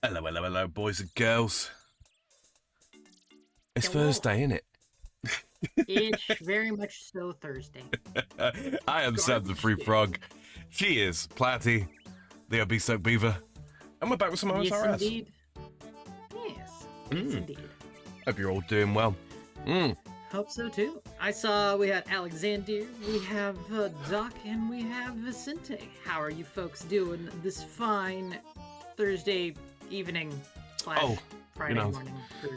Hello, hello, hello, boys and girls. It's Hello. Thursday, isn't it? It's very much so Thursday. I am Sam the Free Frog. She is Platty, the obese beaver. And we're back with some OSRS. Yes, indeed. Yes, yes, indeed. Hope you're all doing well. Hope so, too. I saw we had Alexander, we have Doc, and we have Vicente. How are you folks doing this fine Thursday evening / Friday morning?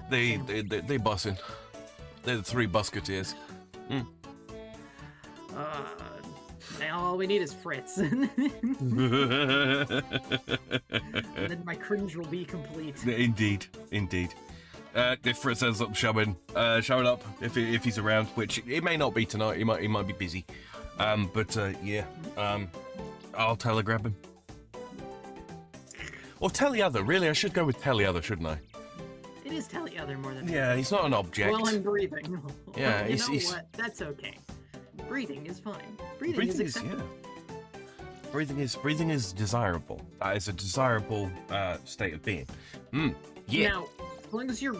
They bussing. They're the three Busketeers. Now all we need is Fritz. And then my cringe will be complete. Indeed, indeed. If Fritz ends up showing up if he's around, which it may not be tonight, he might be busy. Yeah, I'll telegrab him. Or Teleother. Really, I should go with Teleother, shouldn't I? It is Teleother more than. Yeah, he's not an object. Well, I'm breathing. Yeah, you know what? That's okay. Breathing is fine. Breathing is acceptable. Breathing is desirable. That is a desirable state of being. Yeah. Now, as long as you're,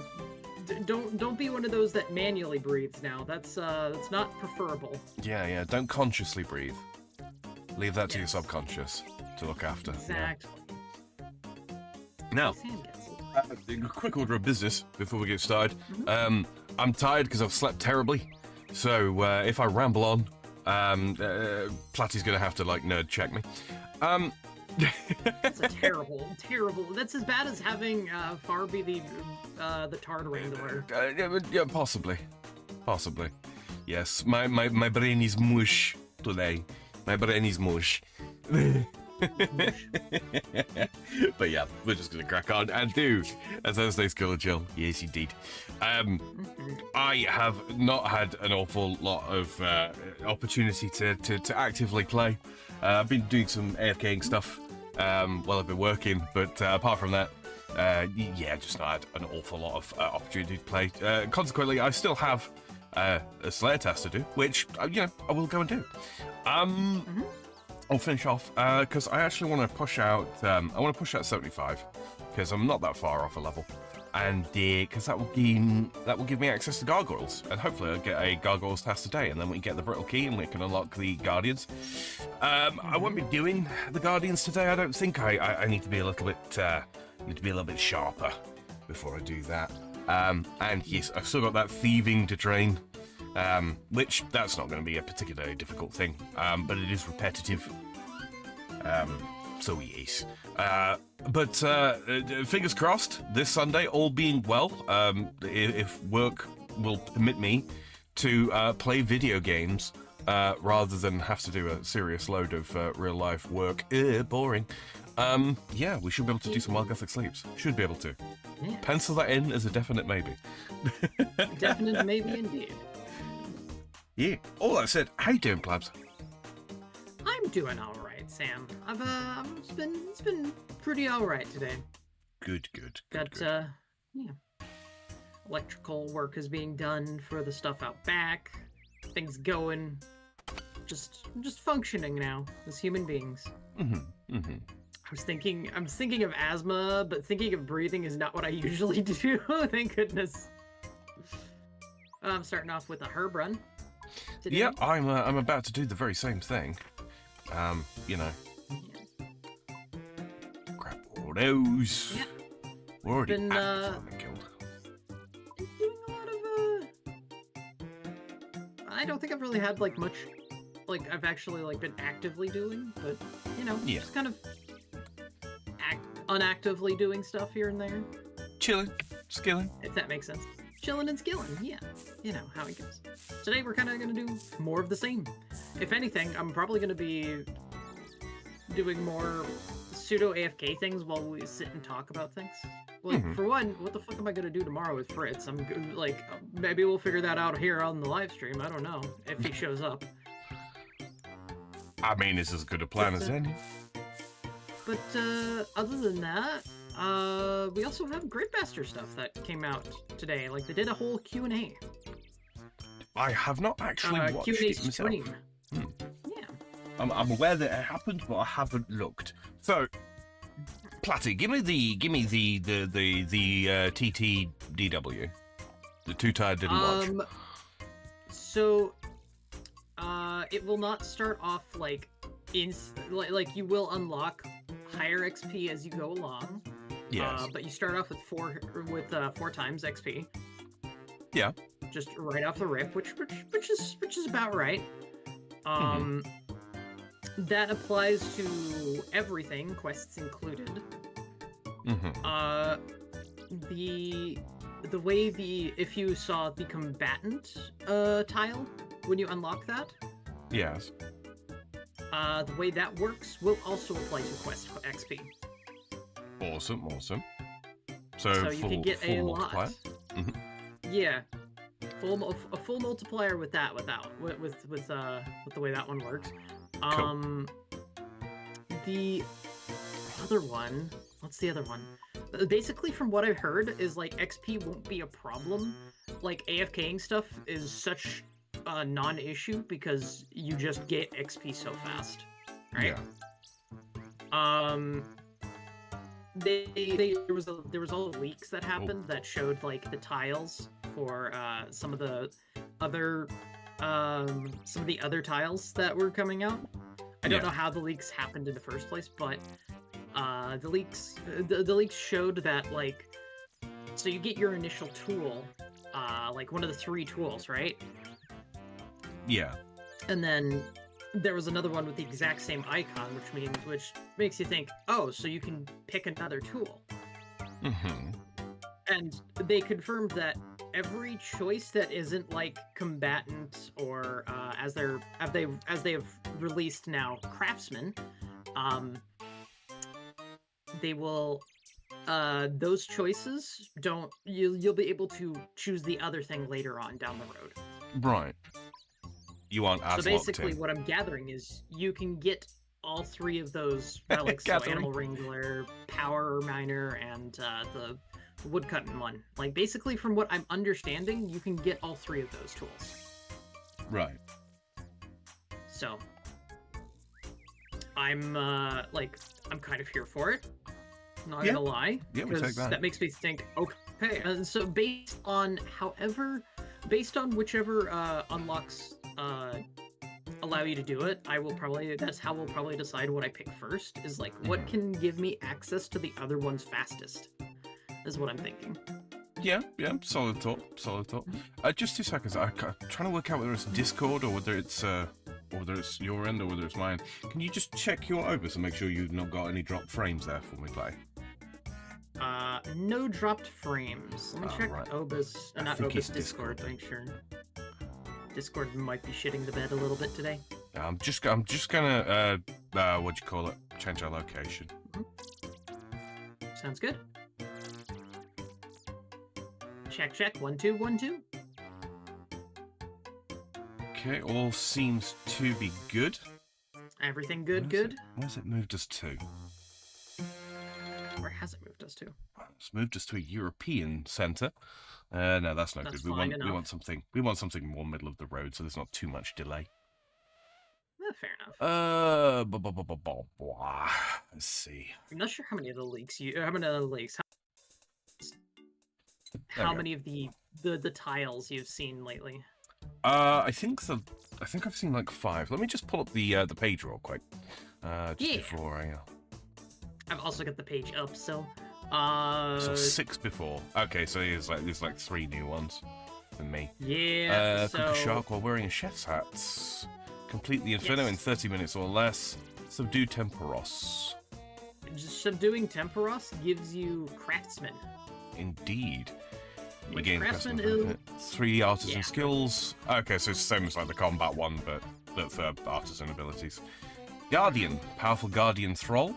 don't be one of those that manually breathes. Now, that's not preferable. Yeah. Don't consciously breathe. Leave that to your subconscious to look after. Exactly. Yeah. Now, Sam gets it. a quick order of business before we get started. I'm tired because I've slept terribly. So if I ramble on, Platty's gonna have to like nerd check me. That's a terrible. That's as bad as having Far be the Tard Wrangler. Yeah, possibly. Yes, my brain is mush today. My brain is mush. But yeah, we're just gonna crack on and do a Thursday's Killer Chill. Yes, indeed. I have not had an awful lot of opportunity to actively play. I've been doing some AFKing stuff while I've been working, but apart from that, just not had an awful lot of opportunity to play. Consequently, I still have a Slayer task to do, which I will go and do. I'll finish off because I actually want to push out. I want to push out 75 because I'm not that far off a level, and because that will give me access to gargoyles, and hopefully I'll get a gargoyles task today, and then we get the brittle key and we can unlock the guardians. I won't be doing the guardians today. I don't think I need to be a little bit sharper before I do that. And yes, I've still got that thieving to train. Which that's not going to be a particularly difficult thing, but it is repetitive. So yes. But fingers crossed, this Sunday, all being well, if work will permit me to play video games rather than have to do a serious load of real life work. Boring. We should be able to do some Wild Gothic sleeps. Should be able to. Yeah. Pencil that in as a definite maybe. Definite maybe indeed. Yeah. All that said, how you doing, Plabs? I'm doing all right, Sam. It's been pretty all right today. Good. Got electrical work is being done for the stuff out back. Things going, just functioning now as human beings. I'm thinking of asthma, but thinking of breathing is not what I usually do. Thank goodness. I'm starting off with a herb run. Today. Yeah, I'm about to do the very same thing. Grab all those. Yeah. We're already Been, at the guild. Doing a lot of I don't think I've really had like much I've actually been actively doing, but just kind of unactively doing stuff here and there. Chilling, skilling. If that makes sense. Chilling and skilling, yeah. You know how it goes. Today we're kind of going to do more of the same. If anything, I'm probably going to be doing more pseudo AFK things while we sit and talk about things. For one, what the fuck am I going to do tomorrow with Fritz? Maybe we'll figure that out here on the live stream. I don't know if he shows up. I mean, it's as good a plan as any. But other than that, we also have Gridmaster stuff that came out today. They did a whole Q&A. I have not actually watched Q&A it myself. stream. Yeah. I'm aware that it happened, but I haven't looked. So, Platty, give me the TTDW, the two-tired didn't watch. So, it will not start off you will unlock higher XP as you go along. Yes. But you start off with four times XP. Yeah. Just right off the rip, which is about right. That applies to everything, quests included. The way if you saw the combatant tile when you unlock that. Yes. The way that works will also apply to quest XP. Awesome. So you can get a lot. multiplier. Yeah, a full multiplier with that with the way that one works. Cool. The other one, what's the other one? Basically, from what I've heard, is like XP won't be a problem. Like AFKing stuff is such a non-issue because you just get XP so fast, right? Yeah. There was all the leaks that happened that showed like the tiles for some of the other tiles that were coming out. I don't know how the leaks happened in the first place, but the leaks showed that like, so you get your initial tool, like one of the 3 tools, right? Yeah. And then there was another one with the exact same icon, which makes you think, oh, so you can pick another tool. Mm-hmm. And they confirmed that every choice that isn't like combatant or as they have released now craftsman, they will those choices you'll be able to choose the other thing later on down the road. Right. You aren't as so basically locked in. what I'm gathering is you can get all 3 of those relics, so animal wrangler, power miner, and the woodcutting one. Like basically from what I'm understanding, you can get all 3 of those tools. Right. So I'm kind of here for it. Not gonna lie. Yeah, we take that. That makes me think, okay. And so based on whichever unlocks allow you to do it, that's how we'll probably decide what I pick first, is like what can give me access to the other ones fastest, is what I'm thinking. Yeah, solid thought. Just 2 seconds. I'm trying to work out whether it's Discord or whether it's your end or whether it's mine. Can you just check your Obus and make sure you've not got any dropped frames there for me, play? No dropped frames. Let me check right. Obus, not Obus, Discord, make sure. Discord might be shitting the bed a little bit today. I'm just gonna change our location. Sounds good. Check. 1 2 1 2. Okay, all seems to be good. Everything good. Where's it moved us to? Where has it moved us to? It's moved us to a European centre. No, that's not good. We want something more middle of the road, so there's not too much delay. Fair enough. Let's see. I'm not sure how many of the leaks how many of the tiles you've seen lately. I think I've seen like 5. Let me just pull up the page real quick. Before I. I've also got the page up, so. So 6 before. Okay, so there's like 3 new ones than me. Yeah. Cook a shark while wearing a chef's hat. Complete the Inferno in 30 minutes or less. Subdue Temporos. Subduing Temporos gives you Craftsman. Indeed. You Which gain Craftsman is 3 artisan skills. Okay, so it's the same as like the combat one, but for artisan abilities. Guardian, powerful Guardian Thrall.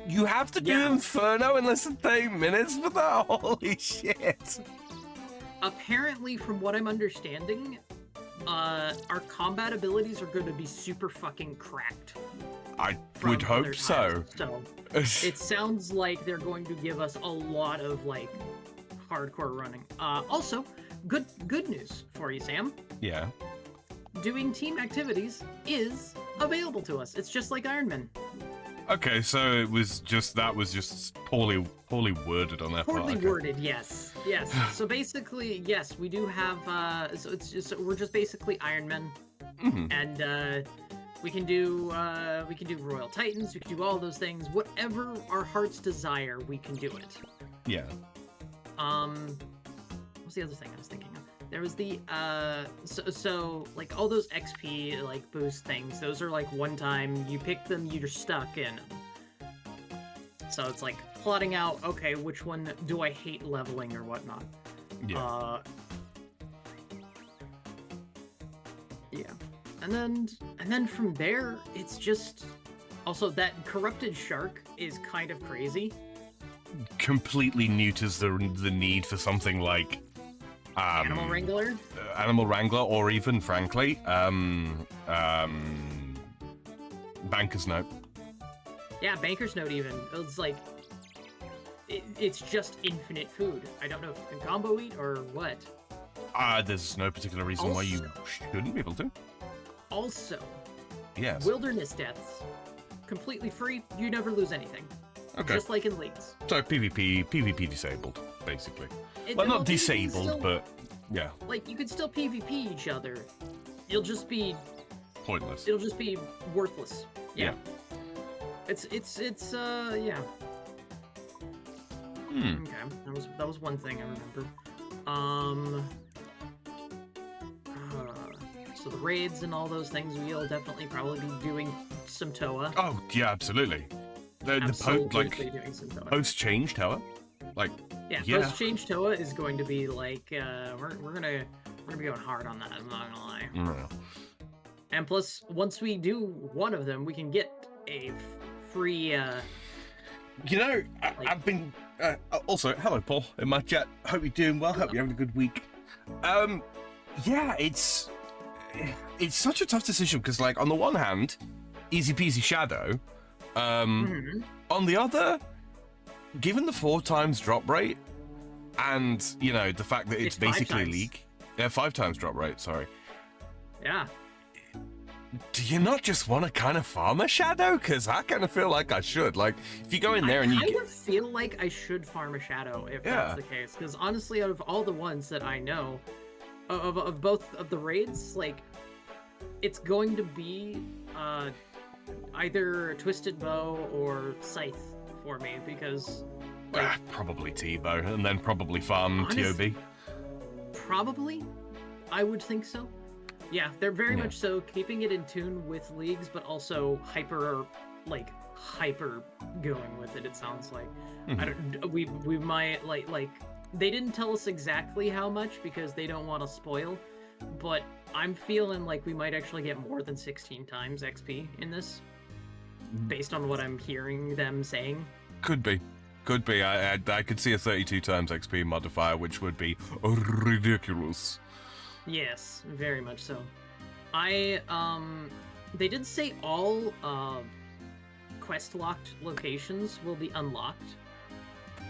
You have to do Inferno in less than 30 minutes for that? Holy shit. Apparently, from what I'm understanding, our combat abilities are going to be super fucking cracked. I would hope so. So, it sounds like they're going to give us a lot of, like, hardcore running. Also, good news for you, Sam. Yeah. Doing team activities is available to us. It's just like Iron Man. Okay, so that was just poorly worded on their part. Poorly worded, yes. So basically, yes, we do have. We're just basically Iron Men, and we can do Royal Titans. We can do all those things. Whatever our hearts desire, we can do it. Yeah. What's the other thing I was thinking of? There was the so like all those XP like boost things, those are like one time, you pick them, you're stuck in them. So it's like plotting out, okay, which one do I hate leveling or whatnot. Yeah. Yeah. And then from there, it's just also that corrupted shark is kind of crazy. Completely neuters the need for something like Animal Wrangler? Animal Wrangler, or even, frankly, Banker's Note. Yeah, Banker's Note even. It's like, it's just infinite food. I don't know if you can combo eat or what. There's no particular reason why you shouldn't be able to. Also, yes. Wilderness Deaths, completely free, you never lose anything. Okay. Just like in Leagues. So PvP disabled, basically. Well, not disabled, still, but yeah. Like, you could still PvP each other. It'll just be... pointless. It'll just be worthless. Yeah. It's yeah. Okay, that was one thing I remember. So the raids and all those things, we'll definitely probably be doing some Toa. Oh yeah, absolutely. The post change Toa, like post change Toa is going to be like we're gonna be going hard on that. I'm not gonna lie. No. And plus, once we do one of them, we can get a free. You know, I've been also hello Paul in my chat. Hope you're doing well. Hope you're having a good week. Yeah, it's such a tough decision because, like, on the one hand, easy peasy Shadow. On the other, given the 4x drop rate, and you know the fact that it's basically League, 5x drop rate. Sorry. Yeah. Do you not just want to kind of farm a Shadow? Because I kind of feel like I should. Like, if you go in there and you... I kind of feel like I should farm a Shadow if that's the case. Because honestly, out of all the ones that I know, of both of the raids, like, it's going to be either Twisted Bow or Scythe for me. Because, like... probably T-Bow, and then probably farm TOB. Probably. I would think so. Yeah, they're very much so keeping it in tune with Leagues, but also hyper going with it. It sounds like I don't. We might like they didn't tell us exactly how much because they don't want to spoil, but I'm feeling like we might actually get more than 16 times XP in this, based on what I'm hearing them saying. Could be. I could see a 32 times XP modifier, which would be ridiculous. Yes, very much so. They did say all quest locked locations will be unlocked.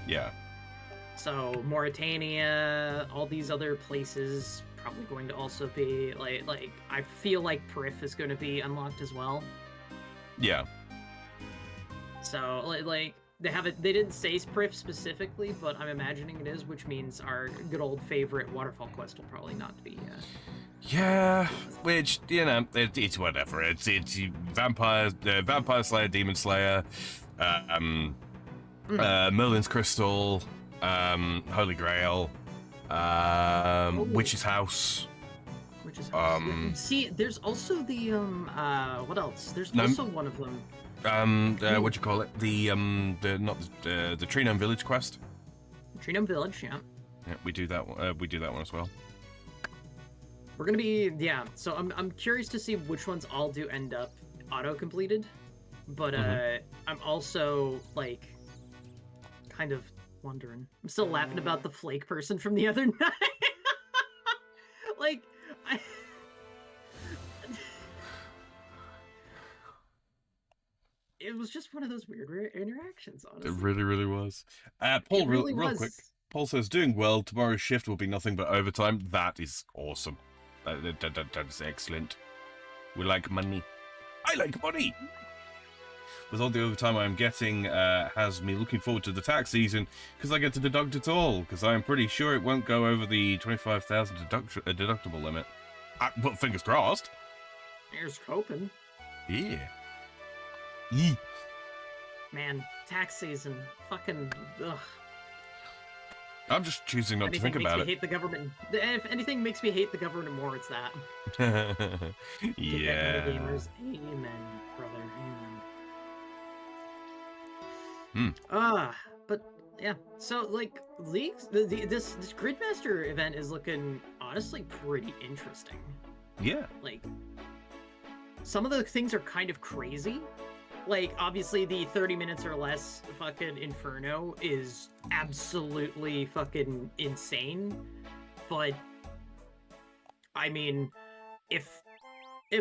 Yeah. So Mauritania, all these other places probably going to also be like I feel like Periph is going to be unlocked as well. Yeah. So like they didn't say Periph specifically, but I'm imagining it is, which means our good old favorite waterfall quest will probably not be. Yeah, which you know, it's whatever. It's Vampire Slayer, Demon Slayer, Merlin's Crystal, Holy Grail, Witch's House. Witch's House. See, there's also the what else? There's also one of them. What do you call it? The Tree Gnome Village quest. Tree Gnome Village, yeah. Yeah, we do that one. We do that one as well. We're gonna be So I'm curious to see which ones all do end up auto completed, but I'm also like kind of wondering. I'm still laughing about the flake person from the other night. Like it was just one of those weird interactions, honestly. It really, really was. Paul, real quick. Paul says, doing well. Tomorrow's shift will be nothing but overtime. That is awesome. That is excellent. We like money. I like money! With all the overtime I'm getting has me looking forward to the tax season because I get to deduct it all, because I'm pretty sure it won't go over the 25,000 deductible limit. But fingers crossed. Here's hoping. Yeah. Man, tax season. Fucking ugh. I'm just choosing not to think about it. Hate the government. If anything makes me hate the government more, it's that. Yeah. Gamers. Amen, brother. Amen. But yeah. So like Leagues, this Gridmaster event is looking honestly pretty interesting. Yeah. Like some of the things are kind of crazy. Like, obviously, the 30 minutes or less fucking Inferno is absolutely fucking insane. But I mean, if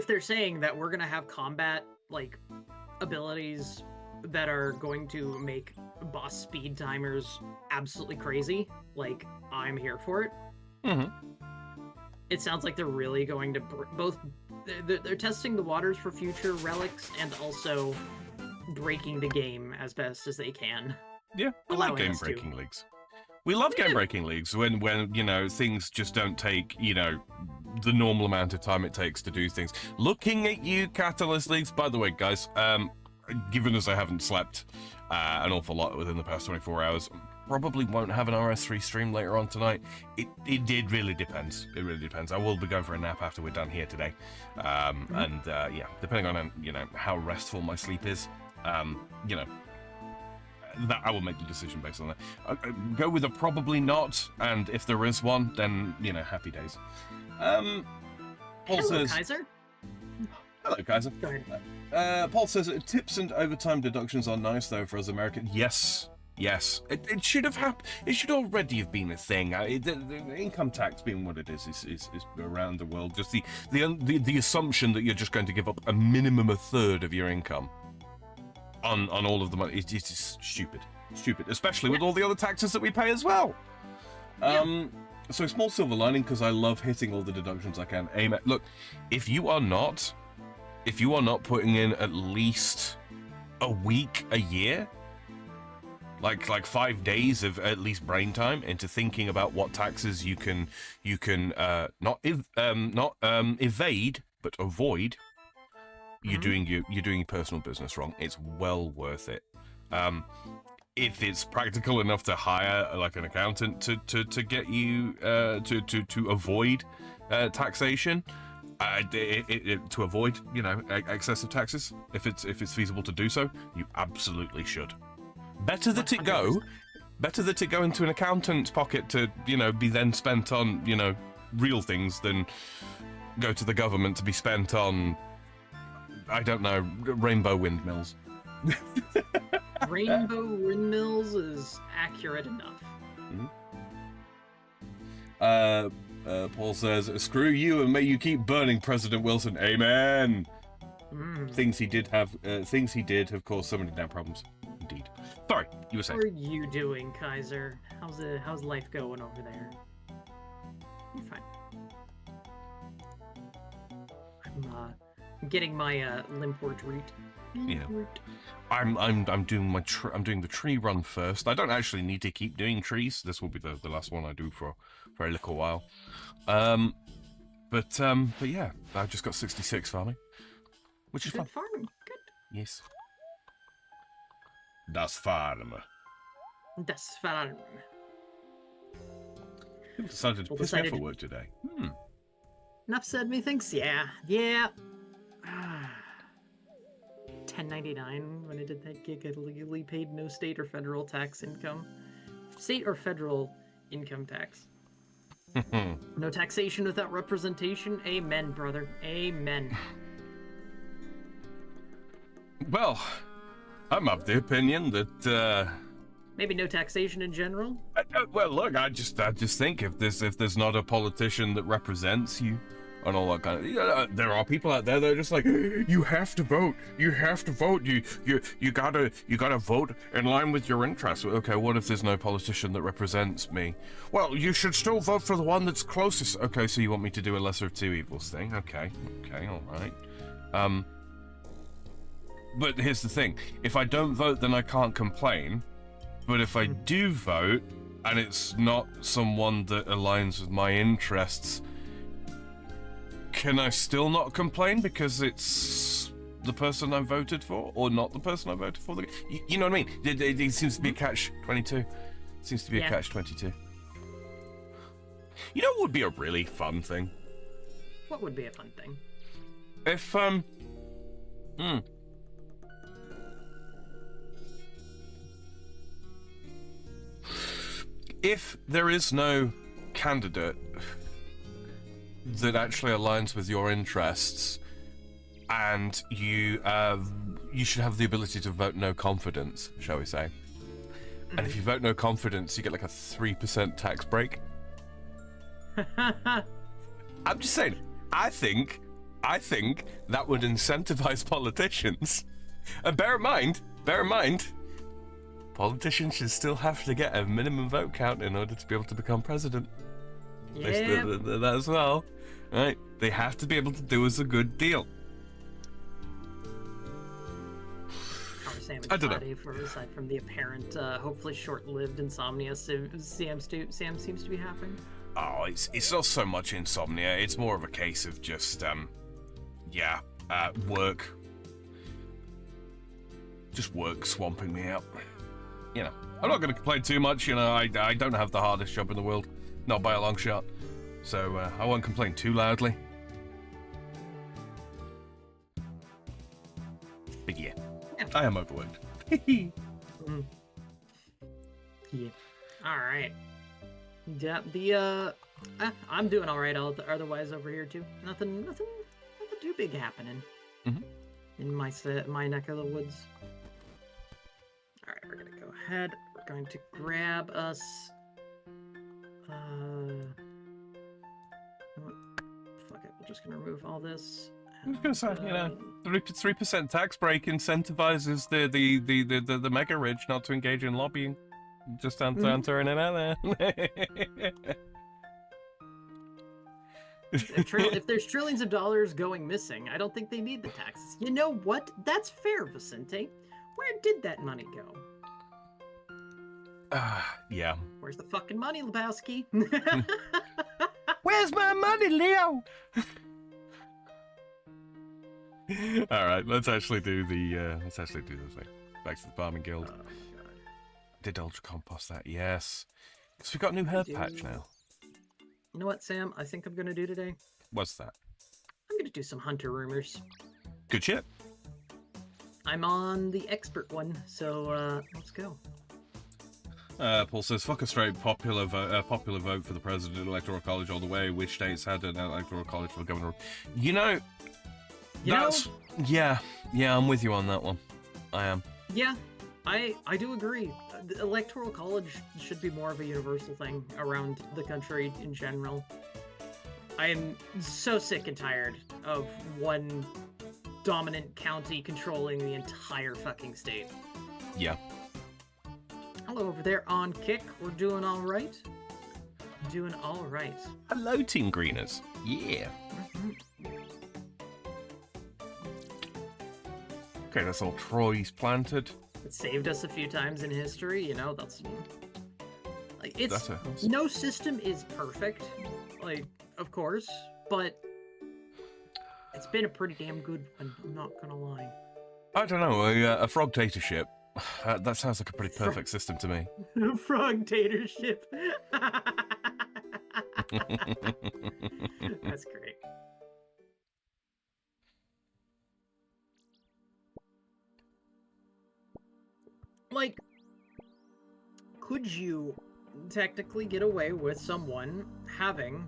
they're saying that we're gonna have combat like abilities that are going to make boss speed timers absolutely crazy, like I'm here for it. Mm-hmm. It sounds like they're really going to both. They're testing the waters for future relics and also breaking the game as best as they can. Yeah, we like game-breaking leagues. We love game-breaking leagues when you know, things just don't take, you know, the normal amount of time it takes to do things. Looking at you, Catalyst Leagues. By the way, guys, given as I haven't slept an awful lot within the past 24 hours, probably won't have an RS3 stream later on tonight. It really depends. It really depends. I will be going for a nap after we're done here today. And yeah, depending on, you know, how restful my sleep is, you know, that I will make the decision based on that. Go with a probably not, and if there is one, then, you know, happy days. Paul Hello, says, Kaiser. hello, Kaiser. Go ahead. Paul says, tips and overtime deductions are nice, though, for us Americans. Yes. Yes. It should have happened. It should already have been a thing. The income tax being what it is around the world. Just the assumption that you're just going to give up a minimum a third of your income on all of the money. It's just stupid. Stupid. Especially with all the other taxes that we pay as well. So small silver lining, because I love hitting all the deductions I can. Aim at. Look, if you are not putting in at least a week a year, like 5 days of at least brain time into thinking about what taxes you can not evade but avoid, you're doing your personal business wrong. It's well worth it. If it's practical enough to hire like an accountant to get you to avoid taxation, to avoid, you know, excessive taxes, if it's feasible to do so, you absolutely should. Better that it go into an accountant's pocket to, you know, be then spent on, you know, real things than go to the government to be spent on, I don't know, rainbow windmills. Rainbow windmills is accurate enough. Paul says, screw you and may you keep burning, President Wilson. Amen. Things he did have caused so many damn problems. Indeed. Sorry, you were saying. How are you doing, Kaiser? How's life going over there? You're fine. I'm getting my limp retreat. Yeah. I'm doing the tree run first. I don't actually need to keep doing trees. This will be the last one I do for a little while. But yeah, I just got 66 farming, which is Good fun. farming. Good. Yes. Das Farm. Das Farm. People decided to piss me off at work today. Enough said, methinks. Yeah. 1099 when I did that gig, I legally paid no state or federal tax income. State or federal income tax. No taxation without representation. Amen, brother. Amen. Well, I'm of the opinion that maybe no taxation in general. Well, look, I just think if there's not a politician that represents you and all that kind of, you know, there are people out there that are just like, you have to vote, you gotta vote in line with your interests. Okay, what if there's no politician that represents me? Well, you should still vote for the one that's closest. Okay, so you want me to do a lesser of two evils thing? Okay, all right. But here's the thing: if I don't vote, then I can't complain. But if I do vote and it's not someone that aligns with my interests, can I still not complain because it's the person I voted for, or not the person I voted for? You know what I mean? It seems to be a catch-22. Seems to be a catch-22. You know what would be a really fun thing? What would be a fun thing? If if there is no candidate that actually aligns with your interests, and you should have the ability to vote no confidence, shall we say. And if you vote no confidence, you get like a 3% tax break. I'm just saying, I think that would incentivize politicians. And bear in mind, politicians should still have to get a minimum vote count in order to be able to become president. Yeah. That as well. Right? They have to be able to do us a good deal. I don't know. Aside from the apparent, hopefully short-lived insomnia Sam seems to be having. Oh, it's not so much insomnia. It's more of a case of just, work. Just work swamping me out. You know, I'm not going to complain too much. You know, I don't have the hardest job in the world. Not by a long shot. So, I won't complain too loudly. But yeah, I am overworked. Yeah. All right. Yeah, I'm doing all right. Otherwise, over here too. Nothing too big happening. In my neck of the woods. All right, we're gonna go ahead. We're going to grab us. Fuck it. We're just gonna remove all this. I was gonna say, you know, 3% tax break incentivizes the mega rich not to engage in lobbying. Just I'm throwing it out there. If there's trillions of dollars going missing, I don't think they need the taxes. You know what? That's fair, Vicente. Where did that money go? Yeah. Where's the fucking money, Lebowski? Where's my money, Leo? All right, let's actually do the thing. Back to the farming guild. Oh, God. Did ultra compost that? Yes. Because we got a new herb patch now. You know what, Sam? I think I'm gonna do today. What's that? I'm gonna do some hunter rumors. Good shit. I'm on the expert one, so let's go. Paul says, "Fuck a straight popular vote for the president electoral college all the way. Which states had an electoral college for the governor?" You know, yeah, I'm with you on that one. I am. Yeah, I do agree. The electoral college should be more of a universal thing around the country in general. I am so sick and tired of one dominant county controlling the entire fucking state. Yeah. Hello over there on Kick. We're doing all right. Doing all right. Hello, Team Greeners. Yeah. Okay, that's all Troy's planted. It saved us a few times in history, you know, that's... Like, it's... That's no system is perfect, like, of course, but... It's been a pretty damn good one, I'm not gonna lie. I don't know, a frog dictatorship. That sounds like a pretty perfect system to me. Frog dictatorship. That's great. Like, could you technically get away with someone having,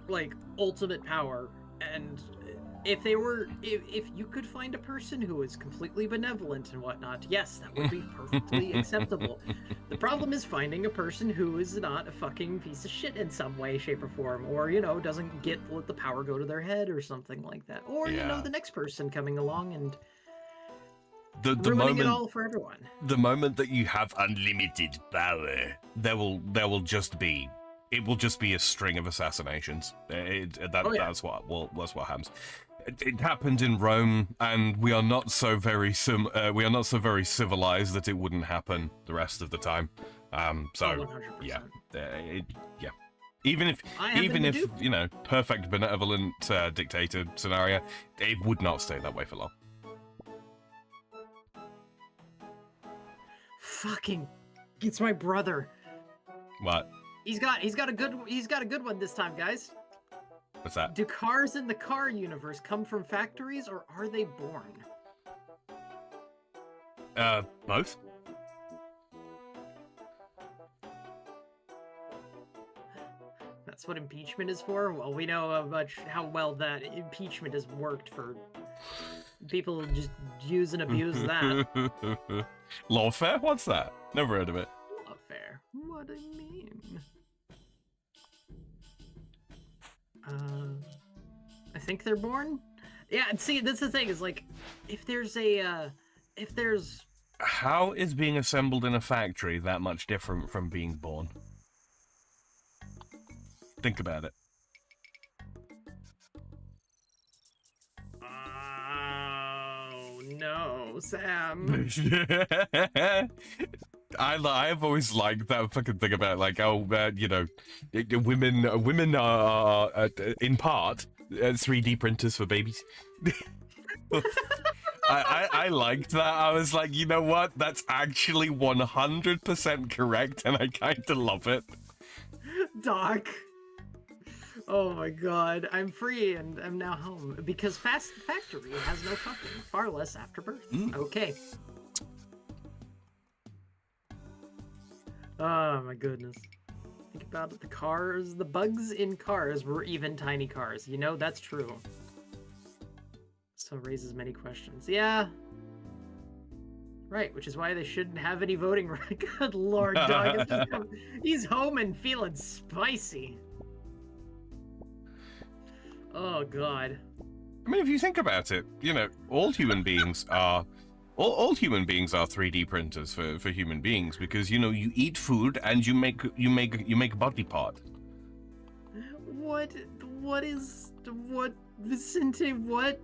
like, ultimate power? And if you could find a person who is completely benevolent and whatnot, yes, that would be perfectly acceptable. The problem is finding a person who is not a fucking piece of shit in some way, shape, or form, or, you know, doesn't let the power go to their head or something like that. Or, you know, the next person coming along and ruining it all for everyone. The moment that you have unlimited power, it will just be a string of assassinations. That's what happens. It happened in Rome, and we are not so very civilized that it wouldn't happen the rest of the time. So 100%. yeah. Even if you know, perfect benevolent dictator scenario, it would not stay that way for long. Fucking, it's my brother. What? He's got a good one this time, guys. What's that? Do cars in the car universe come from factories or are they born? Both. That's what impeachment is for? Well, we know how well that impeachment has worked for people just use and abuse that. Lawfare? What's that? Never heard of it. Lawfare. What do you mean? I think they're born. Yeah, and see, that's the thing is like, if there's a, if there's How is being assembled in a factory that much different from being born? Think about it. Oh no, Sam. I've always liked that fucking thing about like, oh, you know, women are in part 3D printers for babies. I liked that. I was like, you know what? That's actually 100% correct, and I kind of love it. Doc. Oh my god, I'm free and I'm now home because Fast Factory has no fucking, far less after birth. Okay. Oh my goodness. Think about it, the cars, the bugs in cars were even tiny cars. You know, that's true. So it raises many questions. Yeah. Right, which is why they shouldn't have any voting right. Good lord, dog. He's home and feeling spicy. Oh god. I mean, if you think about it, you know, all human beings are 3D printers for human beings because, you know, you eat food and you make a body part. What Vicente, what?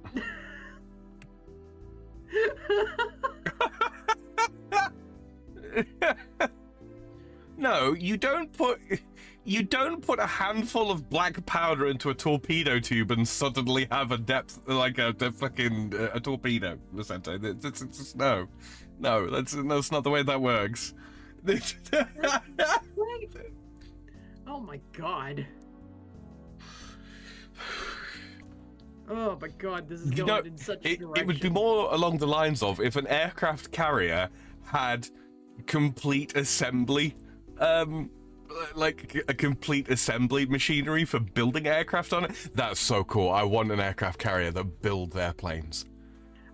No, you don't put a handful of black powder into a torpedo tube and suddenly have a depth like a fucking a torpedo, Vicente. It's no, that's not the way that works. Oh my god. Oh my god, this is going in such a direction. It would be more along the lines of if an aircraft carrier had complete assembly, like a complete assembly machinery for building aircraft on it. That's so cool. I want an aircraft carrier that builds airplanes.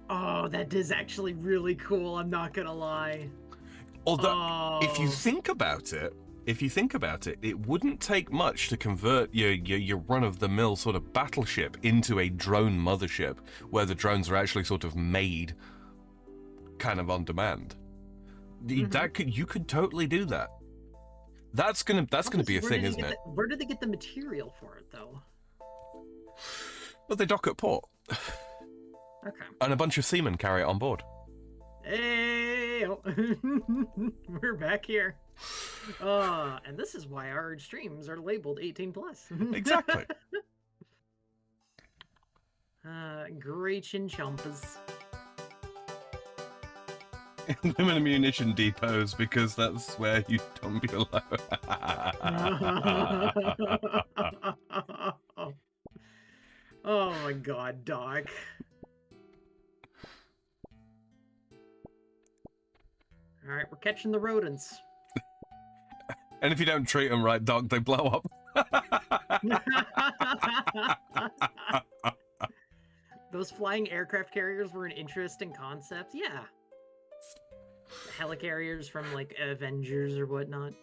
Oh, that is actually really cool, I'm not gonna lie. Although, if you think about it, it wouldn't take much to convert your run-of-the-mill sort of battleship into a drone mothership, where the drones are actually sort of made kind of on demand. Mm-hmm. You could totally do that. That's gonna be a thing, isn't it? Where did they get the material for it, though? Well, they dock at port. Okay. And a bunch of seamen carry it on board. Hey, we're back here. And this is why our streams are labeled 18+. Exactly. Great chinchompas. Women and munition depots, because that's where you dump your load. Oh my god, Doc. Alright, we're catching the rodents. And if you don't treat them right, Doc, they blow up. Those flying aircraft carriers were an interesting concept. Yeah. Helicarriers from, like, Avengers or whatnot.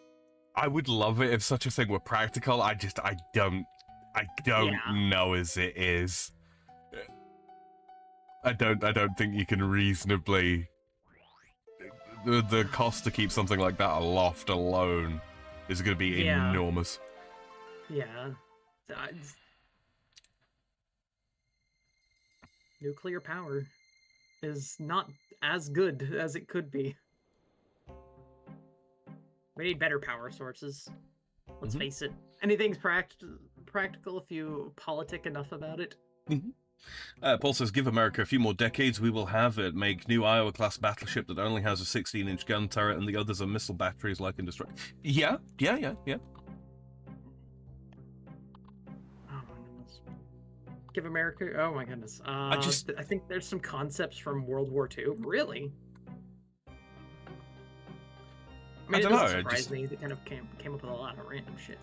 I would love it if such a thing were practical. I don't know as it is. I don't think you can reasonably... The cost to keep something like that aloft alone is going to be enormous. Yeah. Nuclear power is not as good as it could be. We need better power sources. Let's face it. Anything's practical if you politic enough about it. Paul says, give America a few more decades, we will have it. Make new Iowa-class battleship that only has a 16-inch gun turret and the others are missile batteries like in Destruct. Yeah. Oh my goodness. Give America... Oh my goodness. I think there's some concepts from World War II. Really? I mean, it doesn't surprise me. They kind of came up with a lot of random shit.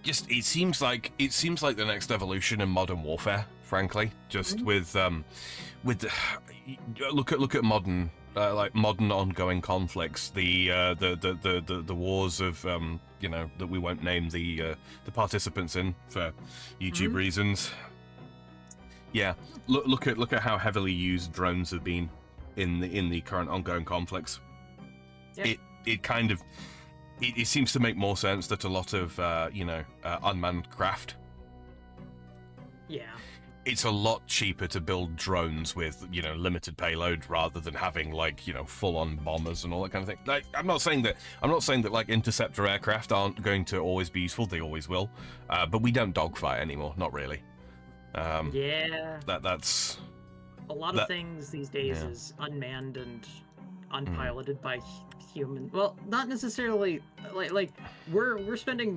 It seems like the next evolution in modern warfare, frankly. Just with look at modern like modern ongoing conflicts, the wars of you know, that we won't name the participants in for YouTube reasons. Yeah, look at how heavily used drones have been in the current ongoing conflicts. Yep. It kind of it seems to make more sense that a lot of you know, unmanned craft. Yeah. It's a lot cheaper to build drones with, you know, limited payload rather than having, like, you know, full-on bombers and all that kind of thing. Like, I'm not saying that like interceptor aircraft aren't going to always be useful. They always will, but we don't dogfight anymore. Not really. Yeah. That's a lot of things these days is unmanned and unpiloted by human. Well, not necessarily. Like we're spending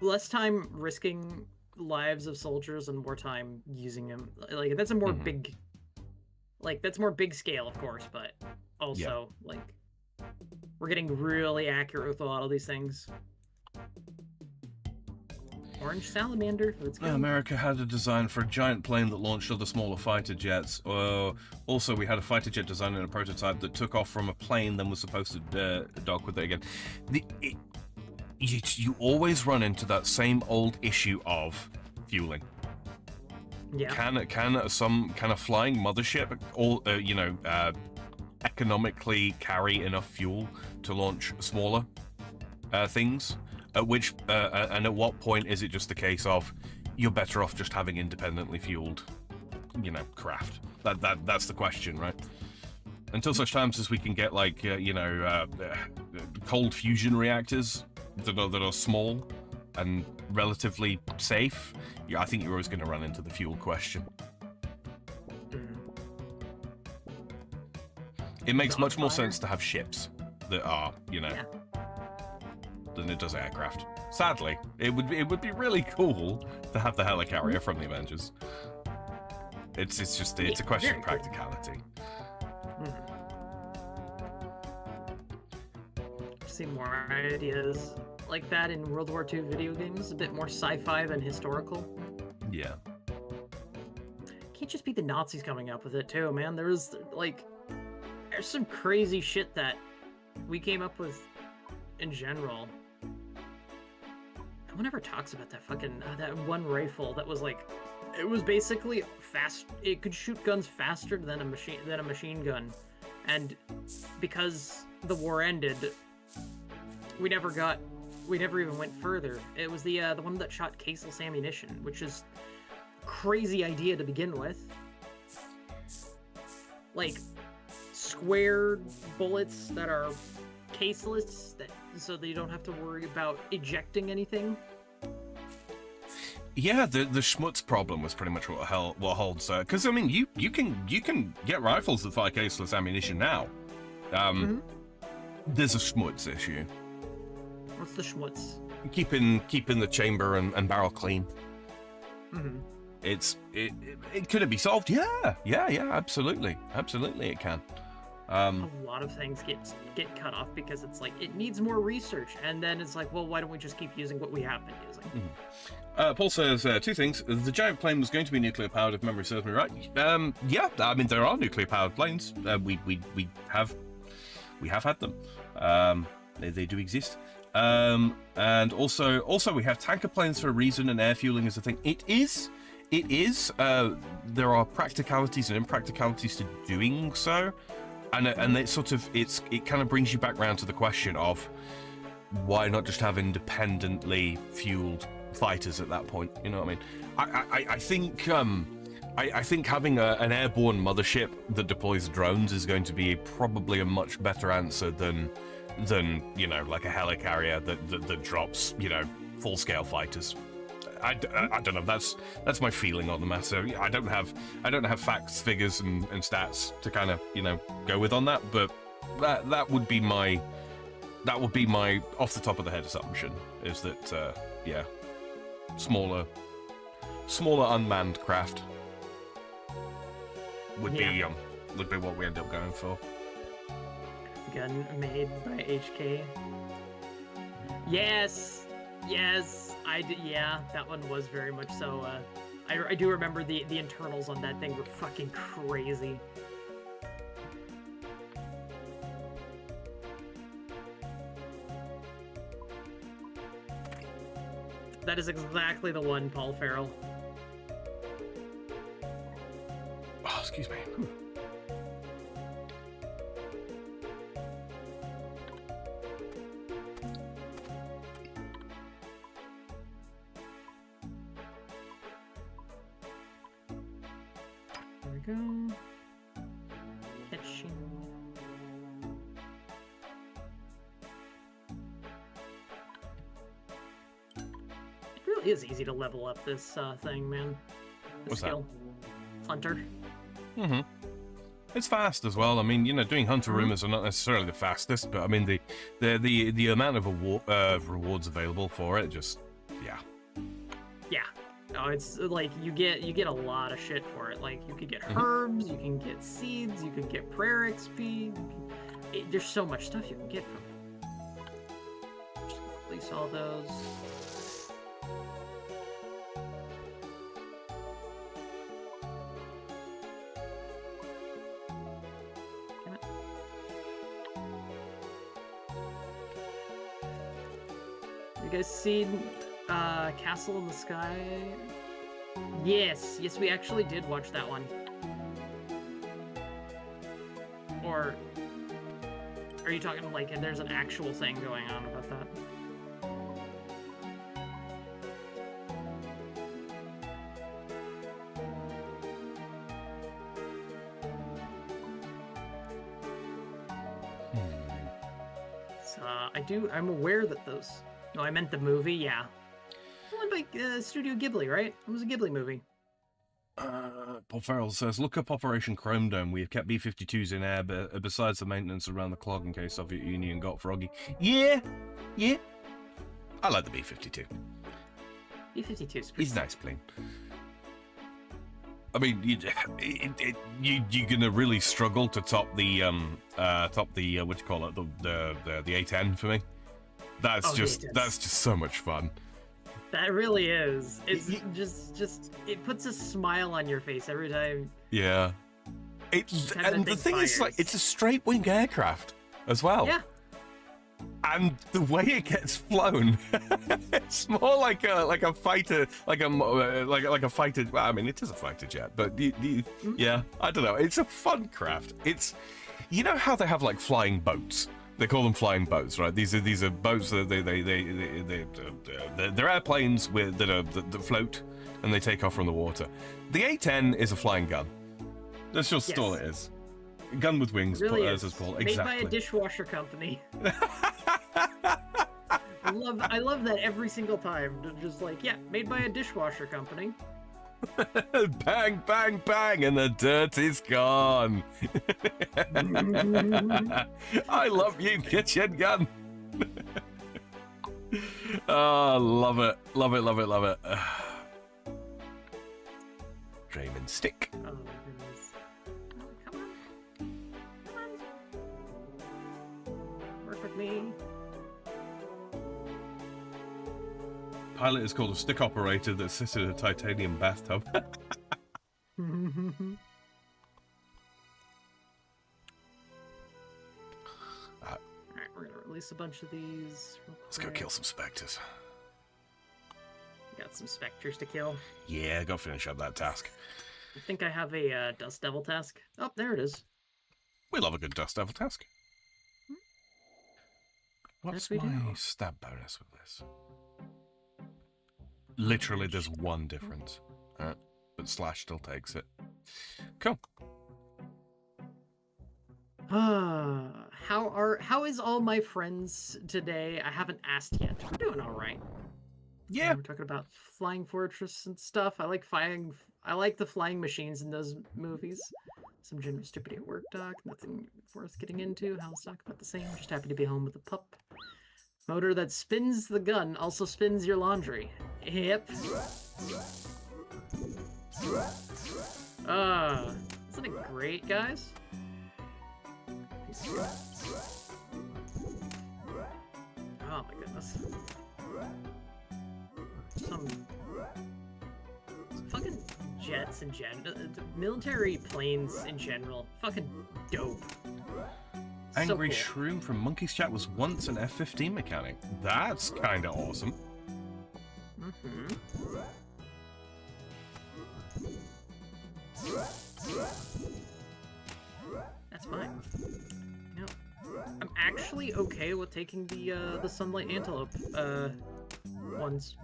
less time risking lives of soldiers and more time using them. Like that's a more big, like that's more big scale, of course, but also like we're getting really accurate with a lot of these things. Orange salamander, let's go. America had a design for a giant plane that launched other smaller fighter jets. Also, we had a fighter jet design in a prototype that took off from a plane, then was supposed to dock with it again. You always run into that same old issue of fueling. Yeah. Can a flying mothership or you know, economically carry enough fuel to launch smaller things? At which and at what point is it just a case of you're better off just having independently fueled, you know, craft? That's the question, right? Until such times as we can get, like, you know, cold fusion reactors that are small and relatively safe, I think you're always going to run into the fuel question. It makes much more sense to have ships that are, you know, than it does aircraft. Sadly, it would be really cool to have the helicarrier from the Avengers. It's a question of practicality. See more ideas like that in World War II video games, a bit more sci-fi than historical. Yeah. Can't just be the Nazis coming up with it too, man. There's some crazy shit that we came up with in general. No one ever talks about that fucking that one rifle that was like, it was basically fast. It could shoot guns faster than a machine gun, and because the war ended, we never even went further. It was the one that shot caseless ammunition, which is a crazy idea to begin with. Like square bullets that are caseless, so that you don't have to worry about ejecting anything. Yeah, the schmutz problem was pretty much what holds. Because I mean, you can get rifles that fire caseless ammunition now. There's a schmutz issue. What's the schmutz? Keeping the chamber and barrel clean. It could it be solved? Yeah, absolutely it can. A lot of things get cut off because it's like it needs more research, and then it's like, well, why don't we just keep using what we have been using? Paul says two things. The giant plane was going to be nuclear powered, if memory serves me right. Yeah, I mean there are nuclear powered planes. We have had them. They do exist. And also we have tanker planes for a reason, and air fueling is a thing. It is. There are practicalities and impracticalities to doing so. And it kind of brings you back round to the question of why not just have independently fueled fighters at that point? You know what I mean? I think having an airborne mothership that deploys drones is going to be probably a much better answer than you know, like a helicarrier that drops, you know, full scale fighters. I don't know. That's my feeling on the matter. I don't have facts, figures, and stats to kind of, you know, go with on that. But that would be my off the top of the head assumption, is that yeah, smaller unmanned craft would be what we end up going for. Gun made by HK. Yes. Yeah, that one was very much so. I do remember the internals on that thing were fucking crazy. That is exactly the one, Paul Farrell. Oh, excuse me. Whew. There we go. Catching. It really is easy to level up this thing, man. The What's skill. Hunter. Mm-hmm. It's fast as well. I mean, you know, doing hunter rumors are not necessarily the fastest, but I mean, the amount of rewards available for it, just yeah. Yeah. Oh, it's like you get a lot of shit for it. Like you could get herbs, you can get seeds, you can get prayer XP. There's so much stuff you can get from it. Just release all those. Damn it. You guys seen Castle in the Sky? Yes, we actually did watch that one. Or are you talking like there's an actual thing going on about that? I'm aware that those. No, I meant the movie. Yeah. One by Studio Ghibli, right? It was a Ghibli movie. Paul Farrell says, look up Operation Chrome Dome. We have kept B-52s in air, but besides the maintenance around the clog in case Soviet Union got froggy. Yeah. I like the B-52. B-52's He's nice plane. I mean, you're gonna really struggle to top the what do you call it, the A-10 for me. That's just so much fun. That really is. It's just it puts a smile on your face every time. Yeah. And the thing is, like, it's a straight wing aircraft as well. Yeah. And the way it gets flown, it's more like a fighter, like a fighter. Well, I mean, it is a fighter jet, but yeah, I don't know. It's a fun craft. It's, you know how they have like flying boats. They call them flying boats, right? These are boats that they're airplanes that float and they take off from the water. The A-10 is a flying gun. That's just all it is. Gun with wings, really as it's called. Made exactly. by a dishwasher company. I love that every single time. Just like, yeah, made by a dishwasher company. Bang, bang, bang, and the dirt is gone. I love you, kitchen gun. Oh, love it. Love it, love it, love it. Draymond stick. Oh, my goodness. Oh, come on. Work with me. Pilot is called a stick operator that sits in a titanium bathtub. Alright, we're gonna release a bunch of these. Let's go kill some specters. Got some specters to kill. Yeah, go finish up that task. I think I have a Dust Devil task. Oh, there it is. We love a good Dust Devil task. What's Yes, we my do. stab bonus with this? Literally, there's one difference. But Slash still takes it. Cool. How is all my friends today? I haven't asked yet. We're doing all right. Yeah. We're talking about Flying Fortress and stuff. I like the flying machines in those movies. Some general stupidity at work, Doc. Nothing worth getting into. House Doc about the same. Just happy to be home with a pup. Motor that spins the gun also spins your laundry. Yep. Isn't it great, guys? Oh my goodness. Some fucking jets in general, military planes in general, fucking dope. Angry so cool. Shroom from Monkey's Chat was once an F-15 mechanic. That's kind of awesome. Mm-hmm. That's fine. No, I'm actually okay with taking the sunlight antelope ones.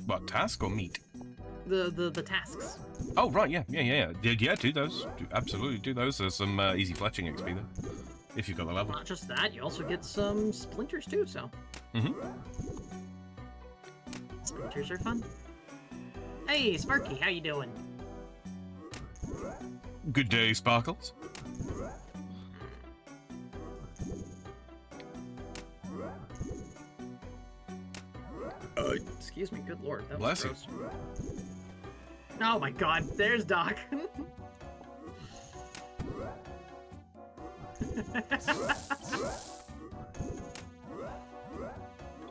What, task or meat? The tasks. Oh, right, yeah. Yeah, do those. Absolutely do those. There's some easy fletching XP there, if you've got the level. Not just that, you also get some splinters too, so. Mm-hmm. Splinters are fun. Hey, Sparky, how you doing? Good day, Sparkles. Excuse me, good lord, that Bless was gross. Oh my god, there's Doc.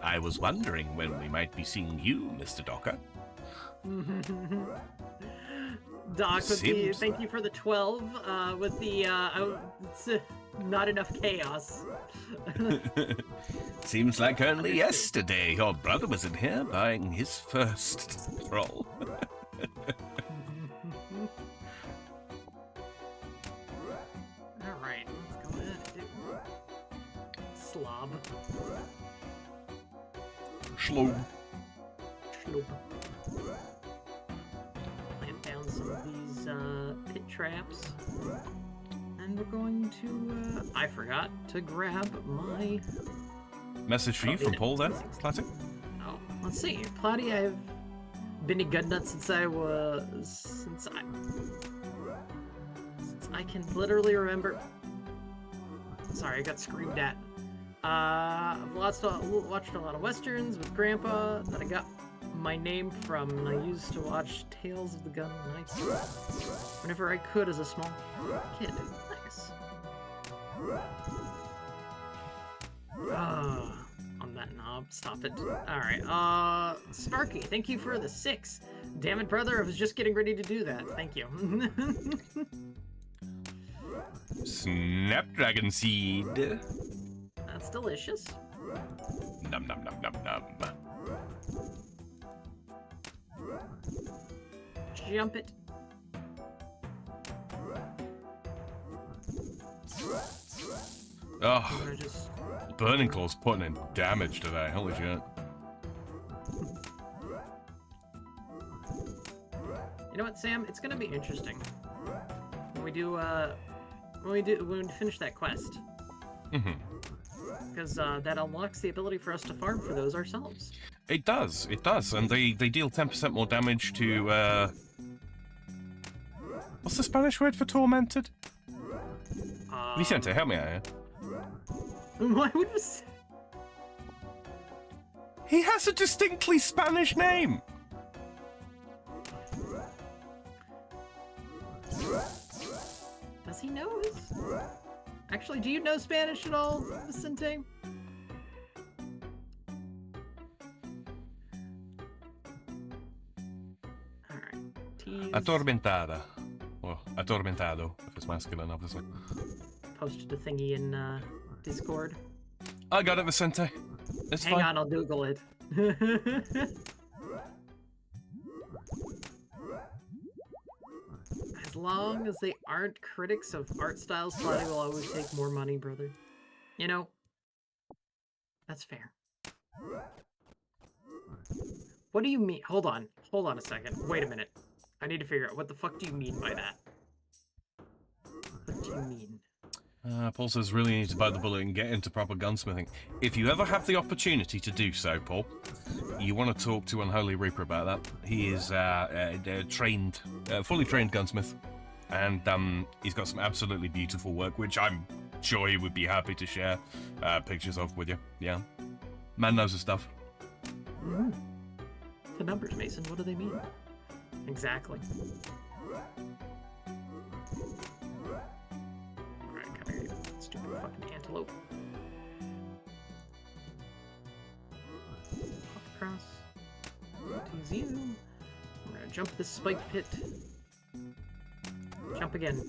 I was wondering when we might be seeing you, Mr. Docker. Doc, with the, thank you for the 12, with the, it's, not enough chaos. Seems like only yesterday your brother was in here buying his first troll. Alright, let's go ahead and do slob. Schlob. Schloop. Plant down some of these pit traps. And we're going to, I forgot to grab my... Message for you from Paul then, Platty? Oh, let's see. Platty, I've been a gut nut since I can literally remember. Sorry, I got screamed at. I've watched a lot of westerns with Grandpa that I got my name from, and I used to watch Tales of the Gun and Knife whenever I could as a small kid. Nice. On that knob. Stop it. Alright, Sparky, thank you for the 6. Damn it, brother, I was just getting ready to do that. Thank you. Snapdragon seed. That's delicious. Num num num num num. Jump it. Oh, Burning Claw's putting in damage today. Holy shit. You know what, Sam? It's gonna be interesting when we finish that quest. Mm-hmm. Because that unlocks the ability for us to farm for those ourselves. It does, and they deal 10% more damage to, what's the Spanish word for tormented? Vicente, help me out here. Why would we... He has a distinctly Spanish name! Does he know his... Actually, do you know Spanish at all, Vicente? Alright, tease... Atormentada. Or atormentado, if it's masculine, obviously. Posted a thingy in, Discord. I got it, Vicente. It's Hang fine. on, I'll Google it. As long as they aren't critics of art styles, Platty will always take more money, brother. You know, that's fair. What do you mean? Hold on a second. Wait a minute. I need to figure out what the fuck do you mean by that? What do you mean? Paul says really need to bite the bullet and get into proper gunsmithing. If you ever have the opportunity to do so, Paul, you want to talk to Unholy Reaper about that. He is trained, fully trained gunsmith, and he's got some absolutely beautiful work, which I'm sure he would be happy to share pictures of with you. Yeah, man knows his stuff. Mm-hmm. The numbers, Mason. What do they mean? Exactly. Stupid fucking antelope. Hop across. Tease you. We're gonna jump this spike pit. Jump again.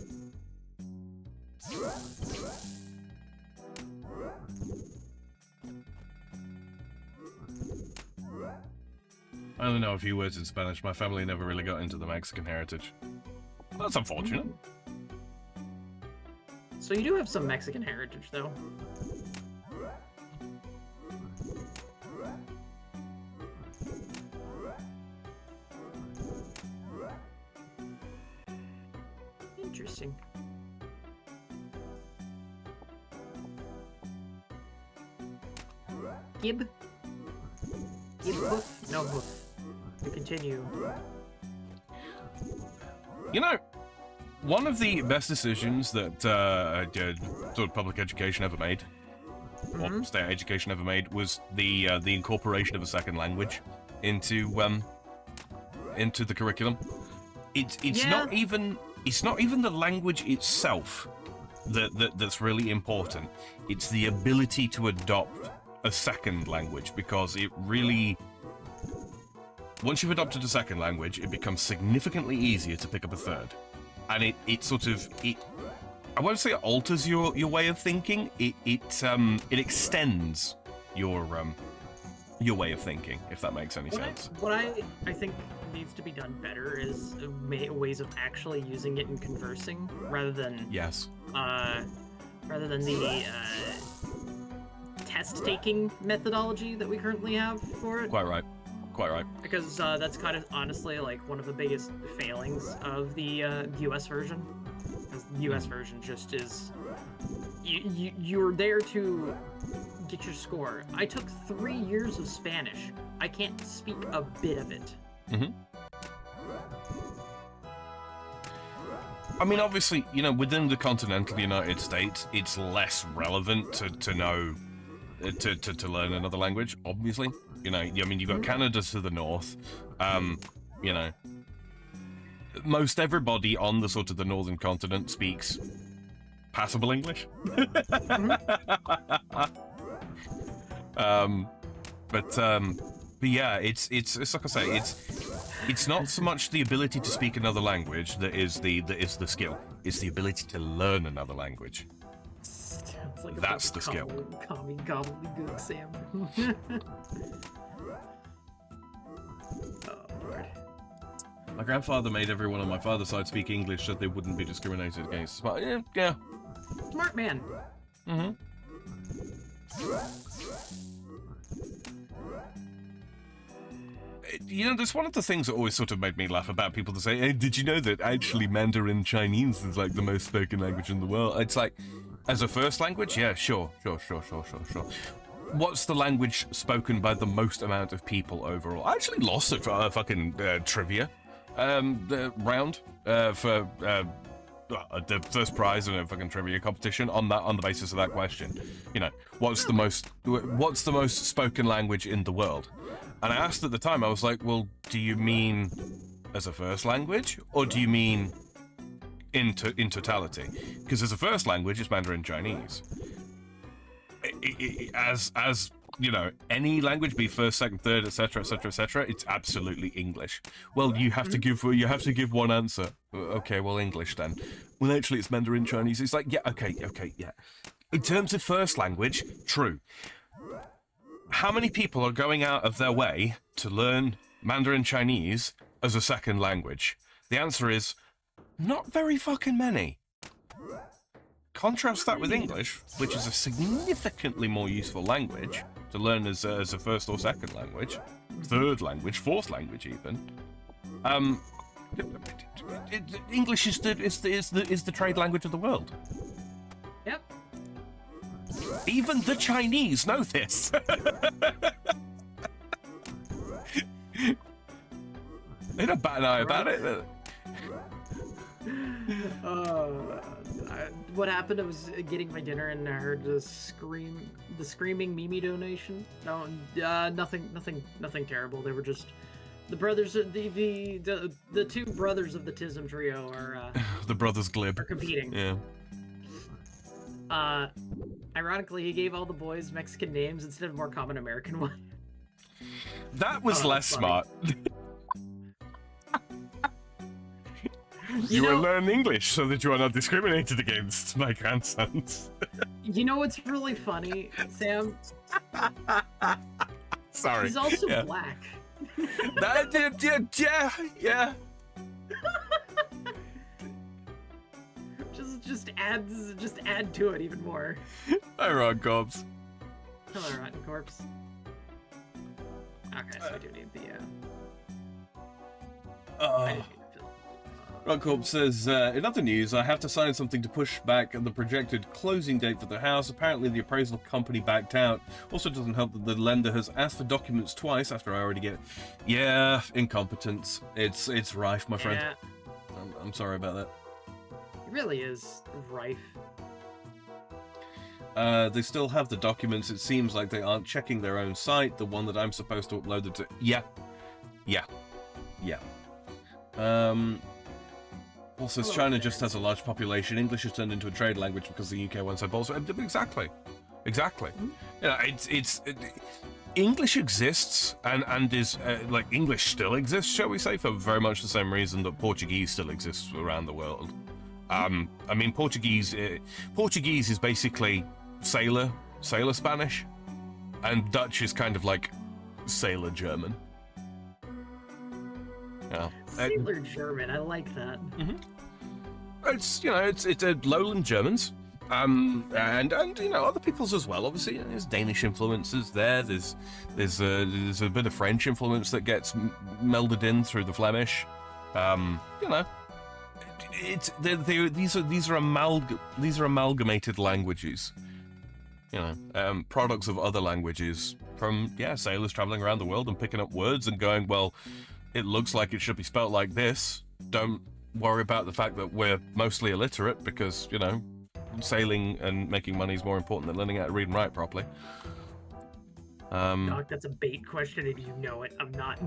I only know a few words in Spanish. My family never really got into the Mexican heritage. That's unfortunate. So you do have some Mexican heritage, though. Interesting. Gib? Gib hoof? No hoof. To continue. You know, one of the best decisions that sort of public education ever made, or state education ever made, was the incorporation of a second language into the curriculum. It's not even the language itself that's really important. It's the ability to adopt a second language, because it really, once you've adopted a second language, it becomes significantly easier to pick up a third. And it sort of, I won't say it alters your way of thinking, it extends your way of thinking, if that makes any sense. What I think needs to be done better is ways of actually using it in conversing, rather than the test-taking methodology that we currently have for it. Quite right. Because that's kind of honestly like one of the biggest failings of the US version. Because the US version just is, you're there to get your score. I took 3 years of Spanish. I can't speak a bit of it. I mean, obviously, you know, within the continental United States, it's less relevant to know, to learn another language, obviously. You know, I mean, you've got Canada to the north, you know. Most everybody on the sort of the northern continent speaks passable English. But yeah, it's like I say, it's not so much the ability to speak another language that is the skill. It's the ability to learn another language. Like that's the skill. Commie gobbledygook, Sam. Oh, Lord. My grandfather made everyone on my father's side speak English so they wouldn't be discriminated against. But yeah. Smart man. You know, that's one of the things that always sort of made me laugh about people to say, hey, did you know that actually Mandarin Chinese is like the most spoken language in the world? It's like, as a first language? Yeah, sure. What's the language spoken by the most amount of people overall? I actually lost a fucking trivia round for the first prize in a fucking trivia competition on the basis of that question. You know, what's the most spoken language in the world? And I asked at the time, I was like, well, do you mean as a first language, or do you mean in totality? Because as a first language, it's Mandarin Chinese. As you know, any language, be first, second, third, etc., it's absolutely English. Well, you have to give one answer. Okay, well, English then. Well, actually, it's Mandarin Chinese. It's like, yeah, okay, yeah. In terms of first language, true. How many people are going out of their way to learn Mandarin Chinese as a second language? The answer is not very fucking many. Contrast that with English, which is a significantly more useful language to learn as a first or second language, third language, fourth language even. English is the trade language of the world. Yep. Even the Chinese know this. They don't bat an eye about it. What happened? I was getting my dinner and I heard the screaming Mimi donation. No, nothing terrible. They were just the brothers. The two brothers of the Tism trio are the brothers Glib are competing. Yeah. Ironically, he gave all the boys Mexican names instead of more common American ones. That was less smart. You will learn English so that you are not discriminated against, my grandsons. You know what's really funny, Sam? Sorry. He's also black. Yeah. Just add to it even more. Hi, Ron Cobbs. Hello, Rotten Corpse. Okay, so we do need the I didn't need the film. Ron Cobbs says, in other news, I have to sign something to push back the projected closing date for the house. Apparently, the appraisal company backed out. Also, doesn't help that the lender has asked for documents twice after I already get it. Yeah, incompetence. It's rife, my friend. Yeah, I'm sorry about that. it really is rife. They still have the documents. It seems like they aren't checking their own site, the one that I'm supposed to upload it to. Yeah. Also, Hello, China there. just has a large population. English has turned into a trade language because the UK went so bold. Exactly. Mm-hmm. English exists and is like English still exists, shall we say, for very much the same reason that Portuguese still exists around the world. I mean, Portuguese is basically sailor Spanish, and Dutch is kind of like sailor German. Yeah. Sailor German, I like that. It's lowland Germans, and other peoples as well. Obviously, there's Danish influences there. There's a bit of French influence that gets melded in through the Flemish. These are amalgamated languages. Products of other languages from sailors traveling around the world and picking up words and going, well, it looks like it should be spelt like this. Don't worry about the fact that we're mostly illiterate because, sailing and making money is more important than learning how to read and write properly. Doc, that's a bait question and you know it. I'm not.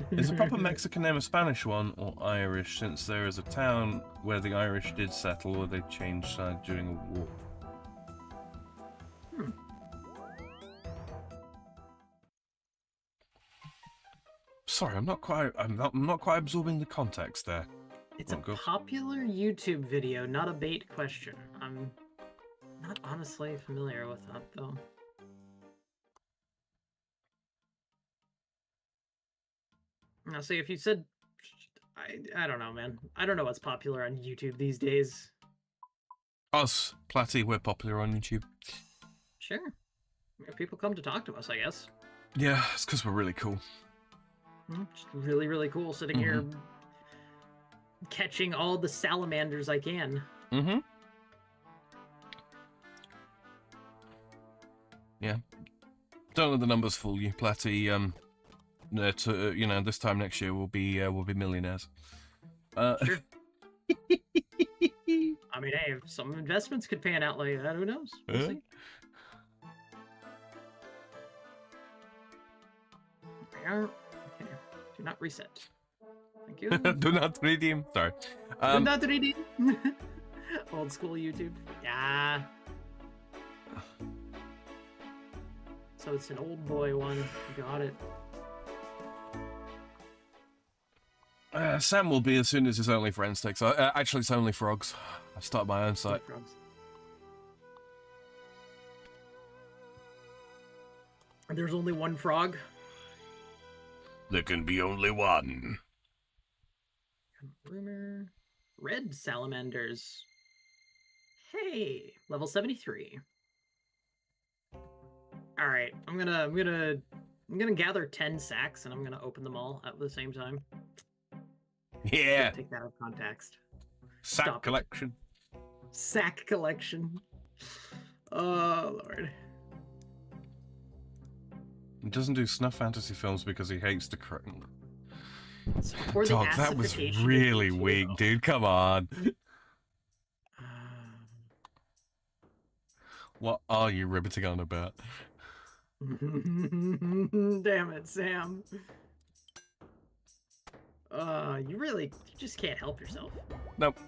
Is a proper Mexican name a Spanish one or Irish, since there is a town where the Irish did settle or they changed sides during a war? Sorry, I'm not quite absorbing the context there. It's a popular YouTube video, not a bait question. I'm not honestly familiar with that, though. Now, see, if you said... I don't know, man. I don't know what's popular on YouTube these days. Us, Platty, we're popular on YouTube. Sure. People come to talk to us, I guess. Yeah, it's because we're really cool. Just really, really cool sitting here catching all the salamanders I can. Yeah. Don't let the numbers fool you, Platty. This time next year we'll be millionaires. Sure. I mean, hey, if some investments could pan out like that, who knows? We'll see. Okay. Do not reset. Thank you. Do not redeem. Sorry. Do not redeem. Old school YouTube. Yeah. So it's an old boy one. Got it. Sam will be as soon as his Only Friends takes. Actually, it's Only Frogs. I start my own site. There's only one frog. There can be only one. Rumor. Red salamanders. Hey, level 73. All right, I'm gonna gather 10 sacks and I'm gonna open them all at the same time. Yeah. Take that out of context. Sack collection. Sack collection. Oh Lord. He doesn't do snuff fantasy films because he hates the crown. Dog, that was really weak, dude. Come on. What are you ribbiting on about? Damn it, Sam. You just can't help yourself. Nope.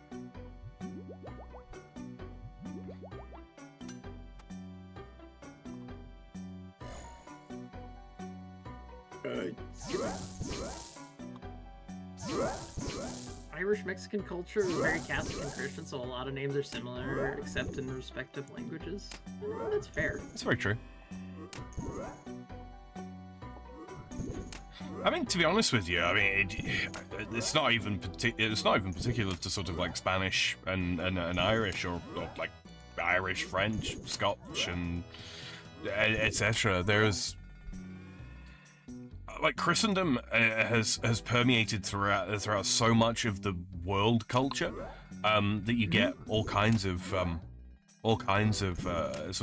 Irish Mexican culture is very Catholic and Christian, so a lot of names are similar, except in respective languages. Well, that's fair. That's very true. I mean, to be honest with you, I mean, it's not even particular to sort of like Spanish and Irish or like Irish, French, Scotch, and etc. There's like Christendom has permeated throughout so much of the world culture that you get all kinds of sort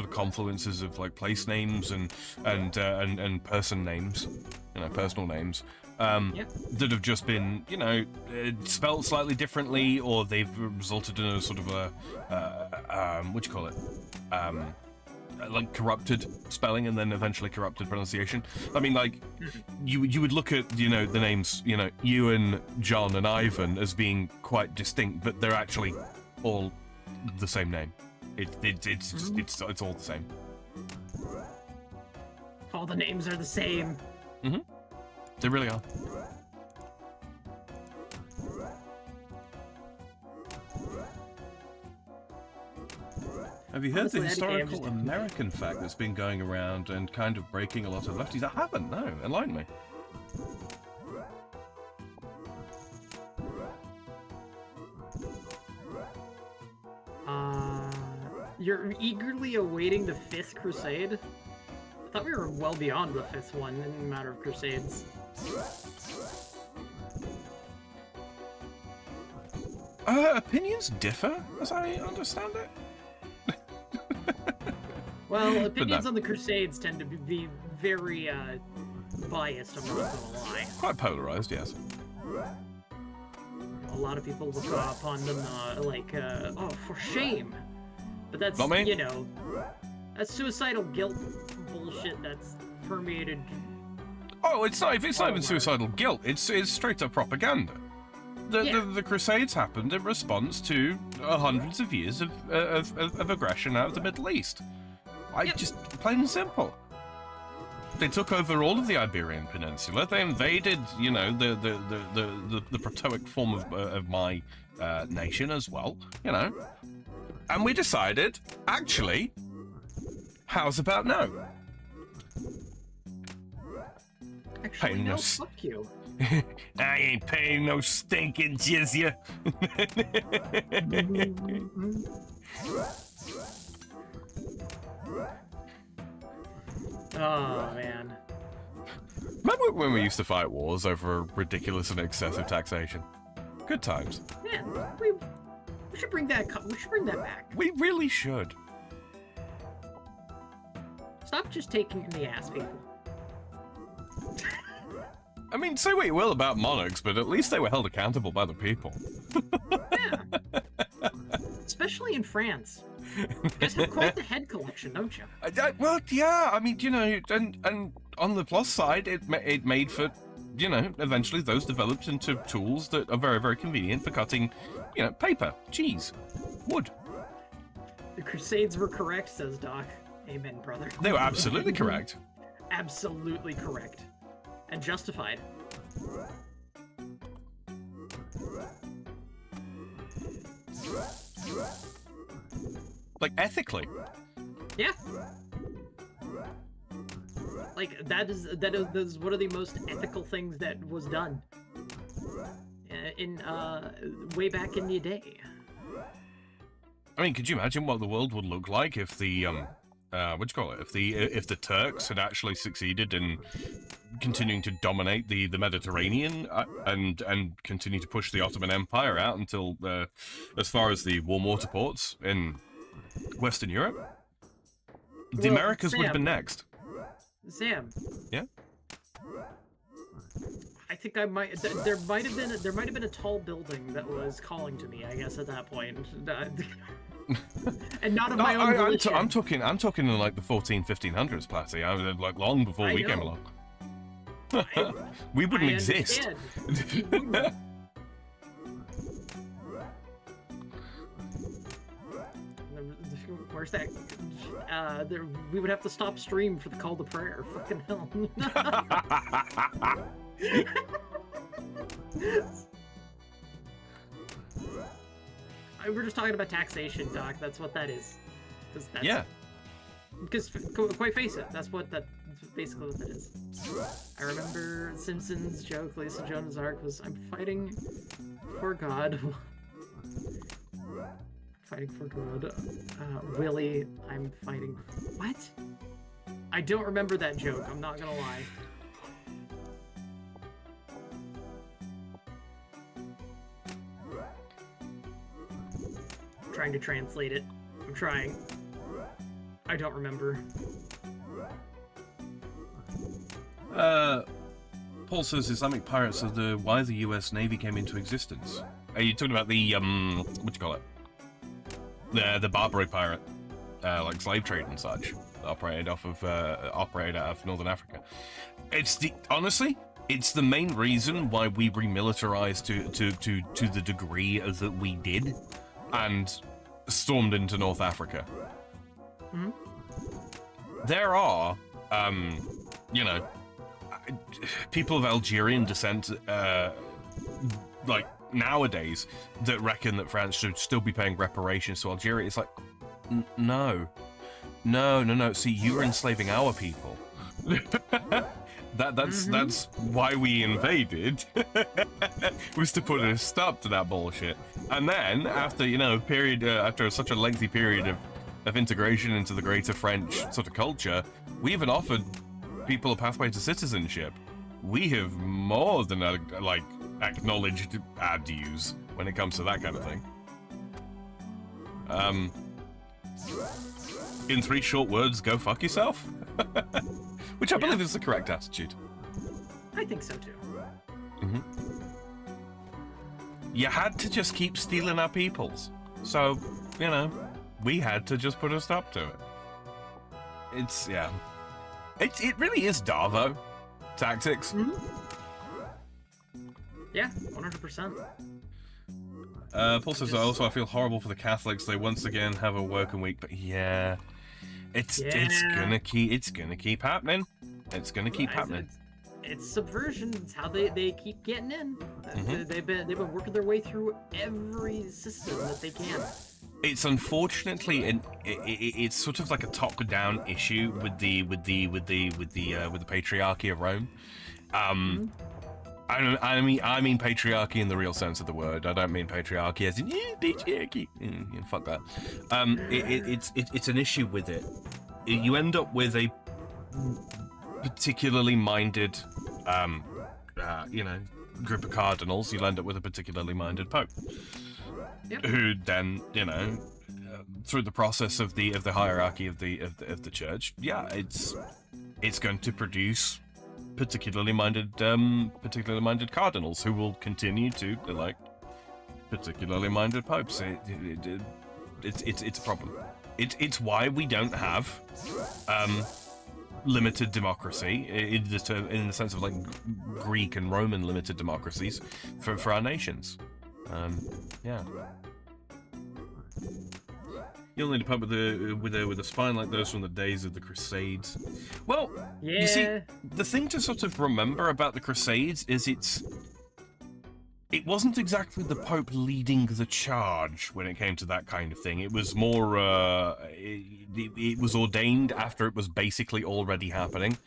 of confluences of like place names and person names, personal names that have just been spelt slightly differently, or they've resulted in a sort of a what do you call it, like corrupted spelling and then eventually corrupted pronunciation. I mean, like you would look at the names Ewan, John, and Ivan as being quite distinct, but they're actually all the same name. It's all the same. All the names are the same. Mm-hmm. They really are. Have you heard Honestly, the I think I historical American fact that's been going around and kind of breaking a lot of lefties? I haven't, no. Enlighten me. You're eagerly awaiting the 5th Crusade? I thought we were well beyond the 5th one in the matter of Crusades. Opinions differ, as I understand it. Well, opinions on the Crusades tend to be very, biased, I'm not gonna lie. Quite polarized, yes. A lot of people look upon them, oh, for shame. But that's, not me. That's suicidal guilt bullshit that's permeated. Oh, it's not even suicidal guilt. It's straight up propaganda. The Crusades happened in response to hundreds of years of aggression out of the Middle East. Just plain and simple. They took over all of the Iberian Peninsula. They invaded, the Protoic form of my nation as well. And we decided, actually, how's about now? Actually, no, fuck you. I ain't paying no stinking jizya. Oh, man. Remember when we used to fight wars over ridiculous and excessive taxation? Good times. Man, we should bring that. We should bring that back. We really should. Stop just taking in the ass, people. I mean, say what you will about monarchs, but at least they were held accountable by the people. Yeah. Especially in France. You guys have quite the head collection, don't you? Well, yeah. I mean, and on the plus side, it made for, eventually those developed into tools that are very, very convenient for cutting, paper, cheese, wood. The Crusades were correct, says Doc. Amen, brother. They were absolutely correct. Absolutely correct. And justified. Like, ethically. Yeah. Like, that is one of the most ethical things that was done. Way back in the day. I mean, could you imagine what the world would look like if the, if the Turks had actually succeeded in continuing to dominate the Mediterranean and continue to push the Ottoman Empire out until as far as the warm water ports in Western Europe? The Americas would have been next. Sam. Yeah. I think there might have been a tall building that was calling to me, I guess, at that point. And not of my own volition. I'm talking in like the 1500s, Platty. I mean, like long before we came along. We wouldn't exist. Where's that? We would have to stop stream for the call to prayer. Fucking hell. We're just talking about taxation, Doc. That's what that is. Yeah. Because, quite face it, that's what That's basically what that is. I remember Simpsons joke, Lisa Jones' arc was, I'm fighting for God. Fighting for God. Willie, I'm fighting... What? I don't remember that joke, I'm not gonna lie. I'm trying to translate it. I'm trying. I don't remember. Paul says Islamic pirates are why the US Navy came into existence. Are you talking about the, what do you call it? The Barbary pirate, like slave trade and such, operated out of Northern Africa. Honestly, it's the main reason why we remilitarized to the degree that we did, and stormed into North Africa. Mm-hmm. There are, you know, people of Algerian descent, like nowadays, that reckon that France should still be paying reparations to Algeria. It's like, no. See, you were enslaving our people. That's why we invaded, was to put a stop to that bullshit. And then after, you know, after such a lengthy period of integration into the greater French sort of culture, we even offered people a pathway to citizenship. We have more than acknowledged our dues when it comes to that kind of thing. In 3 short words, go fuck yourself. Which I believe is the correct attitude. I think so too. Mm-hmm. You had to just keep stealing our peoples. So, you know, we had to just put a stop to it. It really is Darvo tactics. Mm-hmm. Yeah, 100%. Paul says, also I feel horrible for the Catholics. They once again have a working week, but yeah, it's gonna keep happening. It's gonna keep happening. It's subversion. It's how they keep getting in. Mm-hmm. They've been working their way through every system that they can. It's unfortunately, it's sort of like a top-down issue with the patriarchy of Rome. I mean patriarchy in the real sense of the word. I don't mean patriarchy as in patriarchy. Fuck that. It's an issue with it. You end up with a particularly minded, you know, group of cardinals. You'll end up with a particularly minded pope. Yep. Who then, you know, through the process of the hierarchy of the church, yeah, it's going to produce particularly minded cardinals who will continue to elect particularly minded popes. It's a problem. It's why we don't have limited democracy in the sense of like Greek and Roman limited democracies for our nations. Yeah. You'll need a pope with a spine like those from the days of the Crusades. Well, yeah. You see, the thing to sort of remember about the Crusades is it wasn't exactly the Pope leading the charge when it came to that kind of thing. It was more, it was ordained after it was basically already happening.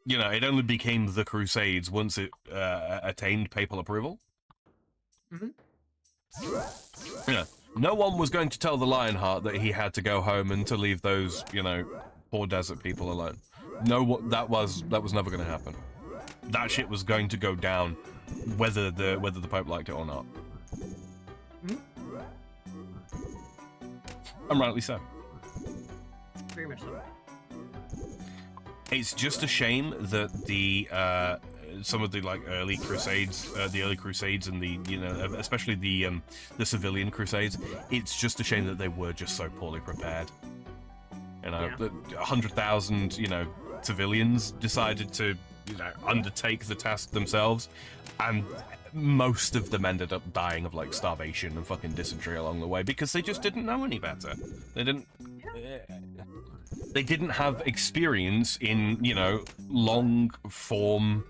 You know, it only became the Crusades once it attained papal approval. Mm-hmm. You know, no one was going to tell the Lionheart that he had to go home and to leave those, you know, poor desert people alone. No, that was never going to happen. That shit was going to go down, whether the Pope liked it or not. Mm-hmm. And rightly so. Very much so. It's just a shame that the some of the like early crusades and the, you know, especially the civilian crusades, it's just a shame that they were just so poorly prepared. You know, 100,000, you know, civilians decided to, you know, undertake the task themselves, and most of them ended up dying of like starvation and fucking dysentery along the way because they just didn't know any better. They didn't have experience in, you know, long form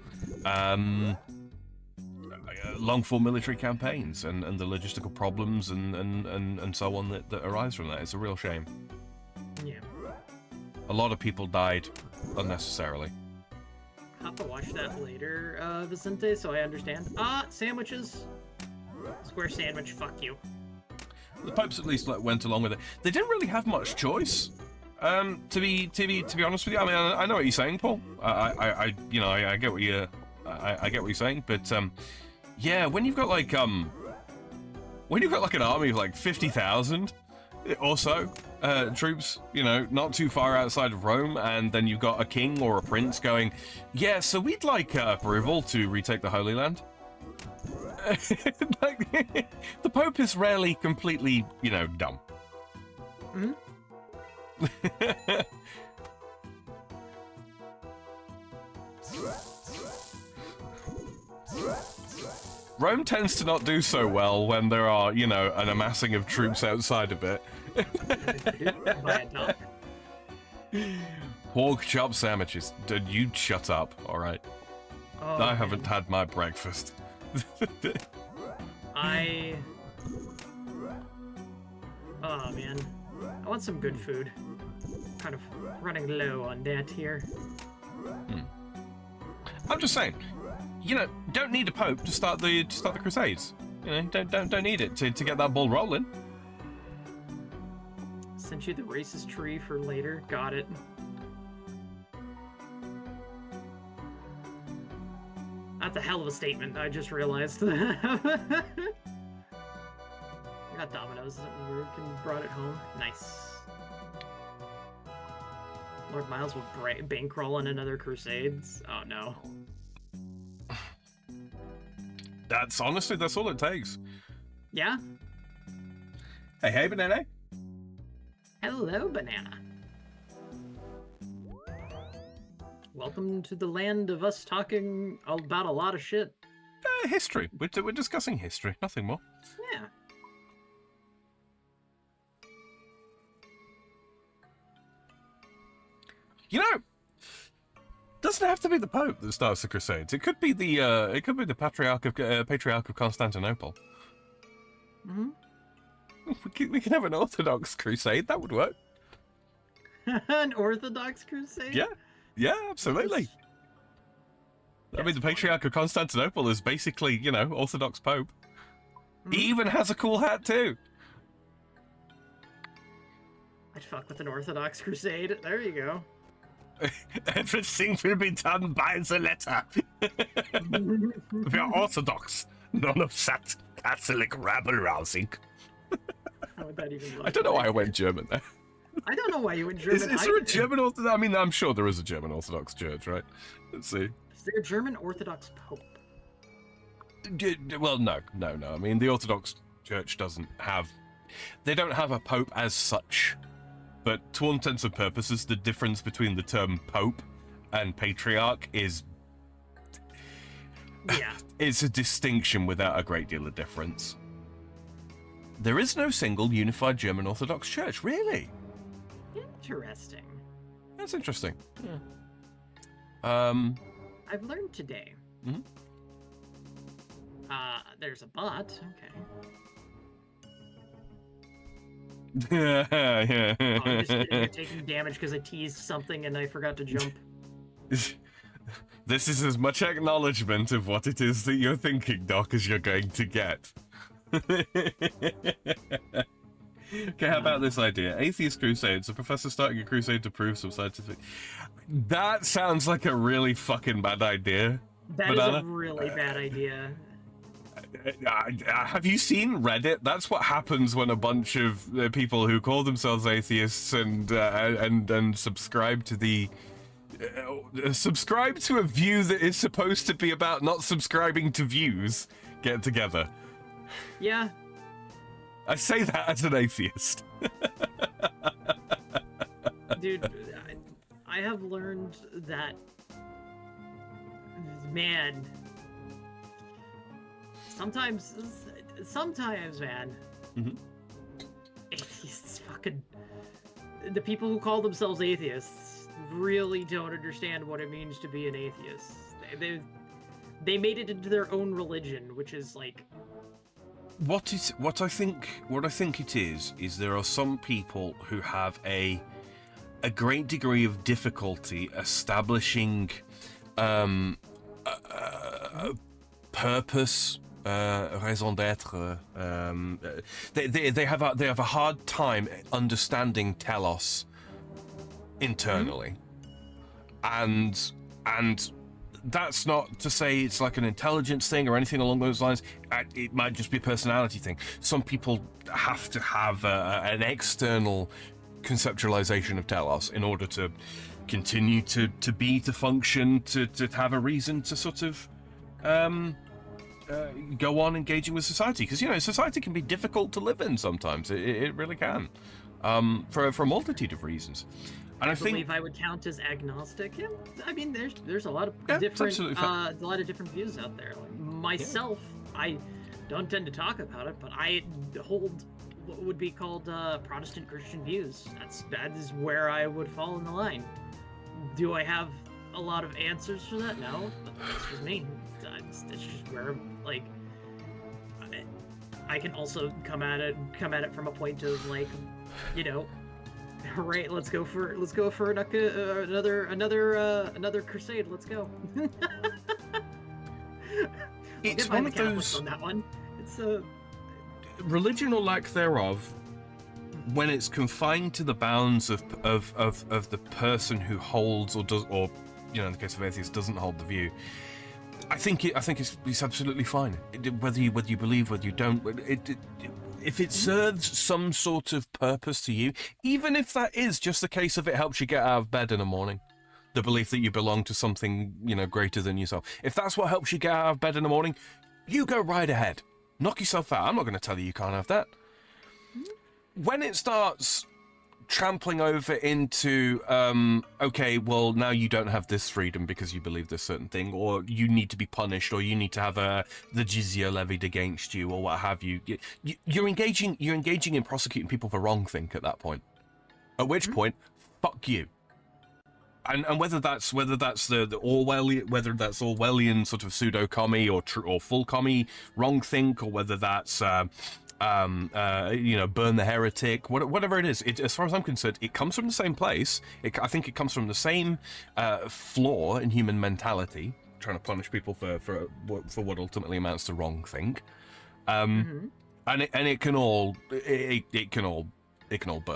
military campaigns and the logistical problems and so on that arise from that. It's a real shame. Yeah. A lot of people died unnecessarily. I'll have to watch that later, Vicente, so I understand. Sandwiches. Square sandwich, fuck you. The popes at least went along with it. They didn't really have much choice. To be honest with you, I mean, I know what you're saying, Paul. I get what you, I get what you're saying, but yeah, when you've got like an army of like 50,000 or so troops, not too far outside of Rome, and then you've got a king or a prince going, yeah, so we'd like approval to retake the Holy Land. Like, the Pope is rarely completely, dumb. Mm-hmm. Rome tends to not do so well when there are, an amassing of troops outside of it. Pork chop sandwiches. Dude, you shut up, alright? Oh, I haven't had my breakfast. Oh man, I want some good food. Kind of running low on that here. I'm just saying, don't need a pope to start the Crusades. Don't need it to get that ball rolling. Sent you the racist tree for later. Got it. That's a hell of a statement, I just realized. I got Domino's and brought it home. Nice. Lord Miles will bankroll on another Crusades. Oh no. That's honestly, that's all it takes. Yeah? Hey, Banana. Hello, Banana. Welcome to the land of us talking about a lot of shit. History. We're discussing history, nothing more. Yeah. Doesn't have to be the Pope that starts the Crusades. It could be the Patriarch of Constantinople. Mm-hmm. We can have an Orthodox crusade. That would work. An Orthodox crusade? Yeah, absolutely. I mean, the Patriarch of Constantinople is basically, Orthodox Pope. Mm-hmm. He even has a cool hat too. I'd fuck with an Orthodox crusade. There you go. Everything will be done by the letter. We are Orthodox. None of that Catholic rabble-rousing. How would that even look? I don't know why I went German there. I don't know why you went German. Is there a German Orthodox? I mean, I'm sure there is a German Orthodox Church, right? Let's see. Is there a German Orthodox Pope? Well, no. I mean, the Orthodox Church doesn't have... They don't have a Pope as such. But to all intents and purposes, the difference between the term Pope and Patriarch is... Yeah. It's a distinction without a great deal of difference. There is no single unified German Orthodox Church, really? Interesting. That's interesting. Yeah. I've learned today. Mm-hmm. There's a bot. Okay. Yeah. Oh, you're taking damage because I teased something and I forgot to jump. This is as much acknowledgement of what it is that you're thinking, Doc, as you're going to get. Okay, how about this idea? Atheist crusades. A professor starting a crusade to prove some scientific... That sounds like a really fucking bad idea. That Banana. is a really bad idea. Have you seen Reddit? That's what happens when a bunch of people who call themselves atheists and subscribe to the... subscribe to a view that is supposed to be about not subscribing to views get together. Yeah. I say that as an atheist. Dude, I have learned that, man, sometimes, man, Mm-hmm. atheists fucking, the people who call themselves atheists really don't understand what it means to be an atheist. They made it into their own religion, which is like... What I think it is there are some people who have a a great degree of difficulty establishing purpose, raison d'être. They have a hard time understanding telos internally, and that's not to say it's like an intelligence thing or anything along those lines. It might just be a personality thing. Some people have to have an external conceptualization of telos in order to continue to function, to have a reason to sort of go on engaging with society. Because, society can be difficult to live in sometimes. It really can, for a multitude of reasons. And I believe I would count as agnostic. Yeah, I mean, there's a lot of different views out there. Like myself, I don't tend to talk about it, but I hold what would be called Protestant Christian views. That is where I would fall in the line. Do I have a lot of answers for that? No, but that's just me. It's just where I can also come at it from a point of right, let's go for another crusade. Let's go. It's one of those on that one. It's religion or lack thereof, when it's confined to the bounds of the person who holds or does, or in the case of atheists, doesn't hold the view. I think it's absolutely fine. Whether you believe, whether you don't, if it serves some sort of purpose to you, even if that is just the case of it helps you get out of bed in the morning, the belief that you belong to something greater than yourself. If that's what helps you get out of bed in the morning, you go right ahead. Knock yourself out. I'm not going to tell you can't have that. When it starts trampling over into, okay, well, now you don't have this freedom because you believe this certain thing, or you need to be punished, or you need to have the jizya levied against you, or what have you. You're engaging in prosecuting people for wrongthink at that point. At which point, fuck you. And whether that's the Orwellian, whether that's Orwellian sort of pseudo commie or full commie wrongthink, or whether that's burn the heretic, whatever it is, as far as I'm concerned, it comes from the same place. I think it comes from the same flaw in human mentality, trying to punish people for what ultimately amounts to wrongthink. And it can all burn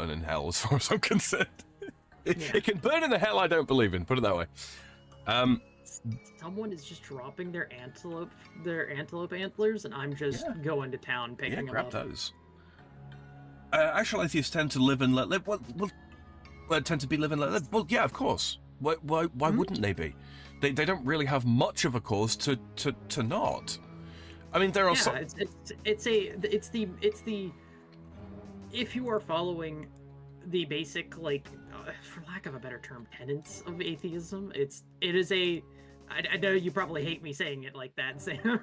in hell, as far as I'm concerned. It can burn in the hell I don't believe in, put it that way. Someone is just dropping their antelope antlers, and I'm just going to town picking them grab up. Those. Actual atheists tend to live and let live. Well, tend to be live and let live. Well, yeah, of course. Why wouldn't they be? They don't really have much of a cause to not. I mean, there are some. It's the if you are following the basic, for lack of a better term, tenets of atheism, it is a. I know you probably hate me saying it like that, Sam,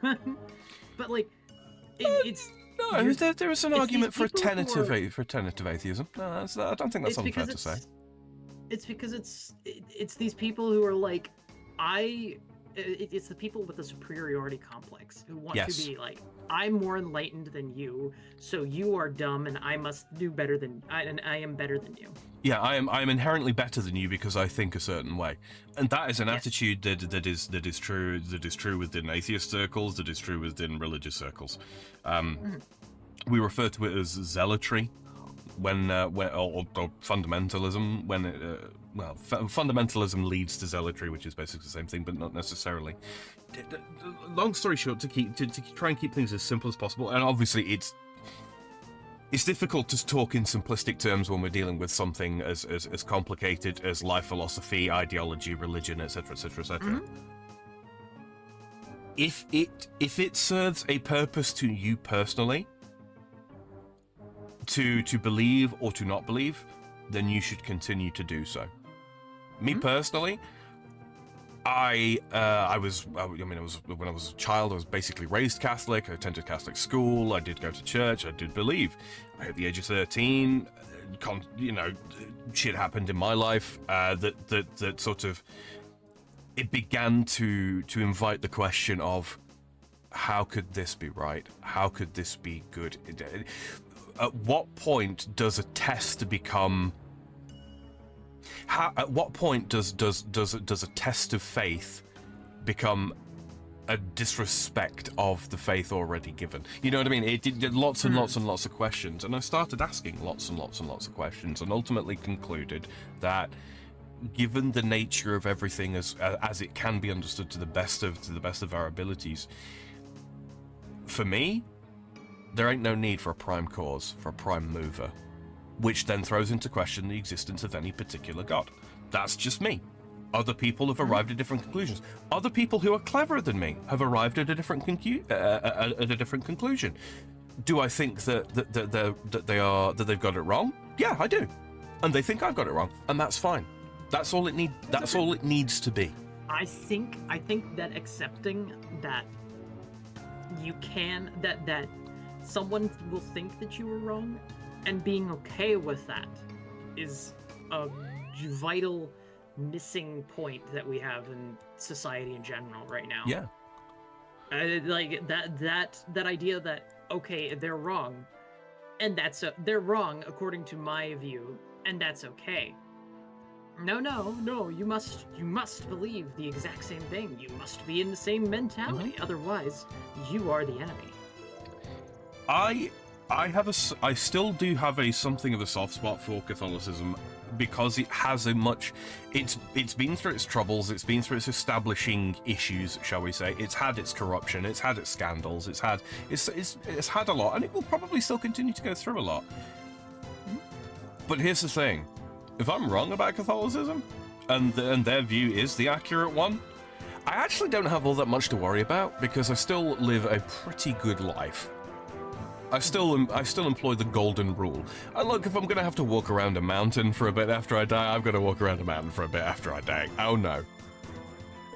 but it's. No, there is an argument for a tenet of atheism. No, I don't think that's unfair to say. It's because it's these people who are it's the people with the superiority complex who want to be I'm more enlightened than you, so you are dumb, and I must do better than and I am better than you. Yeah, I am inherently better than you because I think a certain way, and that is an attitude that is true within atheist circles, that is true within religious circles. We refer to it as zealotry when or fundamentalism when fundamentalism leads to zealotry, which is basically the same thing, but not necessarily. Long story short, to try and keep things as simple as possible, and obviously it's difficult to talk in simplistic terms when we're dealing with something as complicated as life philosophy, ideology, religion, etc., etc., etc. If it serves a purpose to you personally, to believe or to not believe, then you should continue to do so. Me personally, when I was a child, I was basically raised Catholic. I attended Catholic school. I did go to church. I did believe. At the age of 13, shit happened in my life that sort of it began to invite the question of how could this be right? How could this be good? At what point does a test become At what point does a test of faith become a disrespect of the faith already given? You know what I mean? It did lots and lots and lots of questions, and I started asking lots and lots and lots of questions, and ultimately concluded that, given the nature of everything as it can be understood to the best of our abilities, for me, there ain't no need for a prime cause, for a prime mover, which then throws into question the existence of any particular god. That's just me. Other people have arrived at different conclusions. Other people who are cleverer than me have arrived at a different conclusion. Do I think that they've got it wrong? Yeah, I do. And they think I've got it wrong, and that's fine. That's all it needs to be. I think that accepting that you can that someone will think that you were wrong, and being okay with that is a vital missing point that we have in society in general right now. Yeah. Like that idea that, okay, they're wrong, and they're wrong according to my view, and that's okay. No, you must believe the exact same thing. You must be in the same mentality. Otherwise, you are the enemy. I still do have something of a soft spot for Catholicism, because it has it's been through its troubles, it's been through its establishing issues, shall we say. It's had its corruption, it's had its scandals, it's had a lot, and it will probably still continue to go through a lot. But here's the thing: if I'm wrong about Catholicism, and their view is the accurate one, I actually don't have all that much to worry about, because I still live a pretty good life. I still employ the golden rule. And look, if I'm going to have to walk around a mountain for a bit after I die, I've got to walk around a mountain for a bit after I die. Oh no.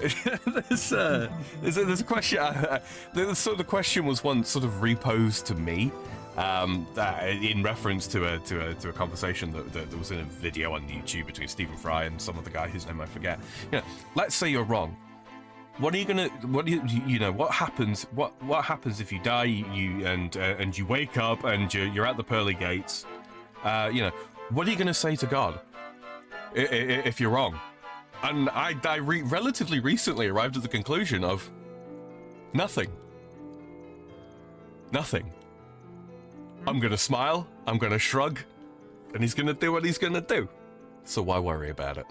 There's a question. The question was once sort of reposed to me, in reference to a conversation that was in a video on YouTube between Stephen Fry and some other guy whose name I forget. Let's say you're wrong. What happens? What happens if you die? And you wake up and you're at the pearly gates. What are you gonna say to God if you're wrong? And I relatively recently arrived at the conclusion of nothing. Nothing. I'm gonna smile. I'm gonna shrug, and he's gonna do what he's gonna do. So why worry about it?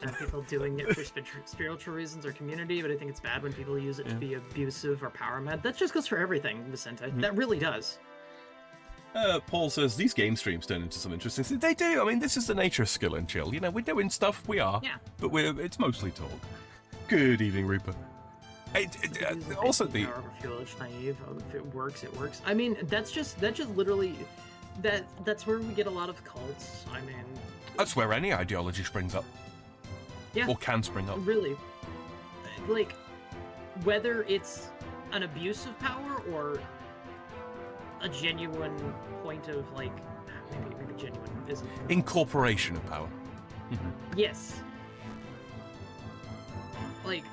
Have people doing it for spiritual reasons or community, but I think it's bad when people use it to be abusive or power mad. That just goes for everything, Vicente. That really does. Paul says these game streams turn into some interesting things. They do. I mean, this is the nature of skill and chill. We're doing stuff. We are. Yeah. But it's mostly talk. Good evening, Reaper. Also, the foolish, naive. If it works, it works. I mean, that's just literally that's where we get a lot of cults. I mean, that's where any ideology springs up. Yeah. Or can spring up. Really. Like, whether it's an abuse of power or a genuine point of, like, maybe genuine isn't. Incorporation of power. Yes. Like,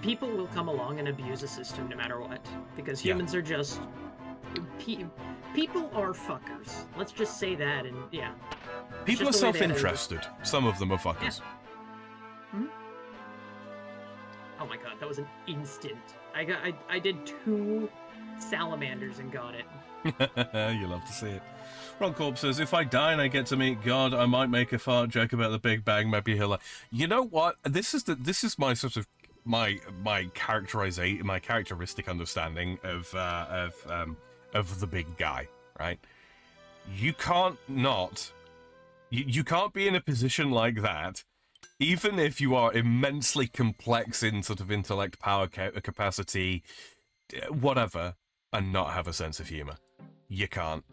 people will come along and abuse a system no matter what, because humans are just... People are fuckers. Let's just say that, and yeah. People are self-interested. Some of them are fuckers. Yeah. Oh my god, that was an instant. I did 2 salamanders and got it. You love to see it. Ron Corp says, if I die and I get to meet God, I might make a fart joke about the Big Bang. Maybe he'll like. You know what? This is my sort of my characteristic understanding of the big guy, right? You can't you can't be in a position like that, even if you are immensely complex in sort of intellect, power, capacity, whatever, and not have a sense of humor. You can't.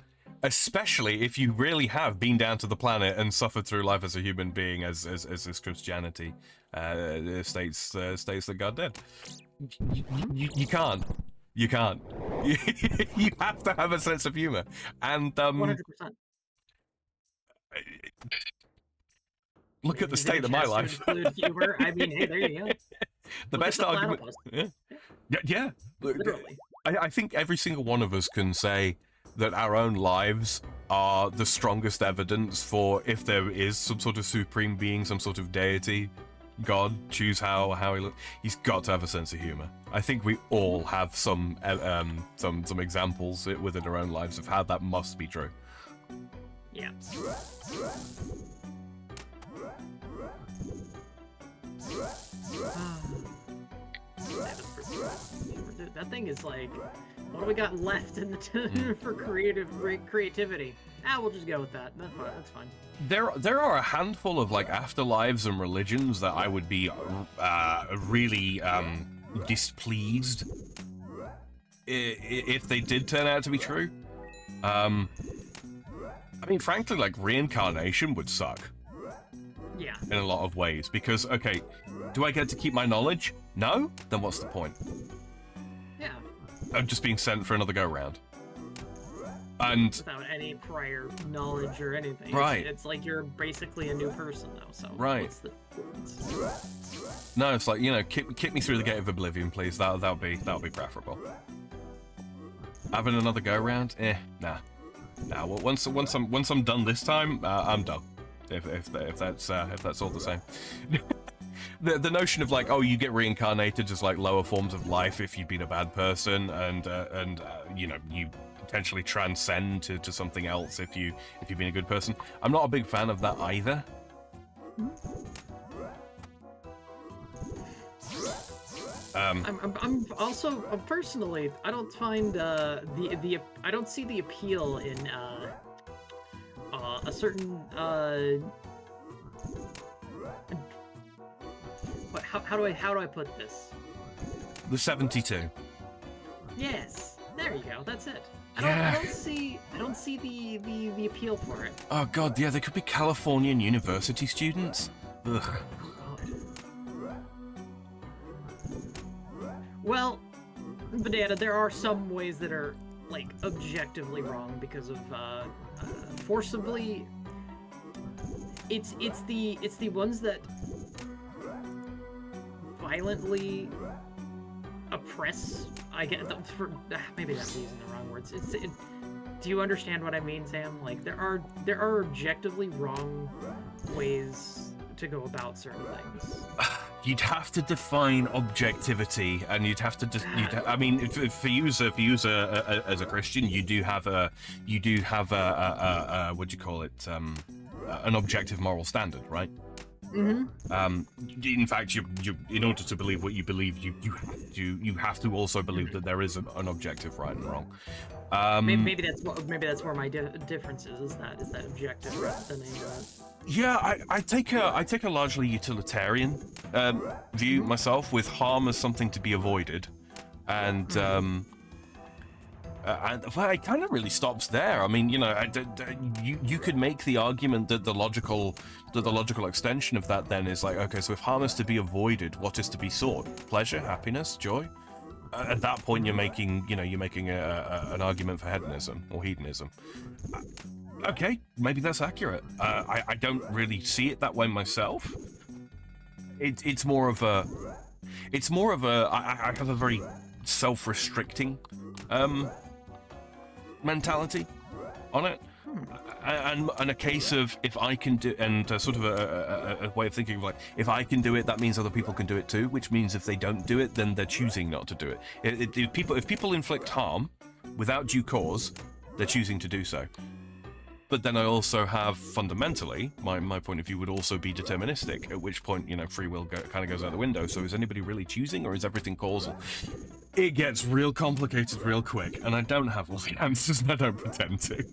Especially if you really have been down to the planet and suffered through life as a human being, as Christianity states that God did. You can't. You can't. You have to have a sense of humor. And 100%. Look at the state of my life. Humor. I mean, hey, there you go. The best argument. Yeah. Literally. I think every single one of us can say that our own lives are the strongest evidence for if there is some sort of supreme being, some sort of deity, God, choose how he looks. He's got to have a sense of humor. I think we all have some examples within our own lives of how that must be true. Yeah. That thing is like, what do we got left in the for creativity? We'll just go with that. That's fine. There are a handful of like afterlives and religions that I would be really displeased if they did turn out to be true. I mean, frankly, like reincarnation would suck. Yeah. In a lot of ways, because okay, do I get to keep my knowledge? No? Then what's the point? Yeah. I'm just being sent for another go-round. And without any prior knowledge or anything. Right. It's like you're basically a new person now, so right. What's the difference? No, it's like, you know, kick me through the gate of oblivion, please. That'll be preferable. Having another go-round? Nah. Nah, well, once I'm done this time, I'm done. If that's all the same. The notion of like, oh, you get reincarnated as like lower forms of life if you've been a bad person, and you know, you potentially transcend to something else if you've been a good person. I'm not a big fan of that either. I'm also personally, I don't find I don't see the appeal in a certain how do I put this? The 72. Yes, there you go. That's it. Yeah. I don't see the appeal for it. Oh god, yeah, they could be Californian university students. Ugh. Well, Banana, there are some ways that are like objectively wrong because of forcibly. It's the ones that violently oppress. I get maybe that's using the wrong words. Do you understand what I mean, Sam? Like there are objectively wrong ways to go about certain things. You'd have to define objectivity, and you'd have to. I mean, for you as a Christian, you do have a what do you call it? An objective moral standard, right? Mm-hmm. In fact, you in order to believe what you believe, you have to also believe that there is an objective right and wrong. Maybe that's where my difference is that objective rather than a. Yeah, I take a largely utilitarian view myself, with harm as something to be avoided, and well, it kind of really stops there. I mean, you know, you could make the argument that the logical extension of that then is like, okay, so if harm is to be avoided, what is to be sought? Pleasure, happiness, joy. At that point, you're making an argument for hedonism or hedonism. Okay, maybe that's accurate. I don't really see it that way myself. It's more of a I have a very self-restricting mentality on it, and a case of if I can do, and sort of a way of thinking of like, if I can do it, that means other people can do it too, which means if they don't do it, then they're choosing not to do it. If people inflict harm without due cause, they're choosing to do so. But then I also have, fundamentally, my point of view would also be deterministic, at which point, you know, free will kind of goes out the window. So is anybody really choosing, or is everything causal? It gets real complicated real quick, and I don't have all the answers, and I don't pretend to.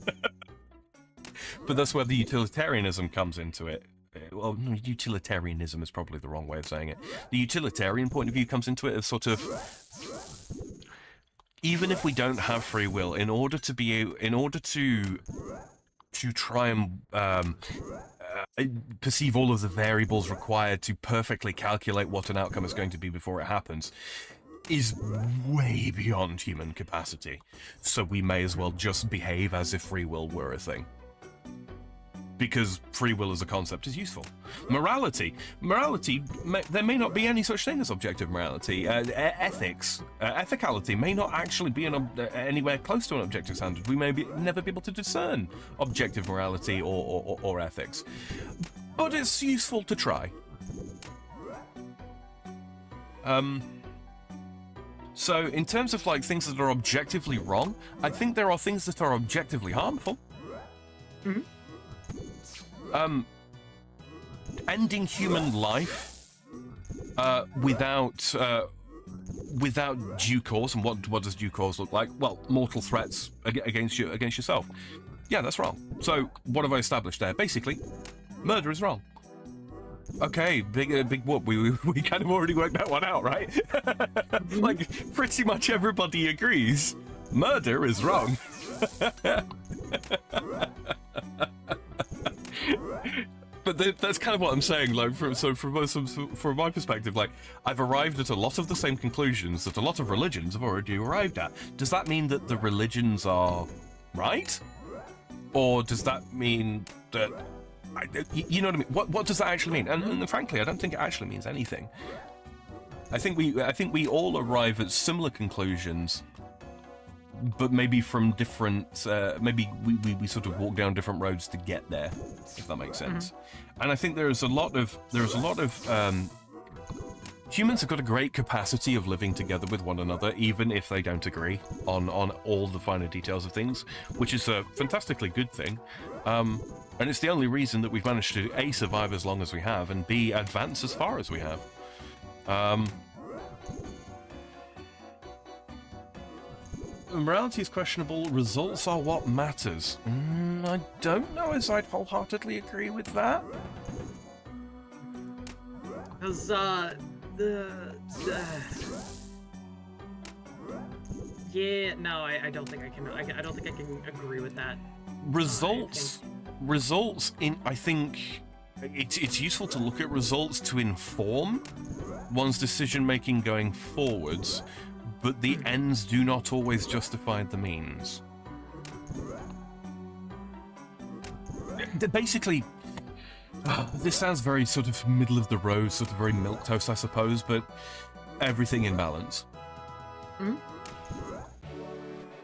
But that's where the utilitarianism comes into it. Well, no, utilitarianism is probably the wrong way of saying it. The utilitarian point of view comes into it as sort of, even if we don't have free will, in order to try and perceive all of the variables required to perfectly calculate what an outcome is going to be before it happens is way beyond human capacity. So we may as well just behave as if free will were a thing. because free will as a concept is useful. Morality, there may not be any such thing as objective morality. Ethics, ethicality may not actually be anywhere close to an objective standard. We may never be able to discern objective morality or ethics, but it's useful to try. So in terms of like things that are objectively wrong, I think there are things that are objectively harmful. Mm-hmm. Ending human life without due cause, and what does due cause look like? Well, mortal threats against yourself. Yeah, that's wrong. So what have I established there? Basically, murder is wrong. Okay, big whoop. We kind of already worked that one out, right? Like pretty much everybody agrees. Murder is wrong. But that's kind of what I'm saying. Like, from my perspective, like I've arrived at a lot of the same conclusions that a lot of religions have already arrived at. Does that mean that the religions are right, or does that mean that you know what I mean? What does that actually mean? And frankly, I don't think it actually means anything. I think we all arrive at similar conclusions, but maybe from different. Maybe we sort of walk down different roads to get there, if that makes sense. And I think there's a lot of humans have got a great capacity of living together with one another, even if they don't agree on all the finer details of things, which is a fantastically good thing. And it's the only reason that we've managed to A, survive as long as we have, and B, advance as far as we have. Morality is questionable, results are what matters. I don't know as I'd wholeheartedly agree with that. Because, yeah, no, I don't think I can, I don't think I can agree with that. Results in, I think it's useful to look at results to inform one's decision making going forwards, but the ends do not always justify the means. Basically, this sounds very sort of middle of the road, sort of very milquetoast, I suppose, but everything in balance.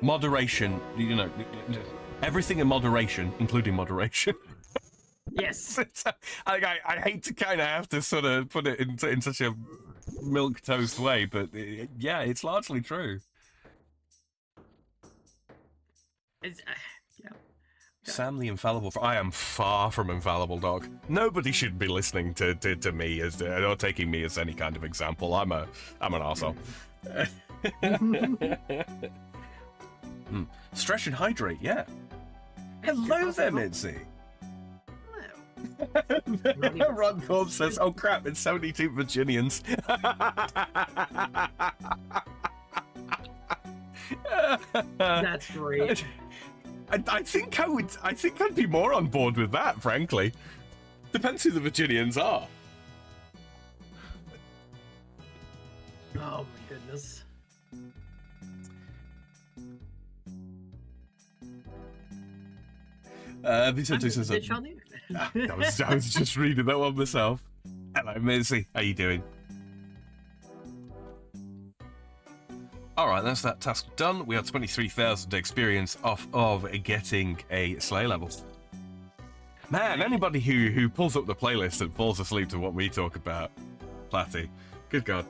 Moderation, you know, everything in moderation, including moderation. Yes. I hate to kind of have to sort of put it in such a milquetoast way, but yeah, it's largely true. It's, yeah. Sam the Infallible. I am far from infallible, Doc. Nobody should be listening to me as or taking me as any kind of example. I'm an arsehole. Stretch and hydrate, yeah. Hello there, Mitzi. Hello. Ron Corb says, "Oh crap, it's 72 Virginians." That's great. I think I'd be more on board with that, frankly. Depends who the Virginians are. Oh my goodness. Vicente says, Bitch on the internet. I was just reading that one myself. Hello, Missy. How you doing? Alright, that's that task done. We have 23,000 experience off of getting a Slay level. Man, anybody who pulls up the playlist and falls asleep to what we talk about, Platty, good God.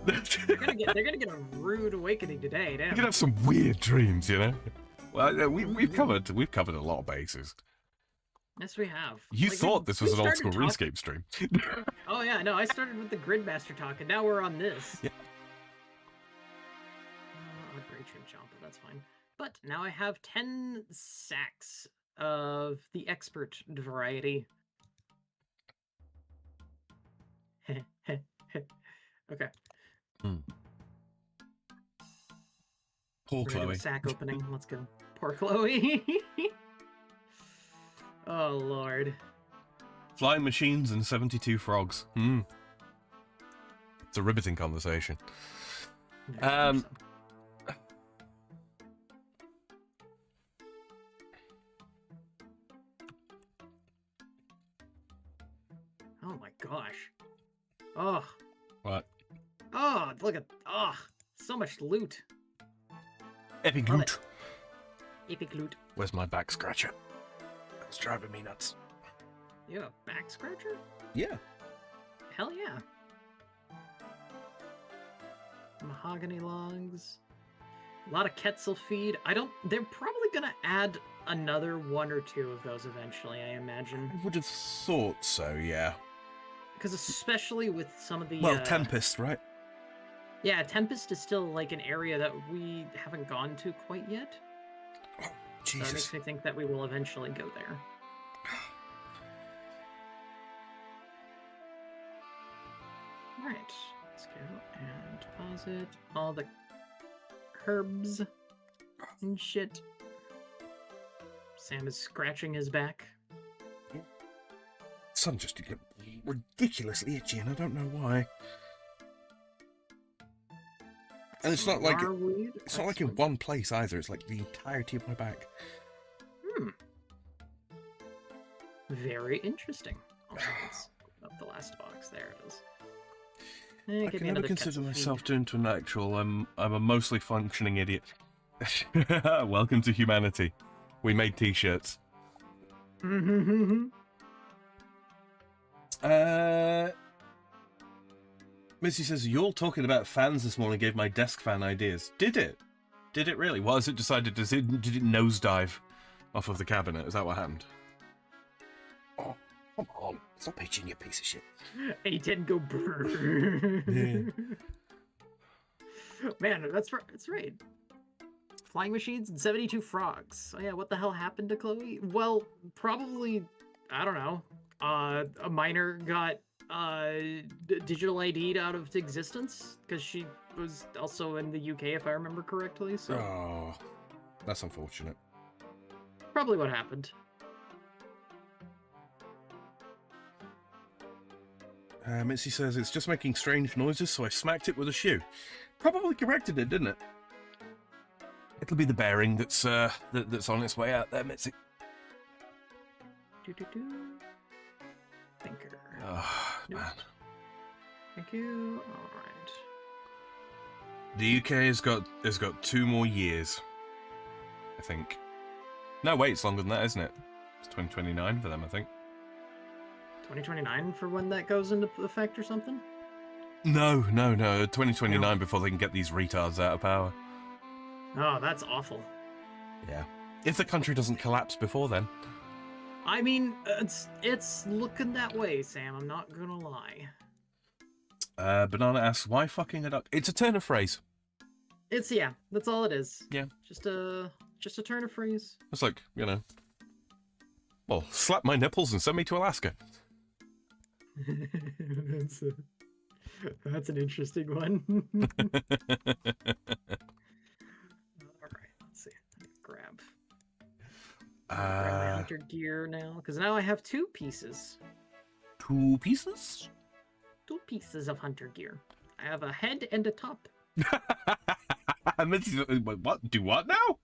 They're gonna get a rude awakening today. Damn. You're gonna have some weird dreams, you know? Well, we've covered a lot of bases. Yes, we have. You Like, thought this was an old school started RuneScape stream. Oh yeah, no, I started with the Gridmaster talk, and now we're on this. Yeah. Great trim chomper, that's fine. But now I have 10 sacks of the expert variety. Okay. Poor We're gonna do Chloe. a sack opening. Let's go. Poor Chloe. Oh Lord. Flying machines and 72 frogs. It's a riveting conversation. Oh, What? oh, look at, oh, so much loot. Epic Love loot. Epic loot. Where's my back scratcher? It's driving me nuts. You have a back scratcher? Yeah. Hell yeah. Mahogany logs. A lot of Quetzal feed. They're probably gonna add another one or two of those eventually, I imagine. I would have thought so, yeah. Because especially with some of the... Well, Tempest, right? Yeah, Tempest is still like an area that we haven't gone to quite yet. Oh, So it Jesus. makes me think that we will eventually go there. Alright, let's go and deposit all the herbs and shit. Sam is scratching his back. Sun just get ridiculously itchy, and I don't know why. And it's not like it's not like in one place either. It's like the entirety of my back. Very interesting. Also, let's open up the last box. There it is. I can never consider myself to intellectual. I'm a mostly functioning idiot. Welcome to humanity. We made t-shirts. Missy says, you're talking about fans this morning gave my desk fan ideas. Did it? Did it really? Was it decided? Did it nosedive off of the cabinet? Is that what happened? Oh, come on. Stop itching, you piece of shit. He didn't go brrr. Yeah. Man, that's right. Flying machines and 72 frogs. Oh yeah, what the hell happened to Chloe? Well, probably, I don't know. A miner got digital ID'd out of existence because she was also in the UK, if I remember correctly. So Oh, that's unfortunate. probably what happened. Mitzi says it's just making strange noises, so I smacked it with a shoe. Probably corrected it, didn't it? It'll be the bearing that's that's on its way out there, Mitzi. Thinker. Oh, Nope. man. Thank you. All right. The UK has got 2 more years, I think. No, wait, it's longer than that, isn't it? It's 2029 for them, I think. 2029 for when that goes into effect or something? No, 2029 before they can get these retards out of power. Oh, that's awful. Yeah. If the country doesn't collapse before then. I mean, it's looking that way, Sam. I'm not gonna lie. Banana asks, why fucking a duck? It's a turn of phrase. Yeah, that's all it is. Yeah. Just a turn of phrase. It's like, well, slap my nipples and send me to Alaska. That's an interesting one. All right, let's see. Grab my hunter gear now, because now I have 2 pieces. 2 pieces? 2 pieces of hunter gear. I have a head and a top. What? Do what now?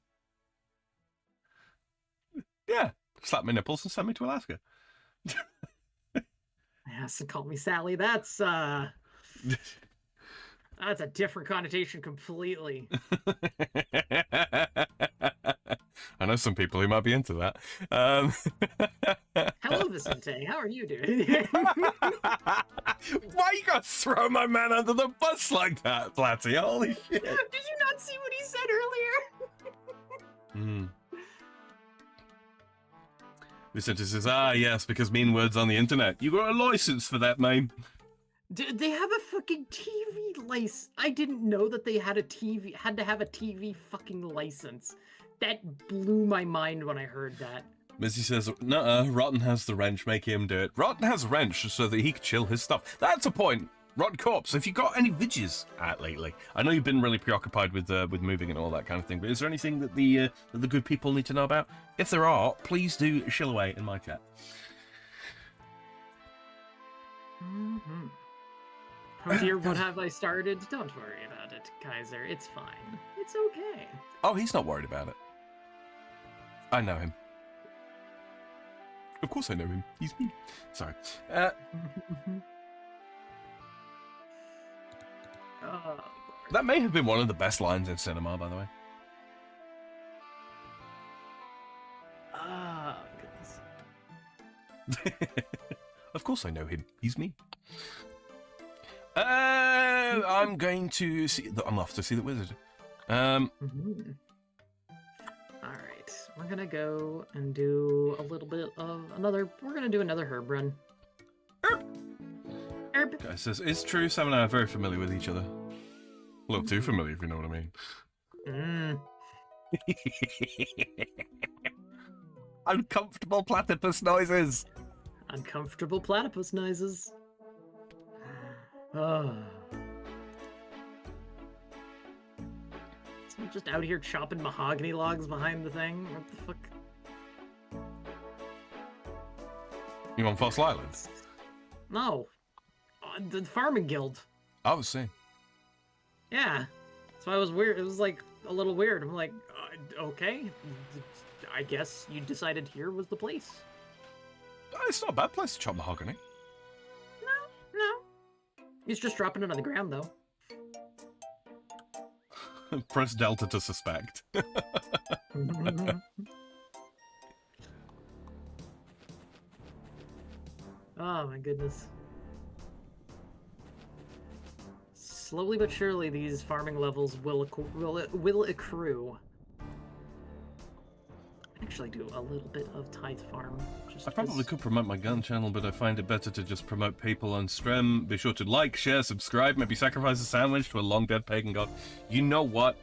Yeah, slap my nipples and send me to Alaska. Yes, and call me Sally. That's a different connotation completely. I know some people who might be into that. Hello, Vicente. How are you doing? Why you gotta throw my man under the bus like that, Platty? Holy shit. Did you not see what he said earlier? Vicente says, yes, because mean words on the internet. You got a license for that, mate. They have a fucking TV license. I didn't know that they had to have a TV fucking license. That blew my mind when I heard that. Missy says, nuh-uh, Rotten has the wrench, make him do it. Rotten has a wrench so that he can chill his stuff. That's a point. Rotten Corpse, have you got any vidges out lately? I know you've been really preoccupied with moving and all that kind of thing, but is there anything that the good people need to know about? If there are, please do shill away in my chat. Mm-hmm. Oh dear, what have I started? Don't worry about it, Kaiser. It's fine. It's okay. Oh, he's not worried about it. I know him. Of course I know him. He's me. Sorry. Oh, That may have been one of the best lines in cinema, by the way. oh goodness. Of course I know him. He's me. I'm going to see... I'm off to see the wizard. Mhm. Alright, we're gonna go and do a little bit of another... We're gonna do another herb run. Herb! Guy says, it's true, Sam and I are very familiar with each other. A little too familiar, if you know what I mean. Uncomfortable platypus noises! Uncomfortable platypus noises. Oh. Someone just out here chopping mahogany logs behind the thing? What the fuck? You on Fossil Island? No. The farming guild. I was saying. Yeah. So I was weird. It was like a little weird. I'm like, okay. I guess you decided here was the place. It's not a bad place to chop mahogany. No. He's just dropping it on the ground, though. Press Delta to suspect. Oh my goodness. Slowly but surely, these farming levels will accrue. Actually, do a little bit of tithe farm. I probably could promote my gun channel, but I find it better to just promote people on stream. Be sure to like, share, subscribe, maybe sacrifice a sandwich to a long dead pagan god. You know what?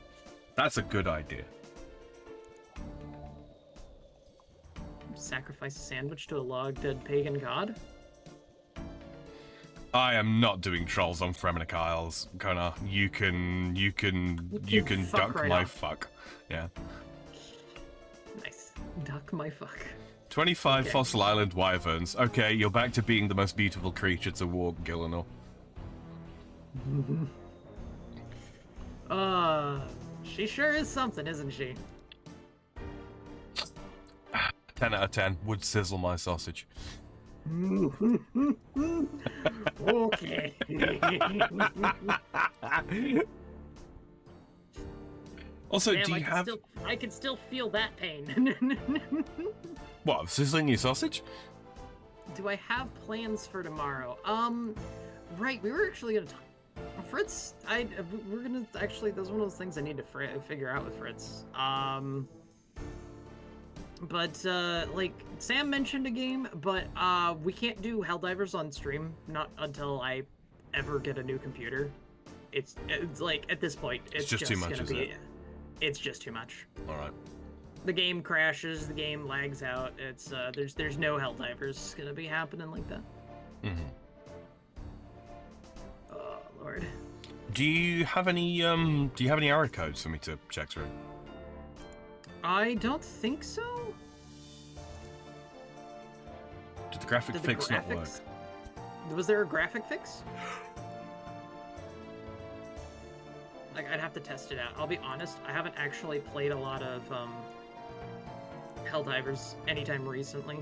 That's a good idea. Sacrifice a sandwich to a long dead pagan god? I am not doing trolls on Fremenic Isles, Connor. You can fuck duck right my off. fuck. Yeah. Nice. Duck my fuck. 25 Okay. Fossil Island wyverns. Okay, you're back to being the most beautiful creature to walk, Gillinor. She sure is something, isn't she? 10 out of 10. Would sizzle my sausage. Okay. Also, Damn, do you have... I can still feel that pain. What, sizzling your sausage? Do I have plans for tomorrow? Right, we were actually gonna talk. Fritz, we're gonna actually. That's one of those things I need to figure out with Fritz. But like Sam mentioned a game, but we can't do Helldivers on stream. Not until I ever get a new computer. It's like at this point, it's just too much, is it? It's just too much. All right. The game crashes, the game lags out. It's there's no Helldivers gonna be happening like that. Mm-hmm. Oh Lord. Do you have any error codes for me to check through? I don't think so. Did the graphic fix not work? Was there a graphic fix? Like, I'd have to test it out. I'll be honest, I haven't actually played a lot of Helldivers anytime recently.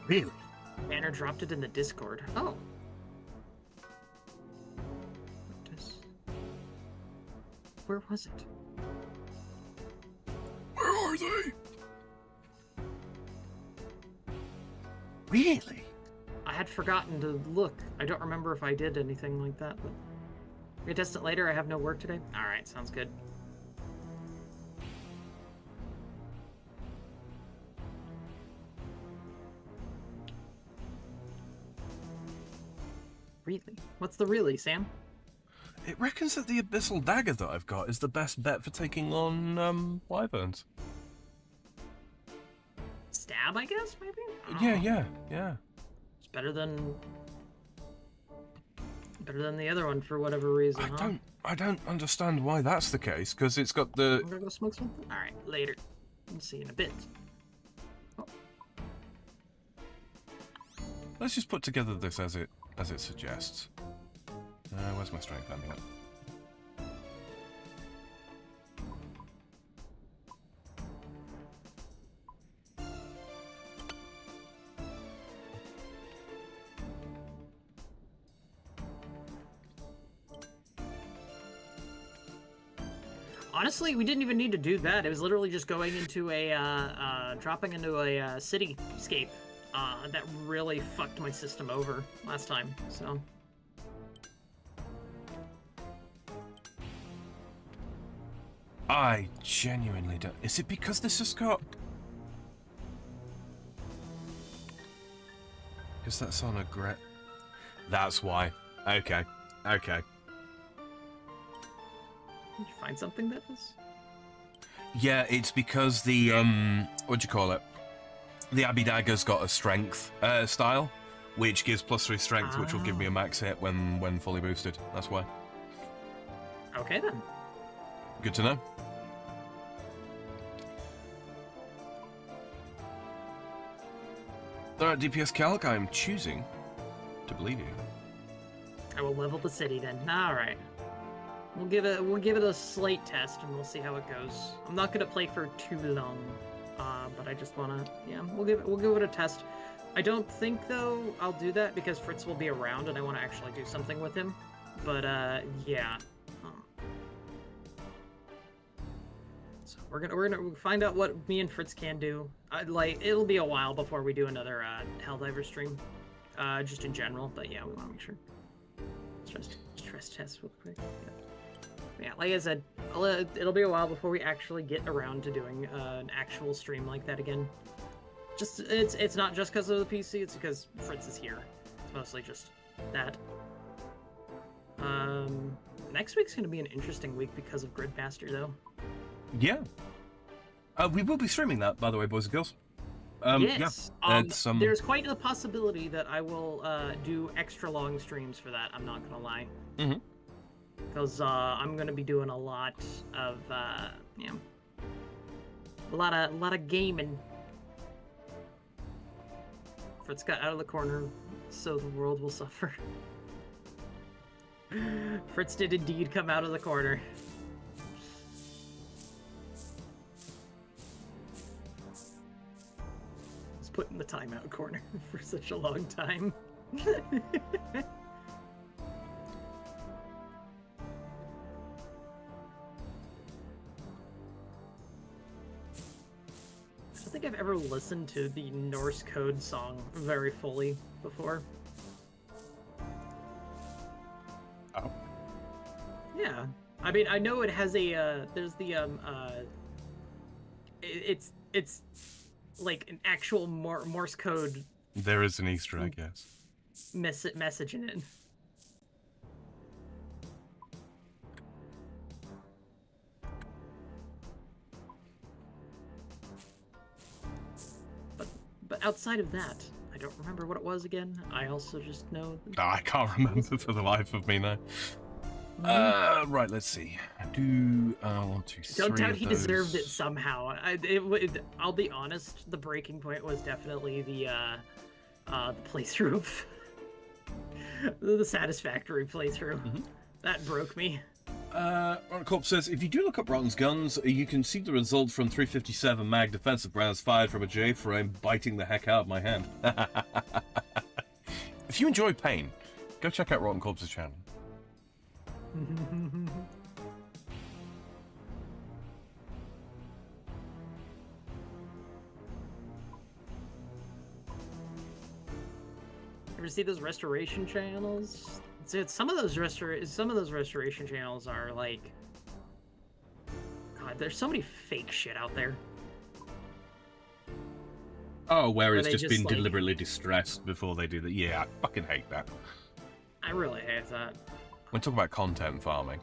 Really? Banner dropped it in the Discord. Oh. Where was it? Where are they? Really? I had forgotten to look. I don't remember if I did anything like that, but we can test it later. I have no work today. Alright, sounds good. Really? What's the really, Sam? It reckons that the abyssal dagger that I've got is the best bet for taking on wyverns. Stab, I guess, maybe? I don't know. Yeah. It's better than the other one for whatever reason. I don't understand why that's the case, because it's got the... I'm gonna go smoke something? Alright, later. We'll see you in a bit. Oh. Let's just put together this as it suggests. Where's my strength amulet? Honestly, we didn't even need to do that. It was literally just going into dropping into a cityscape that really fucked my system over last time. So. I genuinely don't. Is it because this has got? Because that's on a grit. That's why. Okay. Okay. Did you find something that was? Yeah, it's because the what'd you call it? The Abbey Dagger's got a strength style, which gives +3 strength, which will give me a max hit when fully boosted. That's why. Okay then. Good to know. Alright, DPS Calc, I'm choosing to believe you. I will level the city then. All right. We'll give it a slight test and we'll see how it goes. I'm not gonna play for too long, but I just wanna, yeah, we'll give it a test. I don't think though I'll do that because Fritz will be around and I want to actually do something with him. But yeah. So we're gonna find out what me and Fritz can do. It'll be a while before we do another Helldiver stream, just in general. But yeah, we want to make sure. Stress test real quick. Yeah, like I said, it'll be a while before we actually get around to doing an actual stream like that again. Just it's not just because of the PC; it's because Fritz is here. It's mostly just that. Next week's gonna be an interesting week because of Gridmaster, though. Yeah. We will be streaming that, by the way, boys and girls. Yes. Yeah, there's quite a possibility that I will do extra long streams for that. I'm not gonna lie. Mm-hmm. Because I'm gonna be doing a lot of yeah, a lot of gaming. Fritz got out of the corner, so the world will suffer. Fritz did indeed come out of the corner. He's put in the timeout corner for such a long time. I don't think I've ever listened to the Norse code song very fully before. Oh. Yeah. I mean, I know it has a, there's the, it's like an actual Morse code. There is an Easter egg, yes. Message in it. But outside of that, I don't remember what it was again. I also just know... I can't remember for the life of me now. Right, let's see. 1, 2, 3. Don't doubt he deserved it somehow. I'll be honest, the breaking point was definitely the playthrough of... the Satisfactory playthrough. Mm-hmm. That broke me. Rotten Corp says, if you do look up Rotten's guns, you can see the result from 357 mag defensive rounds fired from a J-frame biting the heck out of my hand. If you enjoy pain, go check out Rotten Corp's channel. Ever see those restoration channels? Some of those restoration channels are like, God, there's so many fake shit out there. Oh, where it's just been deliberately distressed before they do that. Yeah, I fucking hate that. I really hate that. We're talking about content farming.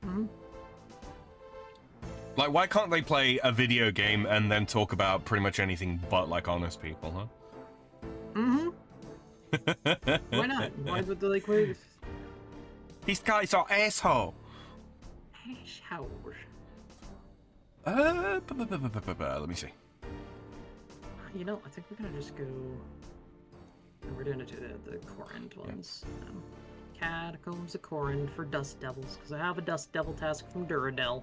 Mm-hmm. Like, why can't they play a video game and then talk about pretty much anything but, like, honest people, huh? Mm-hmm. Why not? Why would they, like, wait? These guys are asshole. Asshole. Let me see. You know, I think we're gonna just go... We're gonna do the Corinth ones. Yeah. Catacombs of Corinth for Dust Devils, because I have a Dust Devil task from Duradel.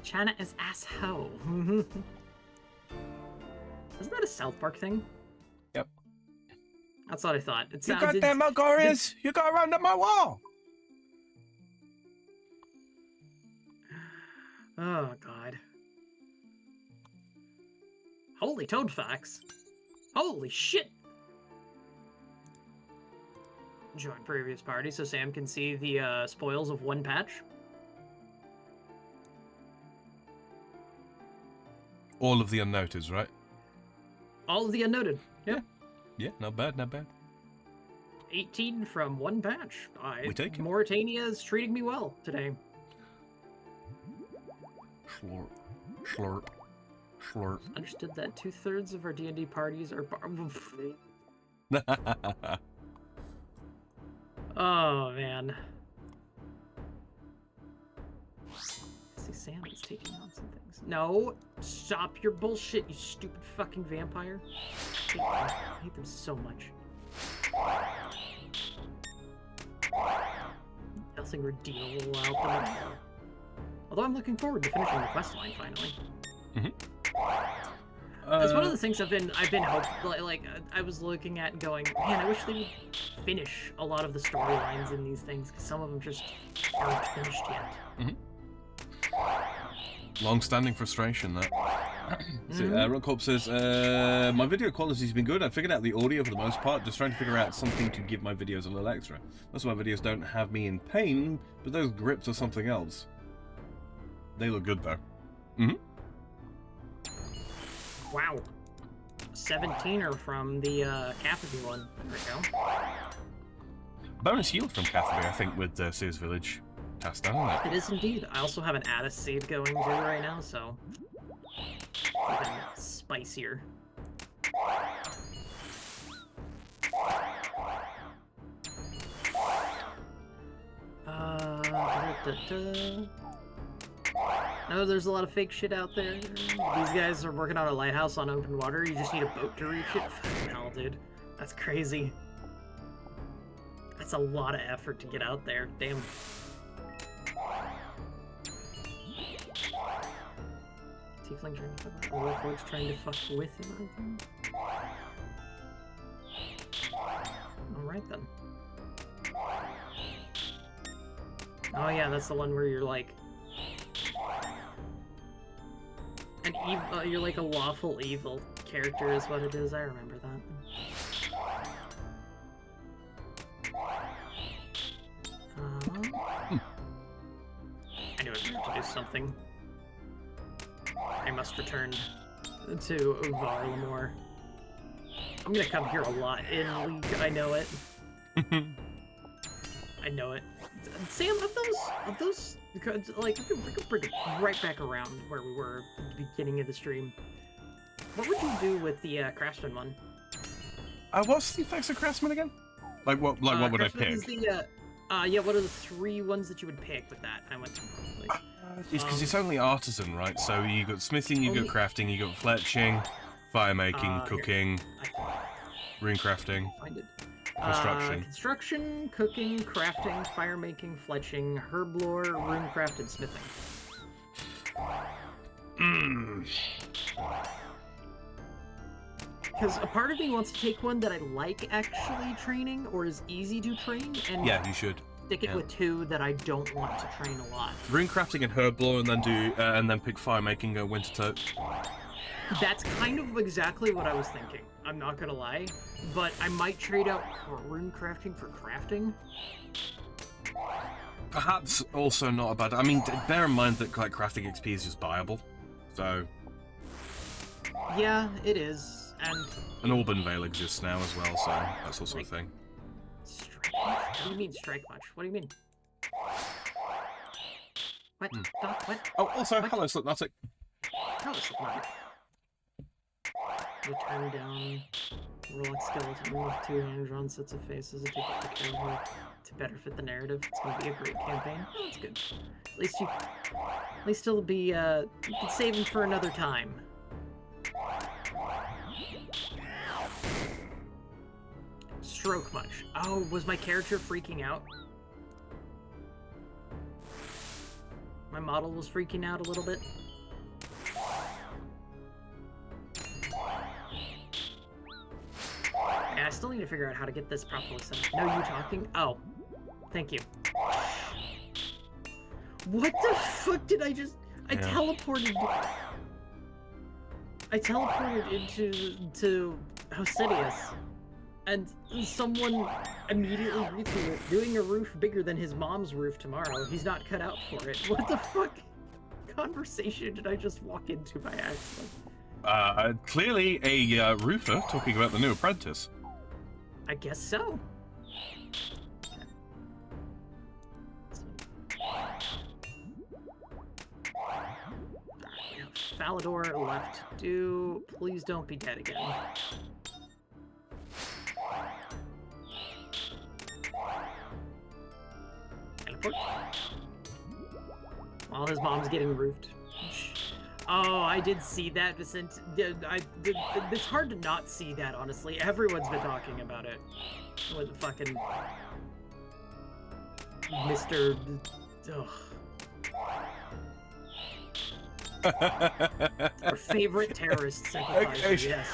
China is asshole. Isn't that a South Park thing? Yep. That's what I thought. You goddamn Algorians! You got around up my wall! Oh, God. Holy toadfax. Holy shit! Join previous party so Sam can see the spoils of one patch. All of the unnoted, right? All of the unnoted. Yep. Yeah, not bad, not bad. 18 from one patch. We take it. Mauritania is treating me well today. Slurp. Slurp. Slurp. Understood that 2/3 of our D&D parties are... Oh, man. See, Sam is taking on some things. No! Stop your bullshit, you stupid fucking vampire. I hate them so much. Nothing redeemable out there. Although I'm looking forward to finishing the quest line finally. That's one of the things I've been hoping. Like I was looking at and going, man, I wish they would finish a lot of the storylines in these things because some of them just aren't finished yet. Long-standing frustration, that. So, Rockcorp says, my video quality's been good. I figured out the audio for the most part, just trying to figure out something to give my videos a little extra. Most of my videos don't have me in pain, but those grips are something else. They look good, though. Wow. 17er from the Catherby one. There we go. Bonus healed from Catherby, I think, with Sears Village cast down, isn't it? It is indeed. I also have an Addis seed going too right now, so even spicier. No, there's a lot of fake shit out there. These guys are working on a lighthouse on open water. You just need a boat to reach it. Fucking hell, dude. That's crazy. That's a lot of effort to get out there. Damn. Tiefling trying to fuck with Warforged trying to fuck with him. Alright then. Oh yeah, that's the one where you're like an evil. You're like a lawful evil character, is what it is. I remember that. I knew I had to do something. I must return to Varlamore. I'm gonna come here a lot in League. I know it. I know it. Sam, of those, like, we could bring it right back around where we were at the beginning of the stream. What would you do with the Craftsman one? What's the effects of Craftsman again? Like what? Like what would I pick? Is the, yeah. What are the 3 ones that you would pick with that? I went to. It's because it's only artisan, right? So you got smithing, you got crafting, you got fletching, fire making, cooking, rune crafting. Find it. Construction. Construction, cooking, crafting, fire making, fletching, herb lore, rune craft, and smithing. Because a part of me wants to take one that I like actually training, or is easy to train, and yeah, you should stick it with 2 that I don't want to train a lot. Rune crafting and herb lore, and then do and then pick fire making and winter tote. That's kind of exactly what I was thinking. I'm not gonna lie, but I might trade out rune crafting for crafting. Perhaps also not a bad. I mean, bear in mind that like crafting XP is just buyable, so. Yeah, it is, and. An Auburn Veil exists now as well, so that's also a thing. Strike much? What do you mean strike much? What do you mean? What? Doc, what? Oh, also, what? hello, Slipknotic. Hello, Slipknotic. You turn down Warlock Skeleton with 2 hand-drawn sets of faces and take the camera to better fit the narrative. It's gonna be a great campaign. Oh, that's good. At least it'll be, you can save him for another time. Stroke much. Oh, was my character freaking out? My model was freaking out a little bit. And I still need to figure out how to get this properly set up. No, you talking? Oh. Thank you. What the fuck did I just... I teleported into Hosidius, and someone immediately retweeted it, doing a roof bigger than his mom's roof tomorrow. He's not cut out for it. What the fuck conversation did I just walk into by accident? Clearly a roofer talking about the new apprentice. I guess so. Falador left. Please don't be dead again. Teleport. While his mom's getting roofed. Oh, I did see that, Vicent. It's hard to not see that, honestly. Everyone's been talking about it. With fucking Mr. Ugh. Our favorite terrorist sympathizer, Okay. yes.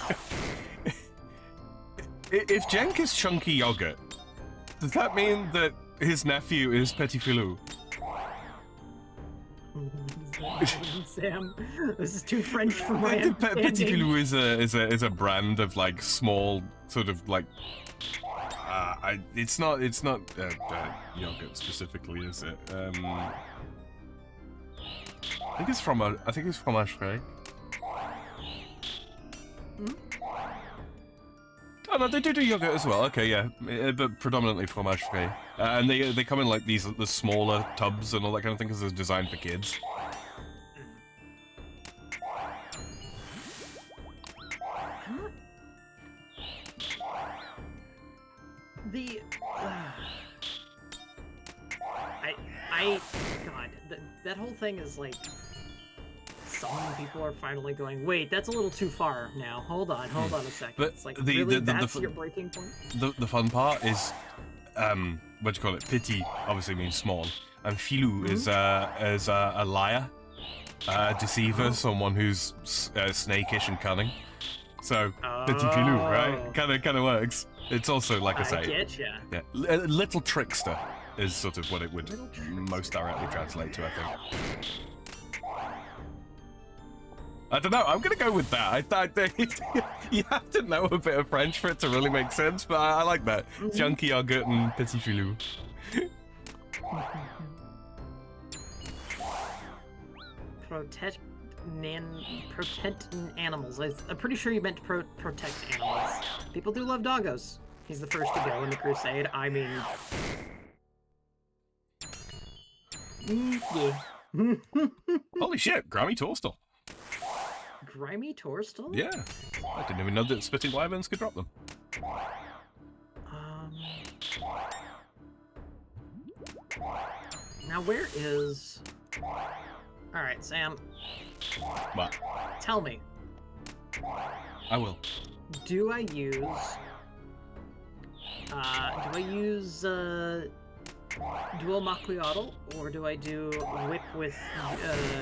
If Jenk is chunky yogurt, does that mean that his nephew is Petit Filou? Sam, this is too French for my Petit Filou is a brand of like small sort of like. It's not yogurt specifically, is it? I think it's fromage frais. Hmm? Oh no, they do yogurt as well. Okay, yeah, but predominantly fromage frais. And they come in like the smaller tubs and all that kind of thing because they're designed for kids. God, that whole thing is like, some people are finally going, wait, that's a little too far now. Hold on a second. But it's like, really, that's the your breaking point? The fun part is, what do you call it? Petit obviously means small, and filou is a liar, a deceiver, someone who's snakish and cunning. So petit filou, right? Kind of works. It's also, like I say, getcha. Yeah, a little trickster is sort of what it would most directly translate to, I think. I don't know, I'm gonna go with that. I thought you have to know a bit of French for it to really make sense, but I like that. Chunky yogurt and petit filou. Protect animals. I'm pretty sure you meant to protect animals. People do love doggos. He's the first to go in the crusade. I mean... yeah. Holy shit, Grammy Torstal. Grimy Torstal? Yeah. I didn't even know that spitting wyverns could drop them. Now where is... Alright, Sam. What? Tell me. I will. Do I use... Dual Macquiato, or do I do Whip with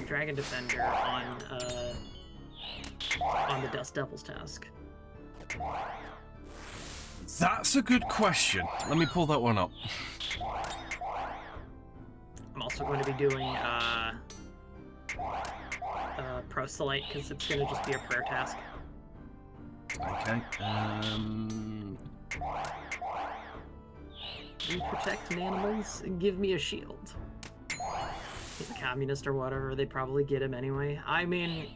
Dragon Defender on the Dust Devil's task? That's a good question. Let me pull that one up. I'm also going to be doing Proselyte, because it's going to just be a prayer task. Okay. You protect animals and give me a shield. He's a communist or whatever, they probably get him anyway. I mean,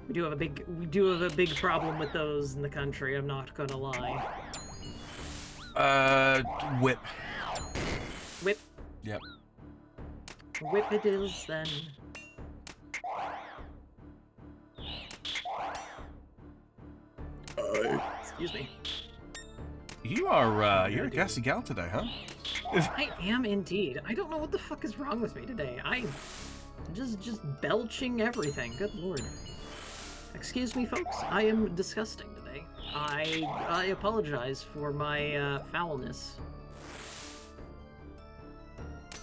we do have a big problem with those in the country, I'm not gonna lie. Whip. Whip? Yep. Whip it is, then. Excuse me. You are, you're a gassy gal today, huh? I am indeed. I don't know what the fuck is wrong with me today. I'm just belching everything. Good lord. Excuse me, folks. I am disgusting today. I apologize for my foulness.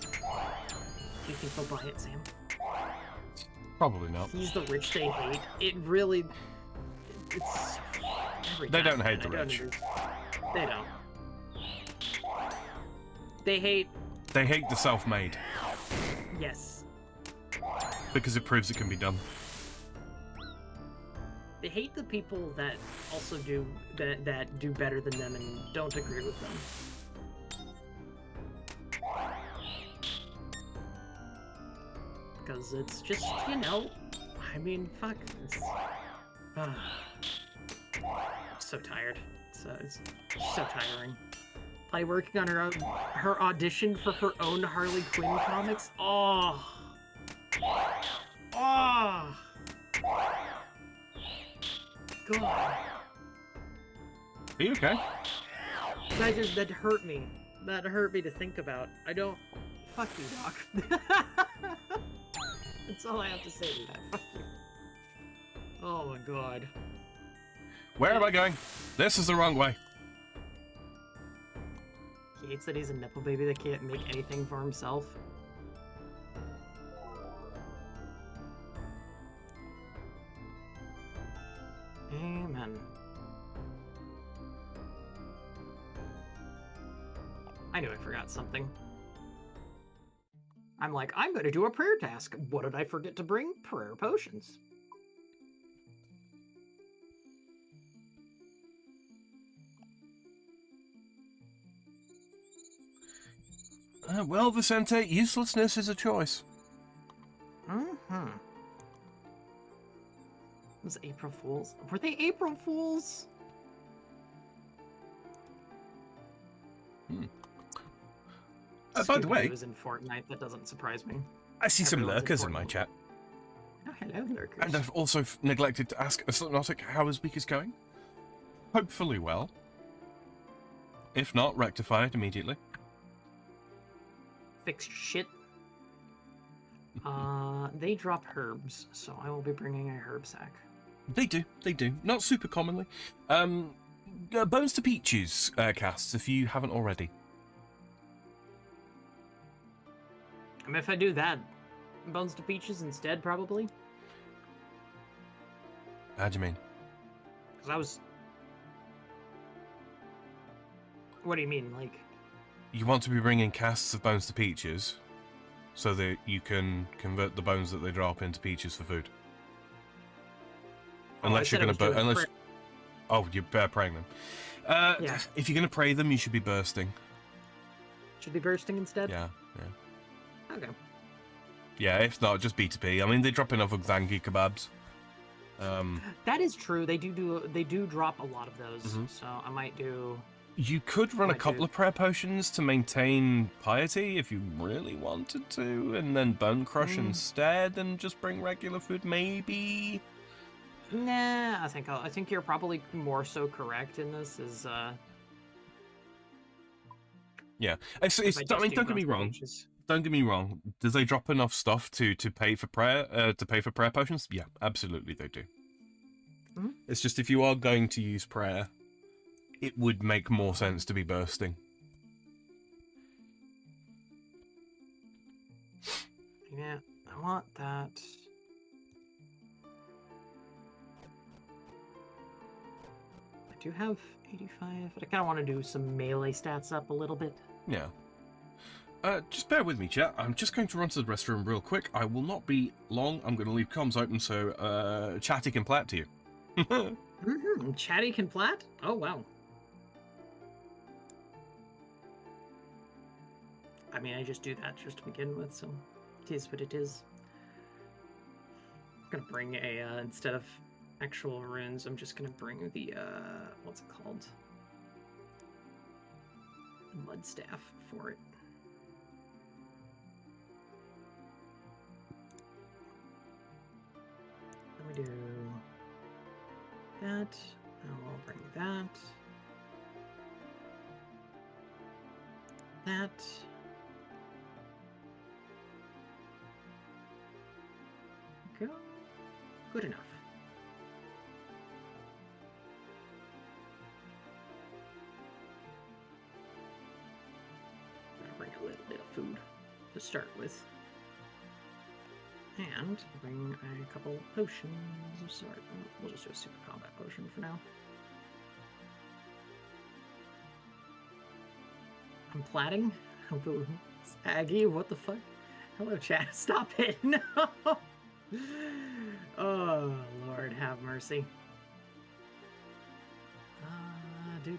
Do you think they'll buy it, Sam? Probably not. He's the rich they hate. It really... It's... Every They time, don't hate the man. rich. They don't. They hate... They hate the self-made. Yes. because it proves it can be done. They hate the people that also do that do better than them and don't agree with them. Because it's just, you know, I mean, fuck. I'm so tired. It's so tiring. Like working on her audition for her own Harley Quinn comics. Oh. Oh. God. Are you okay? That hurt me. That hurt me to think about. I don't. Fuck you, Doc. That's all I have to say to that. Fuck you. Oh my god. Where am I going? This is the wrong way. He hates that he's a nipple baby that can't make anything for himself. Amen. I knew I forgot something. I'm like, I'm gonna do a prayer task. What did I forget to bring? Prayer potions. Well, Vicente, uselessness is a choice. Mm-hmm. It was April Fools. Were they April Fools? By the way, It was in Fortnite. That doesn't surprise me. I see some Everyone's lurkers in my important. chat. Oh, hello, lurkers. And I've also neglected to ask Slipnotic how his week is going. Hopefully well. If not, rectify it immediately. Fixed shit. They drop herbs, so I will be bringing a herb sack. They do. Not super commonly. Bones to Peaches casts, if you haven't already. I mean, if I do that, Bones to Peaches instead, probably. How do you mean? Because I was... What do you mean, like... You want to be bringing casts of Bones to Peaches so that you can convert the bones that they drop into peaches for food. Unless you're going to... Oh, you're praying them. Yeah. If you're going to pray them, you should be bursting. Should be bursting instead? Yeah. Okay. Yeah, if not, just B2P. I mean, they drop enough Zangi kebabs. That is true. They do drop a lot of those. So I might do... You could run a couple of prayer potions to maintain piety if you really wanted to, and then Bone Crush instead, and just bring regular food, maybe? Nah, I think you're probably more so correct in this. Yeah, I mean, don't get me wrong. Don't get me wrong. Do they drop enough stuff to pay for prayer potions? Yeah, absolutely they do. It's just if you are going to use prayer, it would make more sense to be bursting. Yeah, I want that. I do have 85, but I kind of want to do some melee stats up a little bit. Yeah. Just bear with me, chat. I'm just going to run to the restroom real quick. I will not be long. I'm going to leave comms open so Chatty can plat to you. Chatty can plat? Oh, wow. I mean, I just do that just to begin with, so it is what it is. I'm gonna bring a, instead of actual runes, I'm just gonna bring the, what's it called? The mud staff for it. Let me do that, and I'll bring that. That. Go. Good enough. I'm gonna bring a little bit of food to start with. And bring a couple potions of sort. We'll just do a super combat potion for now. I'm platting? Aggie, what the fuck? Hello, chat. Stop it. No! Oh, Lord, have mercy. Do.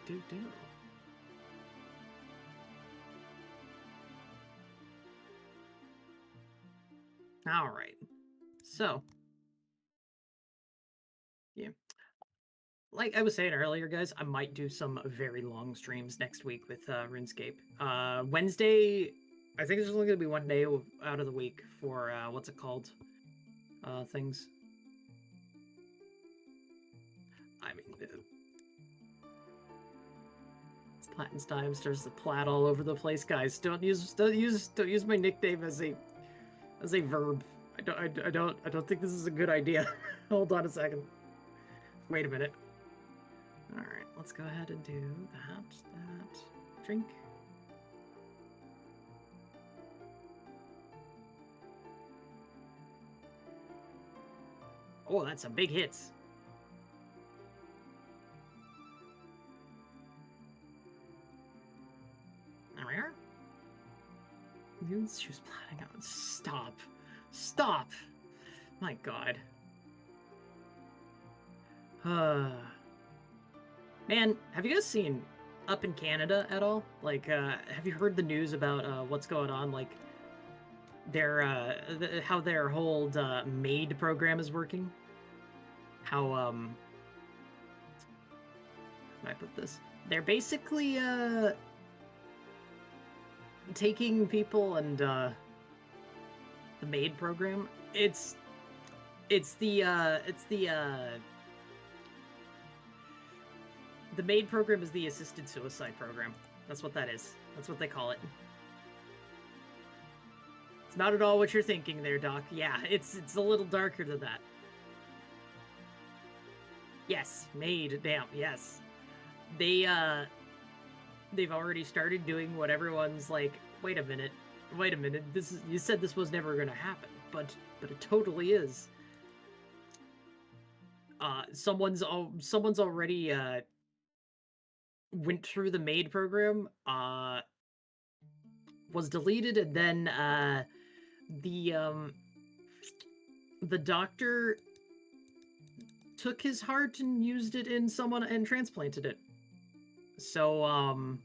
All right. So, yeah. Like I was saying earlier, guys, I might do some very long streams next week with RuneScape. Wednesday, I think there's only going to be one day out of the week for, what's it called? Things. I mean, it's Platton's times. There's the plat all over the place, guys. Don't use my nickname as a verb. I don't think this is a good idea. Hold on a second. Wait a minute. All right, let's go ahead and do that. Drink. Oh, that's some big hits. There we are. She was planning on. Stop. My God. Man, have you guys seen up in Canada at all? Like, have you heard the news about what's going on? Like, how their whole maid program is working? How how can I put this? They're basically taking people and the maid program. It's the maid program is the assisted suicide program. That's what that is. That's what they call it. It's not at all what you're thinking there, Doc. Yeah, it's a little darker than that. Yes, maid, damn, yes. They've already started doing what everyone's like, wait a minute, you said this was never gonna happen, but it totally is. Someone's already went through the maid program, was deleted, and then the doctor took his heart and used it in someone and transplanted it. So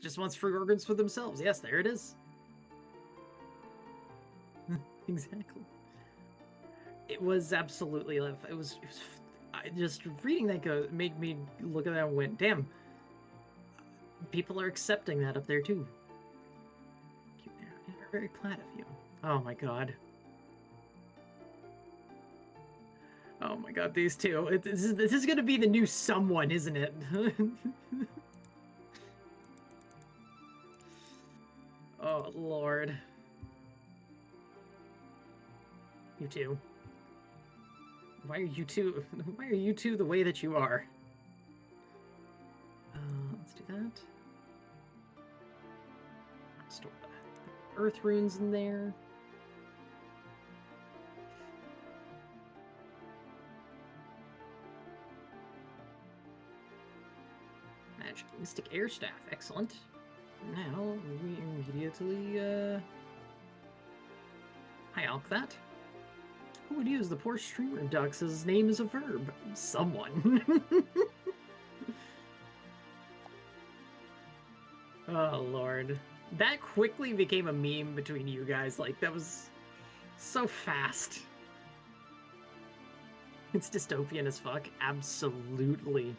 just wants free organs for themselves. Yes, there it is. Exactly. It was absolutely it was just reading that made me look at that and went, damn, people are accepting that up there too. They're very glad of you. Oh my God. Oh my God, these two. This is gonna be the new someone, isn't it? Oh Lord. You two. Why are you two? Why are you two the way that you are? Let's do that. Store the earth runes in there. Magic Mystic Air Staff, excellent. Now we immediately high alk that. Who would use the poor streamer ducks? His name is a verb. Someone. Oh Lord. That quickly became a meme between you guys. Like, that was so fast. It's dystopian as fuck. Absolutely.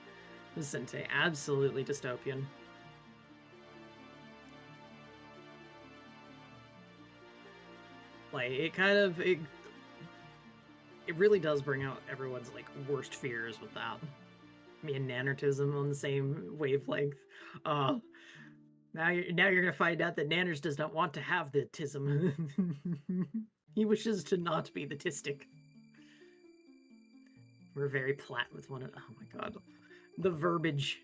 Vicente, absolutely dystopian. Like, it really does bring out everyone's, like, worst fears with that. Me and Nanertism on the same wavelength. Now you're gonna find out that Nanners does not want to have the tism. He wishes to not be the tistic. We're very plat with one another. Oh my God. The verbiage.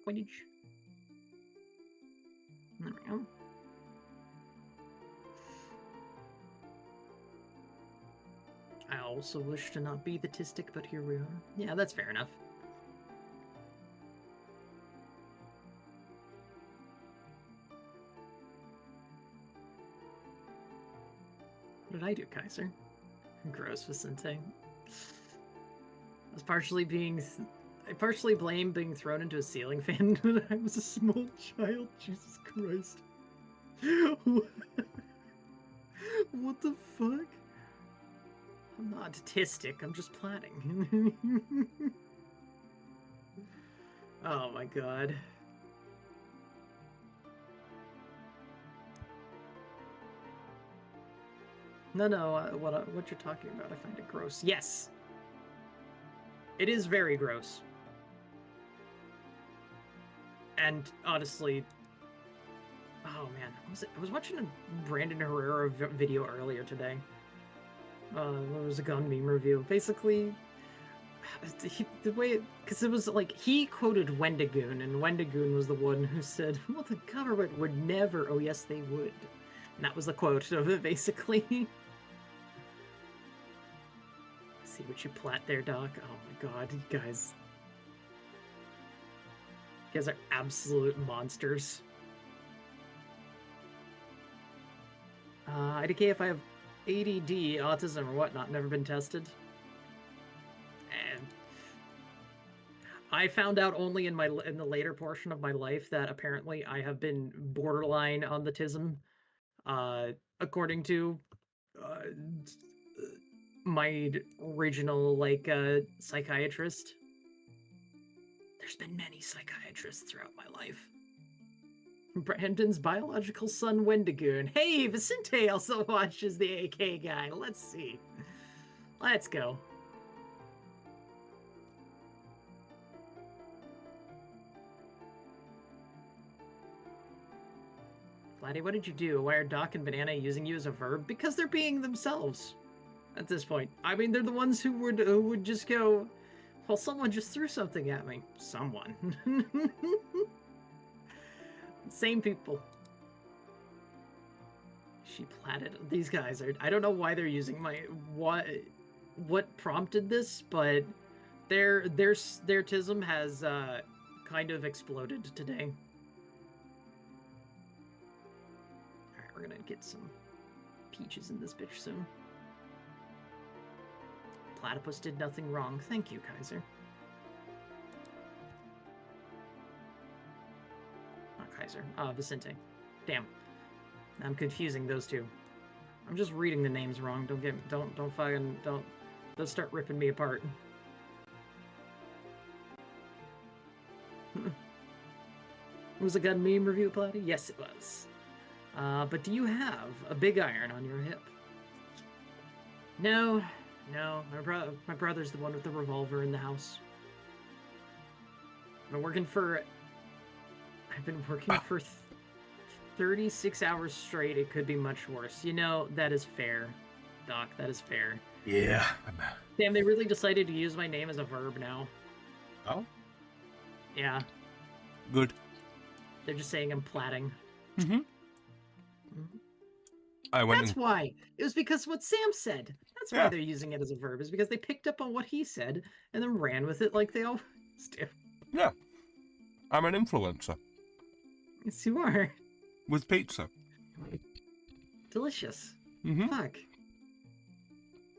Coinage. There we go. I also wish to not be the tistic, but here we are. Yeah, that's fair enough. did I do, Kaiser? Gross, Vicente. I was partially I partially blame being thrown into a ceiling fan when I was a small child. Jesus Christ. What the fuck? I'm not autistic, I'm just plotting. Oh my god. No, what you're talking about, I find it gross. Yes! It is very gross. And honestly, oh man, I was watching a Brandon Herrera video earlier today. It was a gun meme review. Basically, the way, because it was like, he quoted Wendigoon, and Wendigoon was the one who said, well, the government would never, oh yes they would. And that was the quote of it, basically. See what you plat there, Doc. Oh my god, you guys. You guys are absolute monsters. IDK, if I have ADD, autism, or whatnot, never been tested. And I found out only in the later portion of my life that apparently I have been borderline on the autism, according to my original psychiatrist. There's been many psychiatrists throughout my life. Brandon's biological son, Wendigoon. Hey, Vicente also watches the AK guy. Let's see. Let's go. Platty, what did you do? Why are Doc and Banana using you as a verb? Because they're being themselves at this point. I mean, they're the ones who would just go, well, someone just threw something at me. Someone. Same people. She platted. These guys are, I don't know why they're using my, what prompted this, but their tism has kind of exploded today. Alright, we're gonna get some peaches in this bitch soon. Platypus did nothing wrong. Thank you, Kaiser. Kaiser. Vicente. Damn. I'm confusing those two. I'm just reading the names wrong. Don't start ripping me apart. Was a gun meme review, Platty? Yes, it was. But do you have a big iron on your hip? No. My brother's the one with the revolver in the house. I've been working for 36 hours straight. It could be much worse. You know, that is fair, Doc. That is fair. Yeah. Damn, they really decided to use my name as a verb now. Oh? Yeah. Good. They're just saying I'm platting. Mm-hmm. That's why. It was because what Sam said. That's why they're using it as a verb, is because they picked up on what he said and then ran with it like they always do. Yeah. I'm an influencer. Yes, you are. With pizza. Delicious. Mm-hmm. Fuck.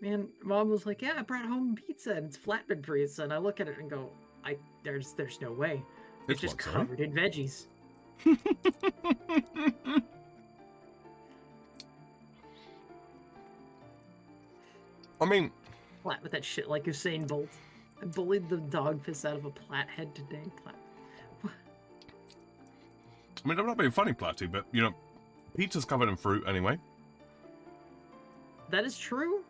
Man, Mom was like, yeah, I brought home pizza and it's flatbread pizza, and I look at it and go, there's no way. It's just covered in veggies. I mean, Plat with that shit like Usain Bolt. I bullied the dog piss out of a plat head today. I mean, I'm not being funny, Platty, but, you know, pizza's covered in fruit anyway. That is true,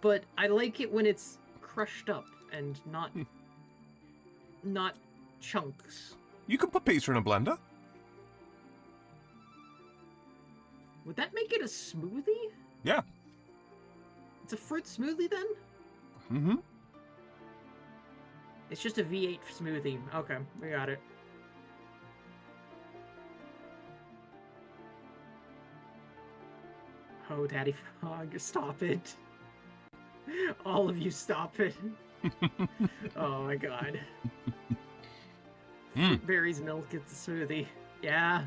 but I like it when it's crushed up and not chunks. You can put pizza in a blender. Would that make it a smoothie? Yeah. It's a fruit smoothie then? Mm-hmm. It's just a V8 smoothie. Okay, we got it. Oh, Daddy Frog, stop it. All of you, stop it. Oh my god. Berries milk gets a smoothie. Yeah.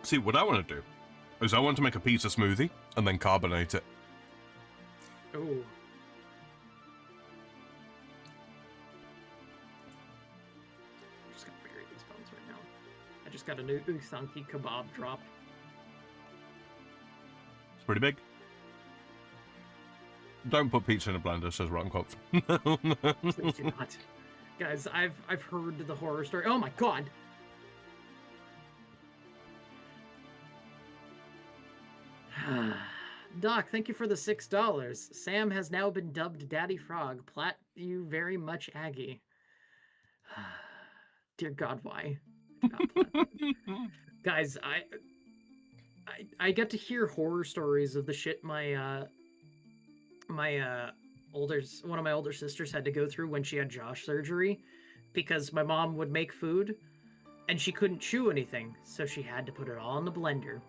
See, what I want to do is I want to make a pizza smoothie, and then carbonate it. Ooh. Just gonna bury these bones right now. I just got a new Uthunki kebab drop. It's pretty big. Don't put pizza in a blender, says Rotten Cops. Please do not. Guys, I've heard the horror story. Oh my god! Doc, thank you for the $6. Sam has now been dubbed Daddy Frog. Platt, you very much Aggie. Dear God, why? Guys, I get to hear horror stories of the shit one of my older sisters had to go through when she had jaw surgery, because my mom would make food and she couldn't chew anything, so she had to put it all in the blender.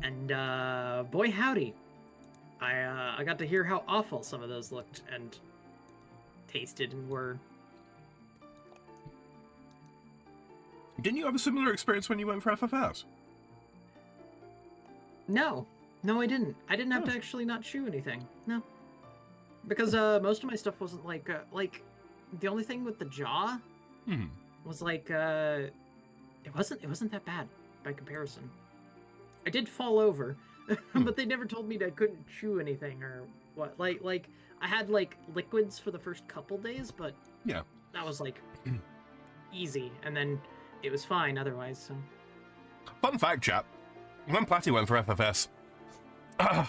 And boy howdy, I got to hear how awful some of those looked and tasted and were. Didn't you have a similar experience when you went for FFS? No, I didn't. I didn't have to actually not chew anything. No, because most of my stuff wasn't like the only thing with the jaw was like it wasn't that bad by comparison. I did fall over, but they never told me that I couldn't chew anything or what. Like I had like liquids for the first couple days, but yeah, that was like easy, and then it was fine otherwise. So. Fun fact, chap. When Platty went for FFS,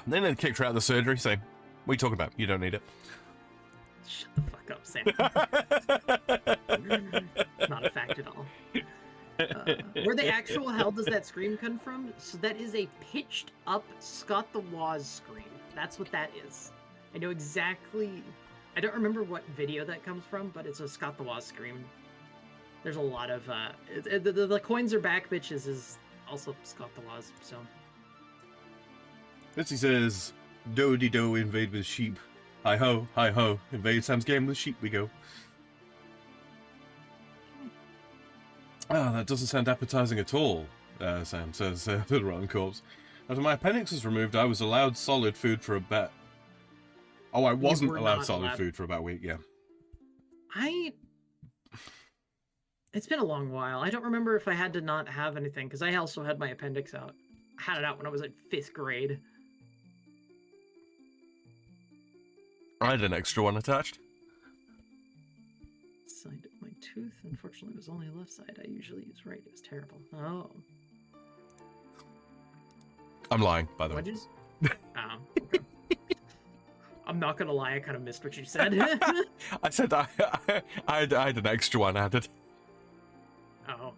then they kicked her out of the surgery, saying, "What are you talking about? You don't need it." Shut the fuck up, Sam. Not a fact at all. Where the actual hell does that scream come from? So that is a pitched up Scott the Woz scream. That's what that is. I know exactly. I don't remember what video that comes from, but it's a Scott the Woz scream. There's a lot of the coins are back, bitches is also Scott the Woz. So. Mitzi says, "Do-de-do, invade with sheep. Hi-ho, hi-ho, invade Sam's game with sheep we go." Ah, that doesn't sound appetizing at all, Sam says, the Rotten Corpse. After my appendix was removed, I was allowed solid food for about... Oh, I wasn't allowed solid food for about a week, yeah. It's been a long while. I don't remember if I had to not have anything, because I also had my appendix out. I had it out when I was in 5th grade. I had an extra one attached. Side of my tooth. Unfortunately, it was only left side. I usually use right. It was terrible. Oh. I'm lying, by the way. Oh, okay. I'm not gonna lie, I kind of missed what you said. I said I had an extra one added. Oh.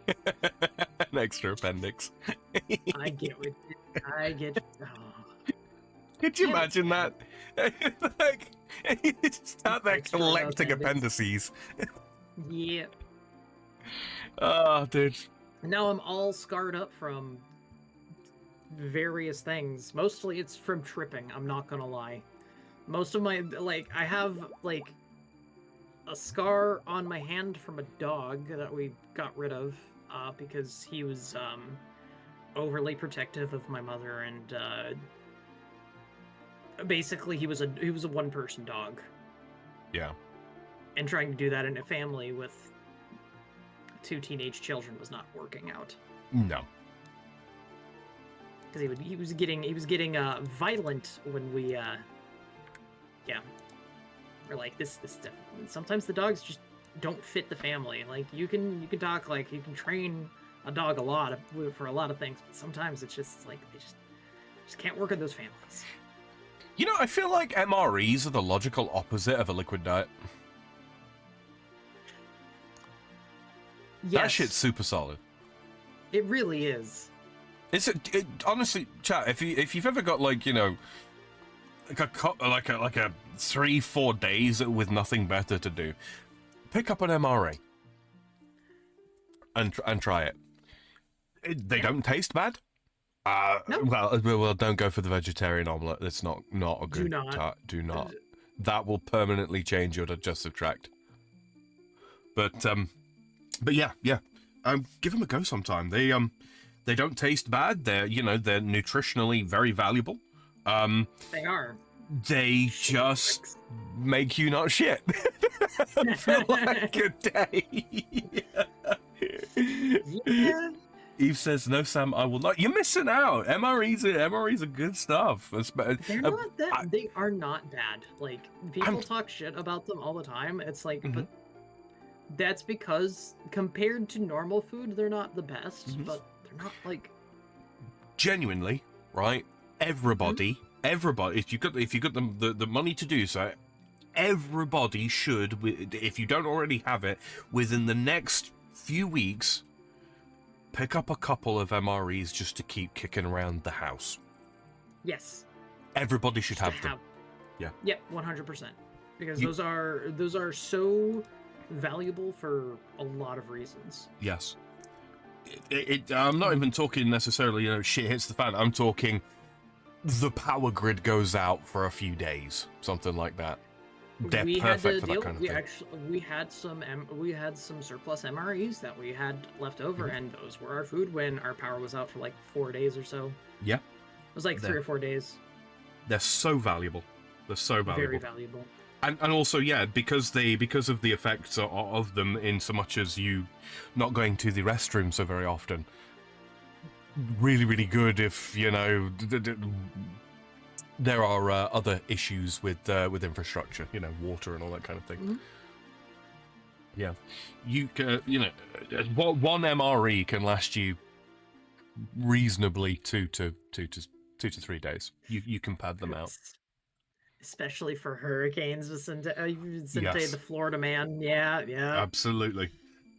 An extra appendix. I get it. Oh. Could you imagine that? Like, you just out there collecting appendices. Yeah. Oh, dude. Now I'm all scarred up from various things. Mostly it's from tripping, I'm not gonna lie. Most of my, I have, a scar on my hand from a dog that we got rid of, because he was, overly protective of my mother, and, basically he was a one-person dog. Yeah. And trying to do that in a family with 2 teenage children was not working out. No. Because he was getting violent when we yeah. We're like this stuff. Sometimes the dogs just don't fit the family. Like you can talk like you can train a dog for a lot of things, but sometimes it's just like they just can't work in those families. You know, I feel like MREs are the logical opposite of a liquid diet. Yes. That shit's super solid. It really is. Honestly, chat, if you've ever got like a 3-4 days with nothing better to do, pick up an MRE and try it. They don't taste bad. No. Well, don't go for the vegetarian omelette. It's not a good. Do not. That will permanently change your digestive tract. But yeah. Give them a go sometime. They They don't taste bad. They're they're nutritionally very valuable. They are. They just make you not shit for like a day. Yeah. Eve says, "No, Sam, I will not." You're missing out. MREs are good stuff. They're not that. They are not bad. Like people talk shit about them all the time. It's like, but that's because compared to normal food, they're not the best. But they're not like genuinely right. Everybody, if you got the money to do so, everybody should, if you don't already have it, within the next few weeks, pick up a couple of MREs just to keep kicking around the house. Yes. Everybody should have them. Yeah. Yep, 100%. Because those are so valuable for a lot of reasons. Yes. I'm not even talking necessarily, shit hits the fan. I'm talking the power grid goes out for a few days, something like that. They're perfect for that kind of thing. We had some surplus MREs that we had left over, and those were our food when our power was out for like 4 days or so. Yeah. It was like 3 or 4 days. They're so valuable. They're so valuable. Very valuable. And also, yeah, because of the effects of them, in so much as you not going to the restroom so very often. Really, really good if there are other issues with infrastructure, water and all that kind of thing. Yeah, you can, one MRE can last you reasonably 2 to 3 days. You can pad them out. Especially for hurricanes, Vicente, Yes. the Florida man. Yeah. Absolutely.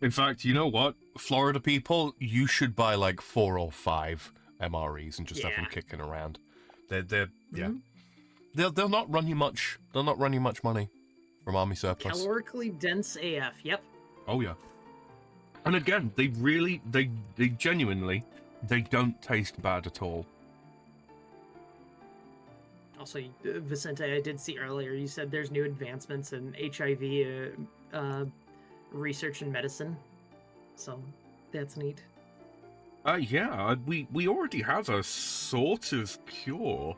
In fact, you know what? Florida people, you should buy like 4 or 5 MREs and just have them kicking around. They're They'll not run you much. They'll not run you much money from army surplus. Calorically dense AF. Yep. Oh yeah. And again, they genuinely, they don't taste bad at all. Also, Vicente, I did see earlier, you said there's new advancements in HIV research and medicine. So, that's neat. Yeah, we already have a sort of cure.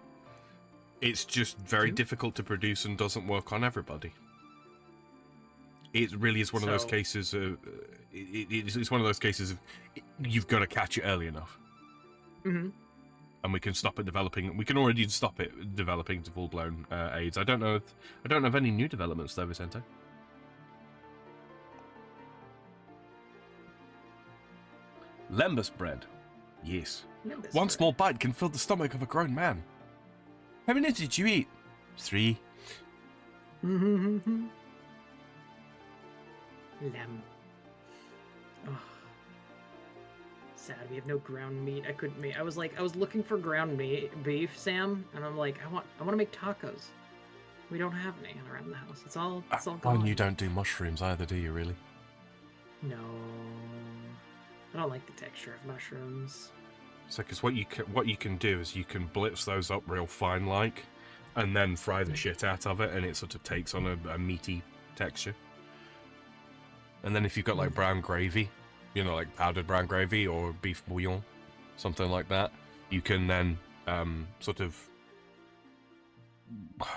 It's just very difficult to produce and doesn't work on everybody. It really is one of those cases. It's one of those cases of you've got to catch it early enough. And we can stop it developing. We can already stop it developing to full-blown AIDS. I don't know of any new developments though, Vicente. Lembas bread. Yes. One small bite can fill the stomach of a grown man. How many did you eat? 3. Lamb. Oh. Sad we have no ground meat. I was looking for ground beef, Sam, and I'm like, I want to make tacos. We don't have any around the house. It's all gone. And you don't do mushrooms either, do you really? No. I don't like the texture of mushrooms. So, because what you can do is you can blitz those up real fine, like, and then fry the shit out of it, and it sort of takes on a meaty texture. And then if you've got like brown gravy, like powdered brown gravy or beef bouillon, something like that, you can then sort of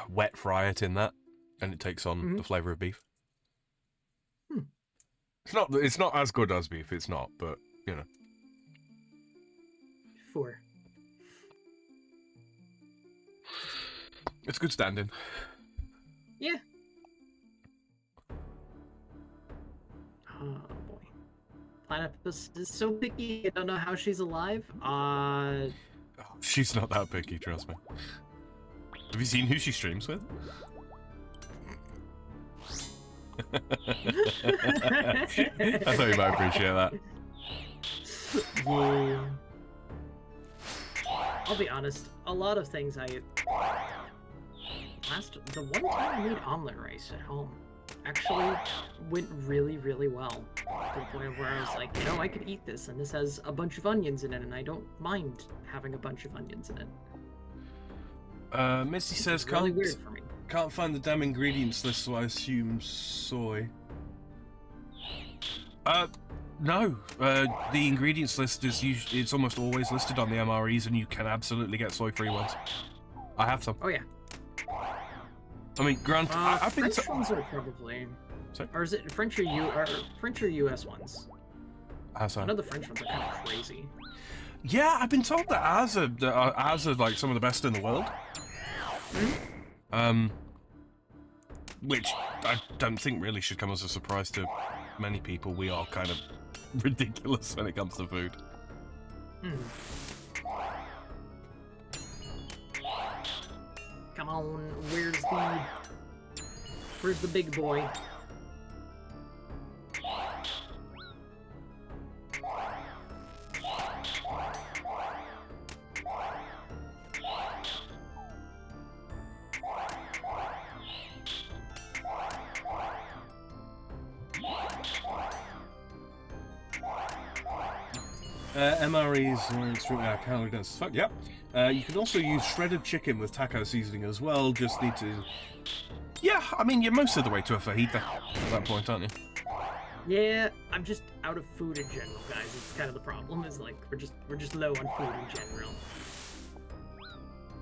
wet fry it in that, and it takes on the flavor of beef. It's not as good as beef. It's not, but 4. It's good standing. Yeah. Oh boy. Platypus is so picky. I don't know how she's alive. She's not that picky, trust me. Have you seen who she streams with? I thought you might appreciate that. Yeah. I'll be honest, a lot of things the one time I made omelet rice at home actually went really, really well. To the point where I was like, I could eat this, and this has a bunch of onions in it, and I don't mind having a bunch of onions in it. Missy says, really weird for me. Can't find the damn ingredients list, so I assume soy. No, the ingredients list is usually, it's almost always listed on the MREs, and you can absolutely get soy-free ones. I have some. Oh yeah. I mean, Grant, I've been. French ones are probably. Sorry? Or is it French or French or US ones? How so? I know the French ones are kind of crazy. Yeah, I've been told that ours are like some of the best in the world. Mm-hmm. Which I don't think really should come as a surprise to many people. We are kind of ridiculous when it comes to food. Mm. Come on, where's the big boy? MREs, calorie dense. Fuck, yep. You can also use shredded chicken with taco seasoning as well. Just need to. Yeah, I mean, you're most of the way to a fajita at that point, aren't you? Yeah, I'm just out of food in general, guys. It's kind of the problem. Is like we're just low on food in general.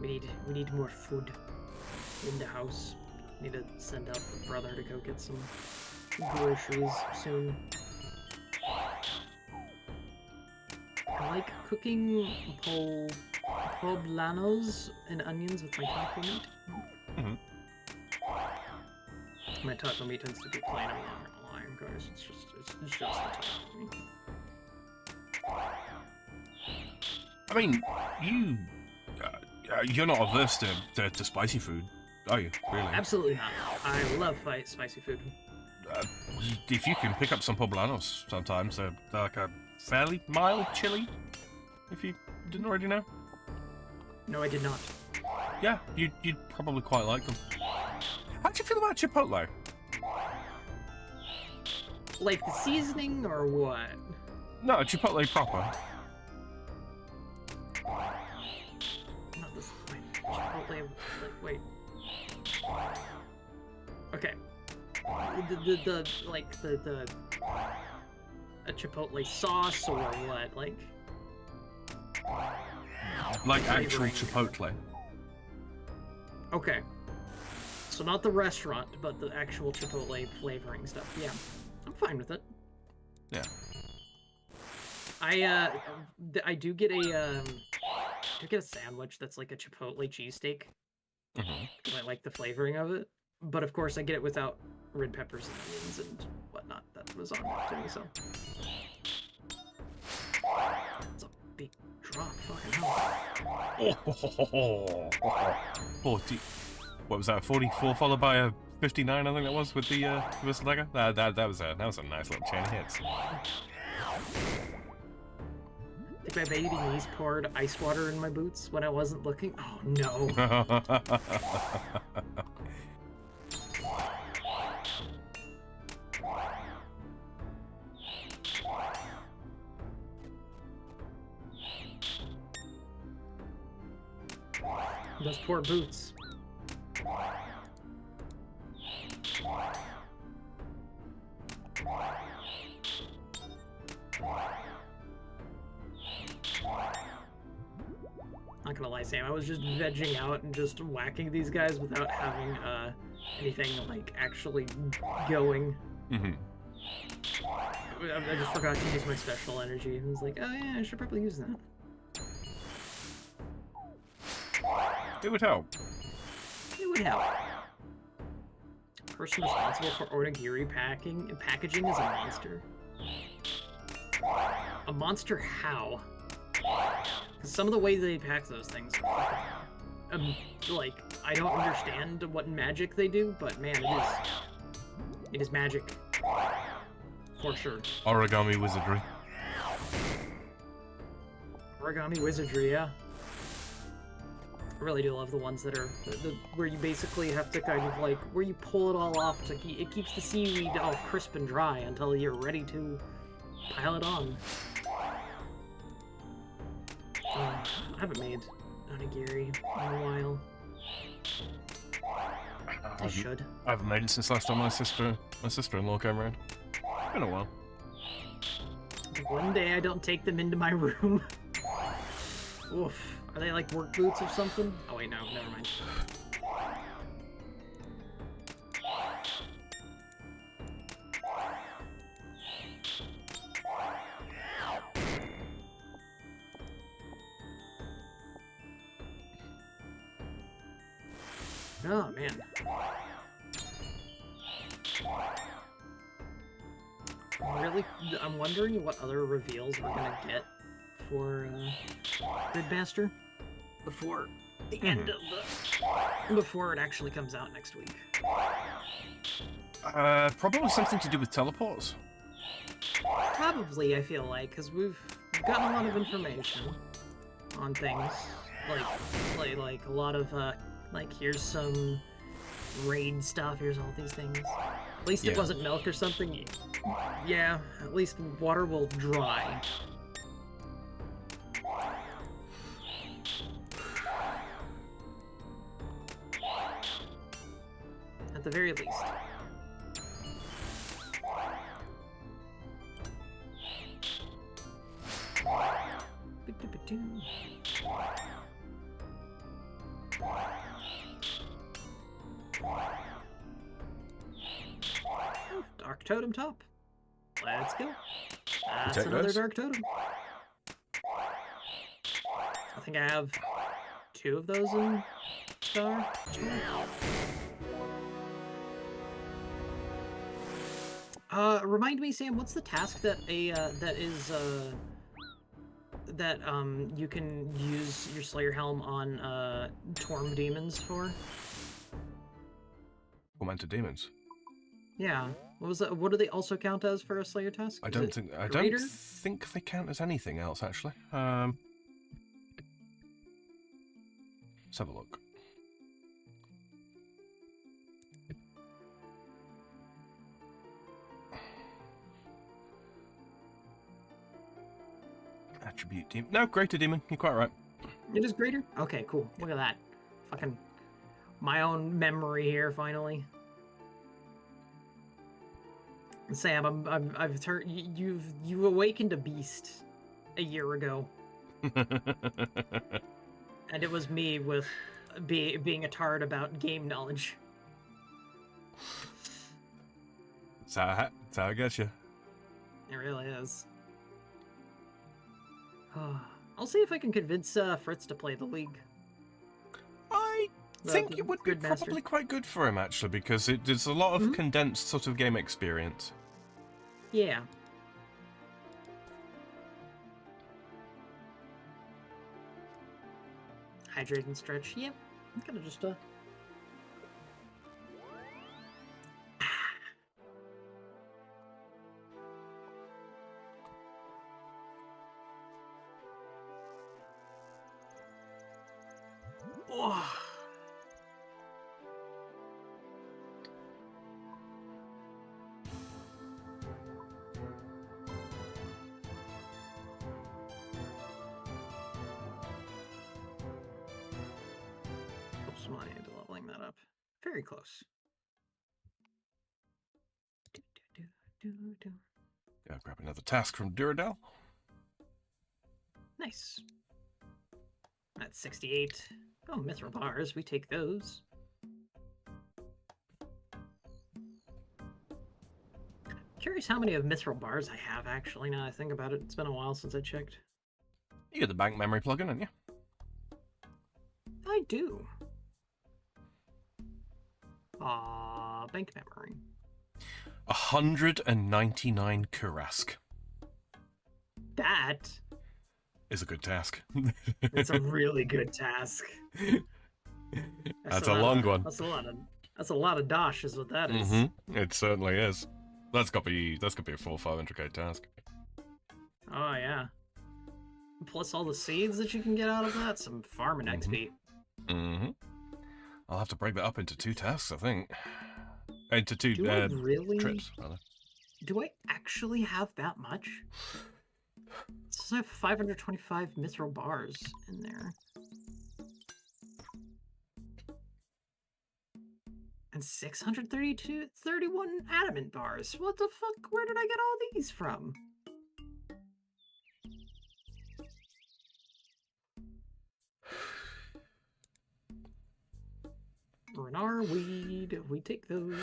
We need more food in the house. Need to send out the brother to go get some groceries soon. I like cooking poblanos and onions with my taco meat. Mm-hmm. My taco meat tends to be plain, I'm not gonna lie, guys. It's just the taco meat. I mean, you're not averse to spicy food, are you? Really? Absolutely not. I love spicy food. If you can pick up some poblanos sometimes, they're like a fairly mild chili, if you didn't already know. No, I did not. Yeah, you'd probably quite like them. How do you feel about chipotle? Like the seasoning or what? No, chipotle proper. Not this. Wait, chipotle. Wait. Okay. The a chipotle sauce or what? Like actual chipotle. Okay. So not the restaurant, but the actual chipotle flavoring stuff. Yeah, I'm fine with it. Yeah. I do get a sandwich that's like a chipotle cheesesteak. Because I like the flavoring of it. But of course, I get it without red peppers and onions and whatnot that was on it too. So it's a big drop. Fucking hell. What was that? 44 followed by a 59, I think that was with the Lego. That was a nice little chain of hits. I think my baby niece poured ice water in my boots when I wasn't looking. Oh no. Those poor boots. Not gonna lie, Sam, I was just vegging out and just whacking these guys without having anything like actually going. Mm-hmm. I just forgot to use my special energy and was like, oh yeah, I should probably use that. It would help. It would help. Person responsible for onigiri packaging is a monster. A monster how? Because some of the ways they pack those things are like, I don't understand what magic they do, but man, it is magic. For sure. Origami wizardry. Origami wizardry, yeah. I really do love the ones that are where you basically have to kind of like where you pull it all off to it keeps the seaweed all crisp and dry until you're ready to pile it on. I haven't made onigiri in a while. I should. I haven't made it since last time my sister-in-law came around. It's been a while. One day I don't take them into my room. Oof. Are they like work boots or something? Oh wait, no, never mind. Oh man. I'm wondering what other reveals we're gonna get for Gridmaster before the end of before it actually comes out next week. Probably something to do with teleports. Probably, I feel like, because we've gotten a lot of information on things, like a lot of like here's some raid stuff. Here's all these things. At least it wasn't milk or something. Yeah, at least water will dry. At the very least. Dark Totem top. Let's go. That's another Dark Totem. I think I have 2 of those in Star. Remind me, Sam, what's the task that you can use your Slayer Helm on Torm demons for? Tormented demons. Yeah. What was that? What do they also count as for a Slayer task? I don't think they count as anything else actually. Let's have a look. Attribute demon. No, greater demon. You're quite right. It is greater? Okay, cool. Look at that. Fucking my own memory here, finally. Sam, I've turned. You've awakened a beast a year ago, and it was me with being a tard about game knowledge. That's how I get you. It really is. I'll see if I can convince Fritz to play the league. I think it would be probably quite good for him, actually, because there's a lot of condensed sort of game experience. Yeah. Hydrate and stretch. Yep. I'm gonna just Oh. Close my hand to leveling that up. Very close. Yeah, grab another task from Duradel. Nice. That's 68. Oh, mithril bars. We take those. Curious how many of mithril bars I have, actually, now I think about it. It's been a while since I checked. You got the bank memory plugin, haven't you? I do. Bank memory. 199 Kurask. That is a good task. It's a really good task. That's a long one. That's a lot of dosh, is what that is. It certainly is. That's got to be a 400 or 500k task. Oh yeah. Plus all the seeds that you can get out of that, some farming XP. I'll have to break that up into 2 tasks, I think. Into 2 trips, rather. Do I actually have that much? It says I have 525 mithril bars in there. And 631 adamant bars. What the fuck? Where did I get all these from? Renar weed, we take those.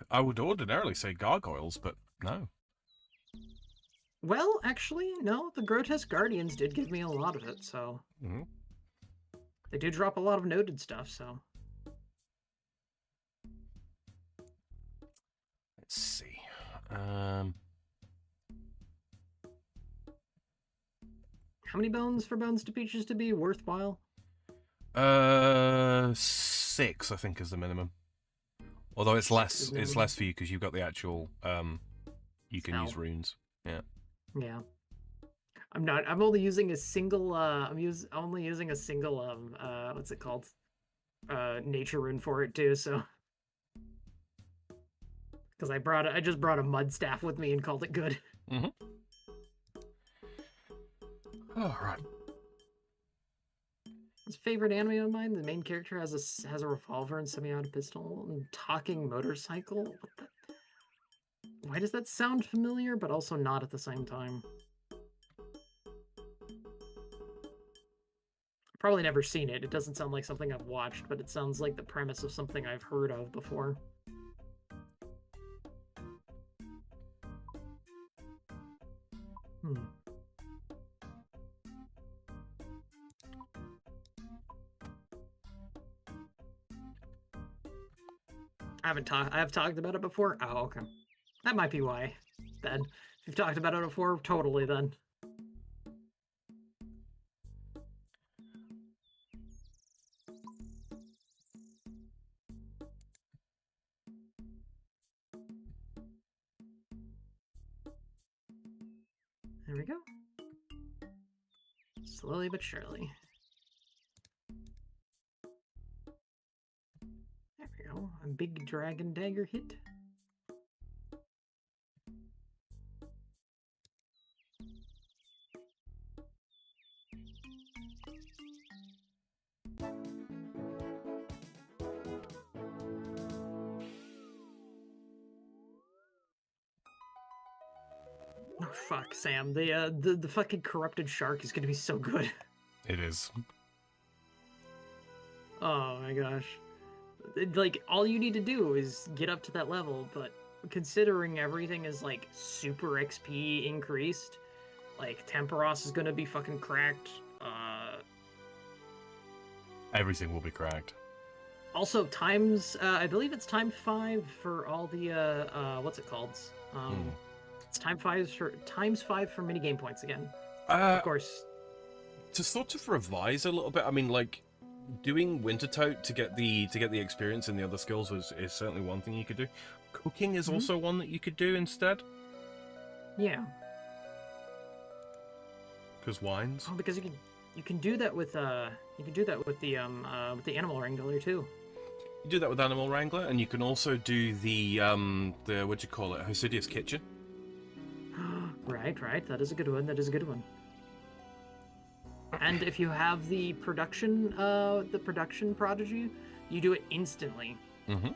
I would ordinarily say gargoyles, but no. Well, actually, no. The Grotesque Guardians did give me a lot of it, so Mm-hmm. they do drop a lot of noted stuff. So Let's see. how many bones for Bones to Peaches to be worthwhile? 6, I think, is the minimum. Although it's less, it's less for you because you've got the actual. You can use runes. Yeah. Yeah. I'm only using a single. Only using a single. What's it called? Nature rune for it too. So. Because I just brought a mud staff with me and called it good. Mm-hmm. All right. His favorite anime of mine, the main character has a revolver and semi-auto pistol and talking motorcycle. What the? Why does that sound familiar, but also not at the same time? I've probably never seen it. It doesn't sound like something I've watched, but it sounds like the premise of something I've heard of before. I've talked about it before? Oh, okay. That might be why, then. If you've talked about it before, totally, then. There we go. Slowly but surely. There we go. A big dragon dagger hit. Oh fuck, Sam. The fucking corrupted shark is gonna be so good. It is. Oh my gosh. Like, all you need to do is get up to that level, but considering everything is, like, super XP increased, like, Temperos is gonna be fucking cracked, Everything will be cracked. Also, I believe it's time 5 for all the, what's it called? It's times 5 for minigame points again. Of course. To sort of revise a little bit, I mean, like, doing Winter Tote to get the experience and the other skills is certainly one thing you could do. Cooking is also one that you could do instead. Yeah. Because wines. Oh, because you can do that with the Animal Wrangler too. You do that with Animal Wrangler, and you can also do the what do you call it, Hosidious Kitchen. Right. That is a good one. And if you have the production prodigy, you do it instantly. Mm-hmm.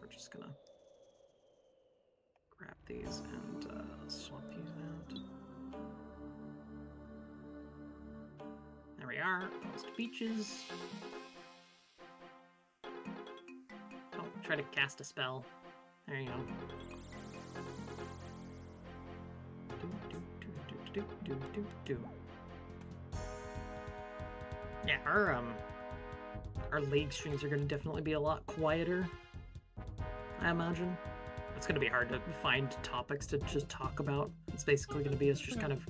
We're just gonna grab these and swap these out. There we are. Most peaches. Oh, try to cast a spell. There you go. Yeah, our leg streams are going to definitely be a lot quieter, I imagine. It's going to be hard to find topics to just talk about. It's basically going to be us just kind of...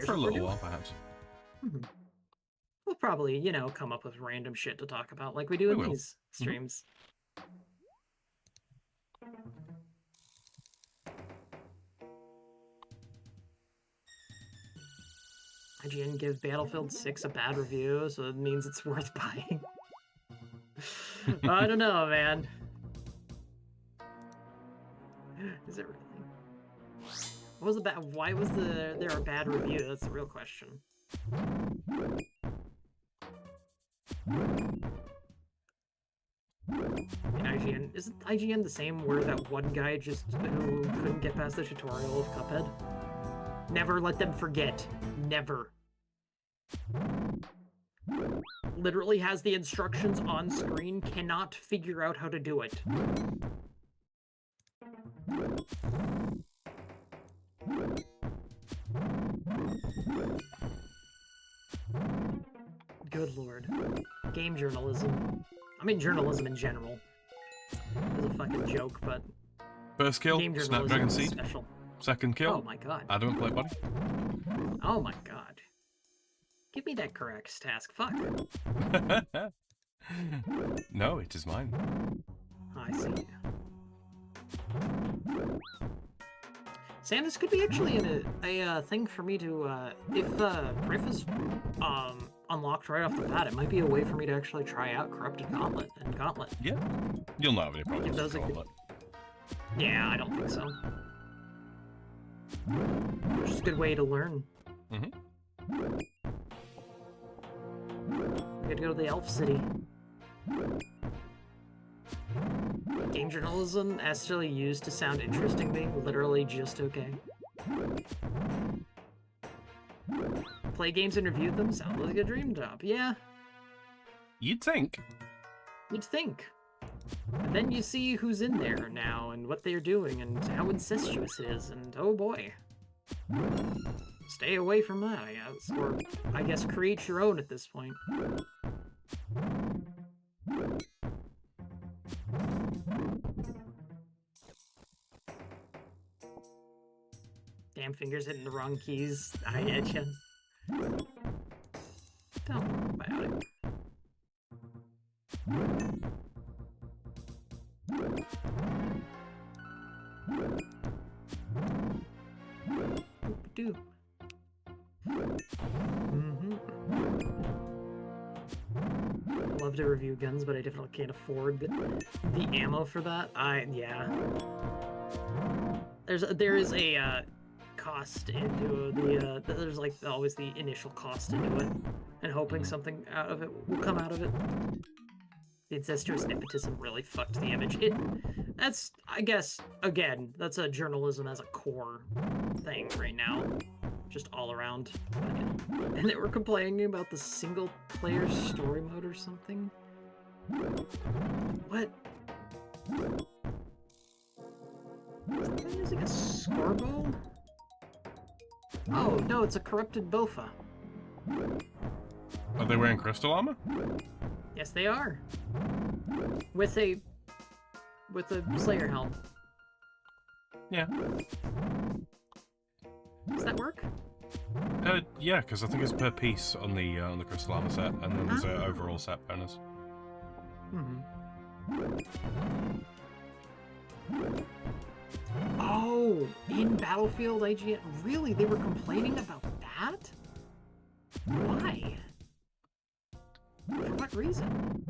For a little while, perhaps. We'll probably, come up with random shit to talk about like we do in these streams. IGN give Battlefield 6 a bad review, so it means it's worth buying. I don't know, man. Is it really? What was the why was there a bad review? That's the real question. In IGN, isn't IGN the same where that one guy just who couldn't get past the tutorial of Cuphead? Never let them forget. Never. Literally has the instructions on screen, cannot figure out how to do it. Good lord. Game journalism. I mean journalism in general. It's a fucking joke, but First kill, game Snapdragon journalism is Seed. special. Second kill, Oh my god. Adamant Play Body. Oh my god. Give me that correct task. Fuck. No, it is mine. I see. Sam, this could be actually a thing for me to, if Priff is unlocked right off the bat, it might be a way for me to actually try out Corrupted Gauntlet and Gauntlet. Yeah. You'll not have any problems Give those with a Gauntlet. Yeah, I don't think so. Just a good way to learn. Mm-hmm. We gotta go to the Elf City. Game journalism actually used to sound interesting to me, literally just okay. Play games and review them sound like a dream job. Yeah, You'd think. you'd think. And then you see who's in there now, and what they're doing, and how incestuous it is, and oh boy. Stay away from that, I guess. Or, I guess, create your own at this point. Damn fingers hitting the wrong keys. I get you. Don't worry about it. Do. I love to review guns, but I definitely can't afford the ammo for that. Yeah. There is a cost into there's like always the initial cost into it, and hoping something out of it will come out of it. The incestuous nepotism really fucked the image. That's, I guess, again, that's a journalism as a core thing right now. Just all around. And they were complaining about the single-player story mode or something. What? Is that using a scorebow? Oh, no, it's a corrupted Bofa. Are they wearing crystal armor? Yes, they are. With a Slayer helm. Yeah. Does that work? Yeah, because I think it's per piece on the crystal armor set, and then there's an overall set bonus. Oh, in Battlefield IGN? Really? They were complaining about that? Why? For what reason?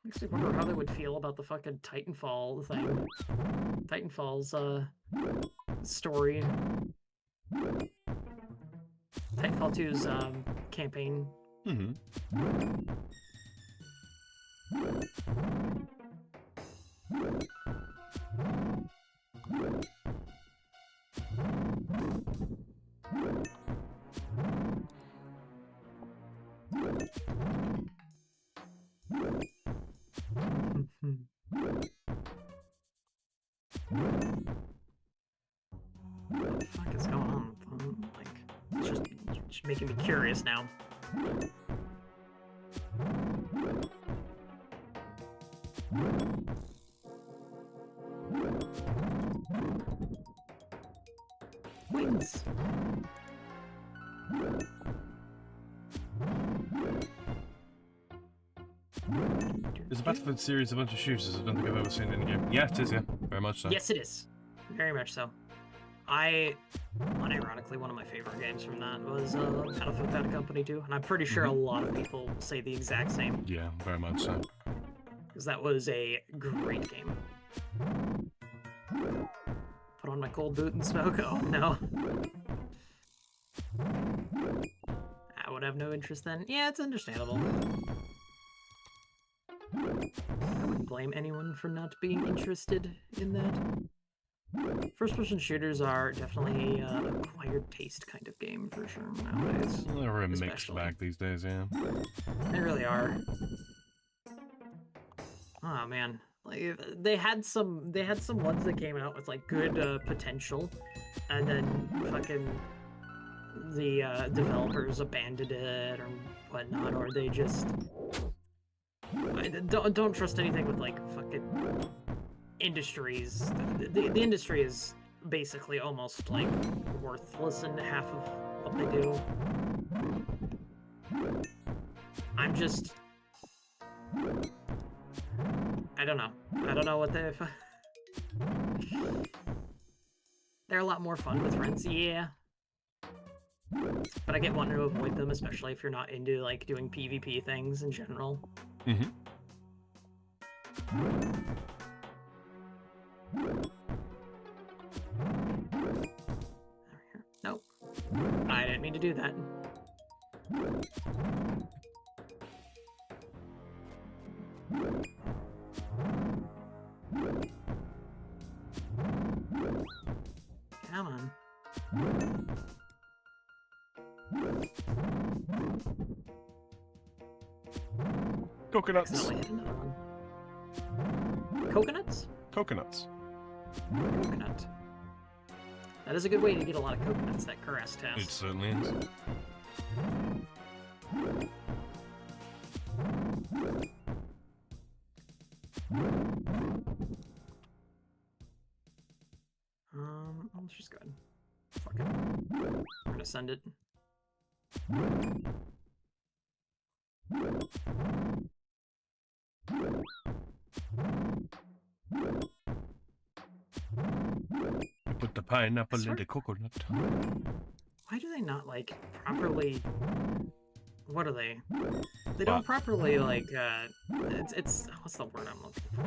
Makes me wonder how they would feel about the fucking Titanfall thing. Titanfall's, story. Titanfall 2's, campaign. What the fuck is going on with them? Like, it's just making me curious now. Wings. Is the Battlefield series a bunch of shooters? I don't think I've ever seen in a game. Yeah, it is, yeah. Very much so. Yes, it is. Very much so. Unironically, one of my favorite games from that was Battlefield Bad Company 2, and I'm pretty sure a lot of people say the exact same. Yeah, very much so. Because that was a great game. Put put on my cold boot and smoke. Oh no. I would have no interest then. Yeah, it's understandable. I wouldn't blame anyone for not being interested in that. First-person shooters are definitely a acquired taste kind of game for sure nowadays. They're a mixed bag these days, yeah. They really are. Oh man, like they had some ones that came out with like good potential, and then fucking the developers abandoned it or whatnot, or they just don't trust anything with like fucking industries. The industry is basically almost like worthless in half of what they do. I'm just, I don't know. I don't know what they. They're a lot more fun with friends, yeah. But I get wanting to avoid them, especially if you're not into like doing PvP things in general. Mm-hmm. Nope. I didn't mean to do that. Come on. Coconuts. Accidentally hit another one. Coconuts? Coconuts. Coconut. That is a good way to get a lot of coconuts, that caress It test. certainly is. Let's just go ahead. Fuck it. I'm gonna send it. Put the pineapple in the coconut. Why do they not, like, properly... What are they? They What? don't properly, like, it's... What's the word I'm looking for?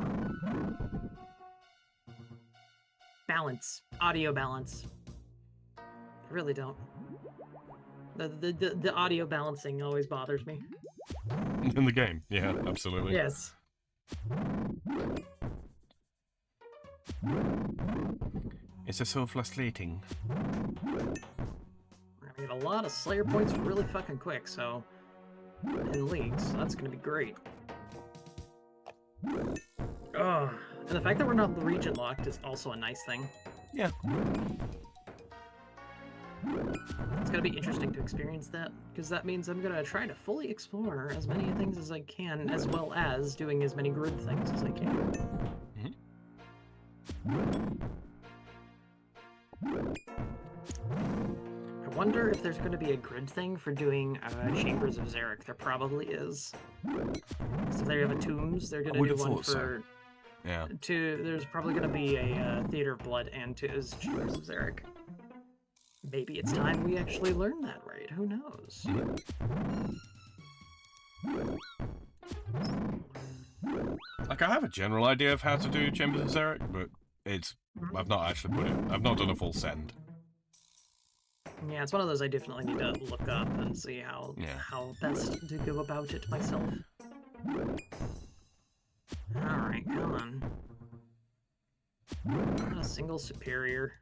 Balance. Audio balance. They really don't. The audio balancing always bothers me. In the game, yeah, absolutely. Yes. It's so frustrating. We're gonna get a lot of Slayer points really fucking quick, so... In leagues, so that's gonna be great. Ugh. And the fact that we're not region locked is also a nice thing. Yeah. It's gonna be interesting to experience that, because that means I'm gonna try to fully explore as many things as I can, as well as doing as many grid things as I can. I wonder if there's going to be a grid thing for doing Chambers of Zarek. There probably is. So if they have a Tombs, they're going to do one for... Yeah. There's probably going to be a Theater of Blood and Chambers of Zarek. Maybe it's time we actually learn that right. Who knows? Like, I have a general idea of how to do Chambers of Zarek, but it's... I've not actually put it... I've not done a full send. Yeah, it's one of those I definitely need to look up and see how best to go about it myself. Alright, come on. Not a single superior.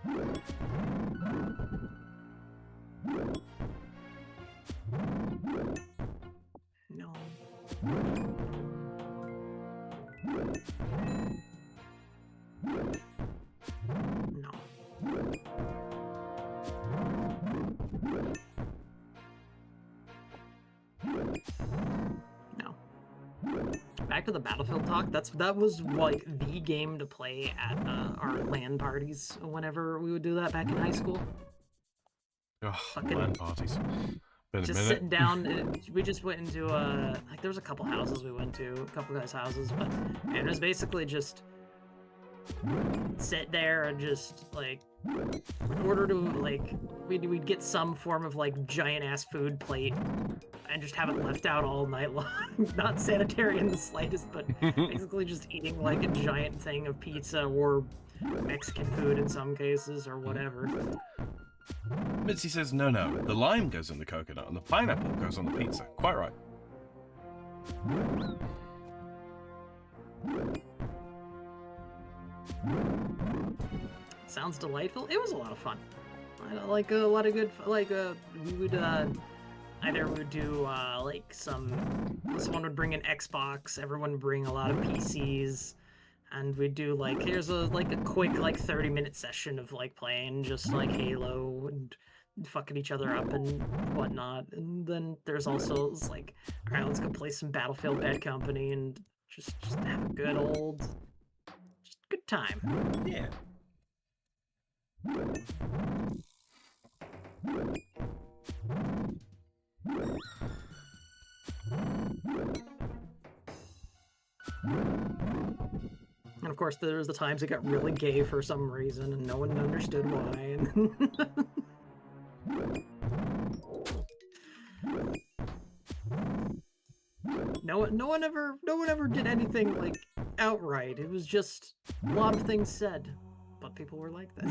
No. No. No. Back to the Battlefield talk. That was like the game to play at our LAN parties whenever we would do that back in high school. Oh, LAN parties. Been a just minute. sitting down, and we just went into like there was a couple houses we went to, a couple guys' houses, but and it was basically just sit there and just like in order to like we'd get some form of like giant ass food plate and just have it left out all night long. Not sanitary in the slightest, but basically just eating like a giant thing of pizza or Mexican food in some cases or whatever. Mitzi says, no, the lime goes in the coconut and the pineapple goes on the pizza. Quite right. Sounds delightful. It was a lot of fun. Like a lot of good, like we would either we would do like someone would bring an Xbox, everyone would bring a lot of PCs, and we'd do like here's a quick like 30-minute session of like playing just like Halo and fucking each other up and whatnot. And then there's also it's like, all right, let's go play some Battlefield Bad Company and just have a good old good time. Yeah. And of course, there's the times it got really gay for some reason, and no one understood why. And no one ever did anything like outright. It was just a lot of things said, but people were like that.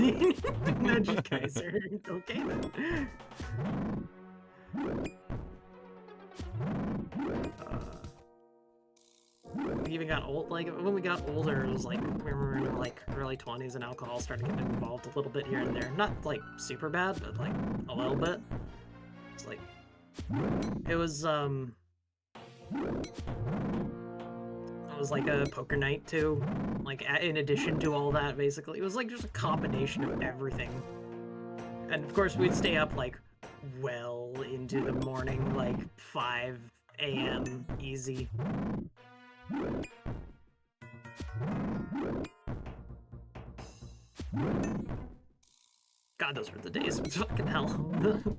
No, you guys are okay then. We even got old. Like when we got older, it was like we were in like early 20s, and alcohol started getting involved a little bit here and there. Not like super bad, but like a little bit. It's like it was like a poker night too. Like in addition to all that, basically, it was like just a combination of everything. And of course, we'd stay up like well into the morning, like 5 a.m. easy. God, those were the days. Fucking hell.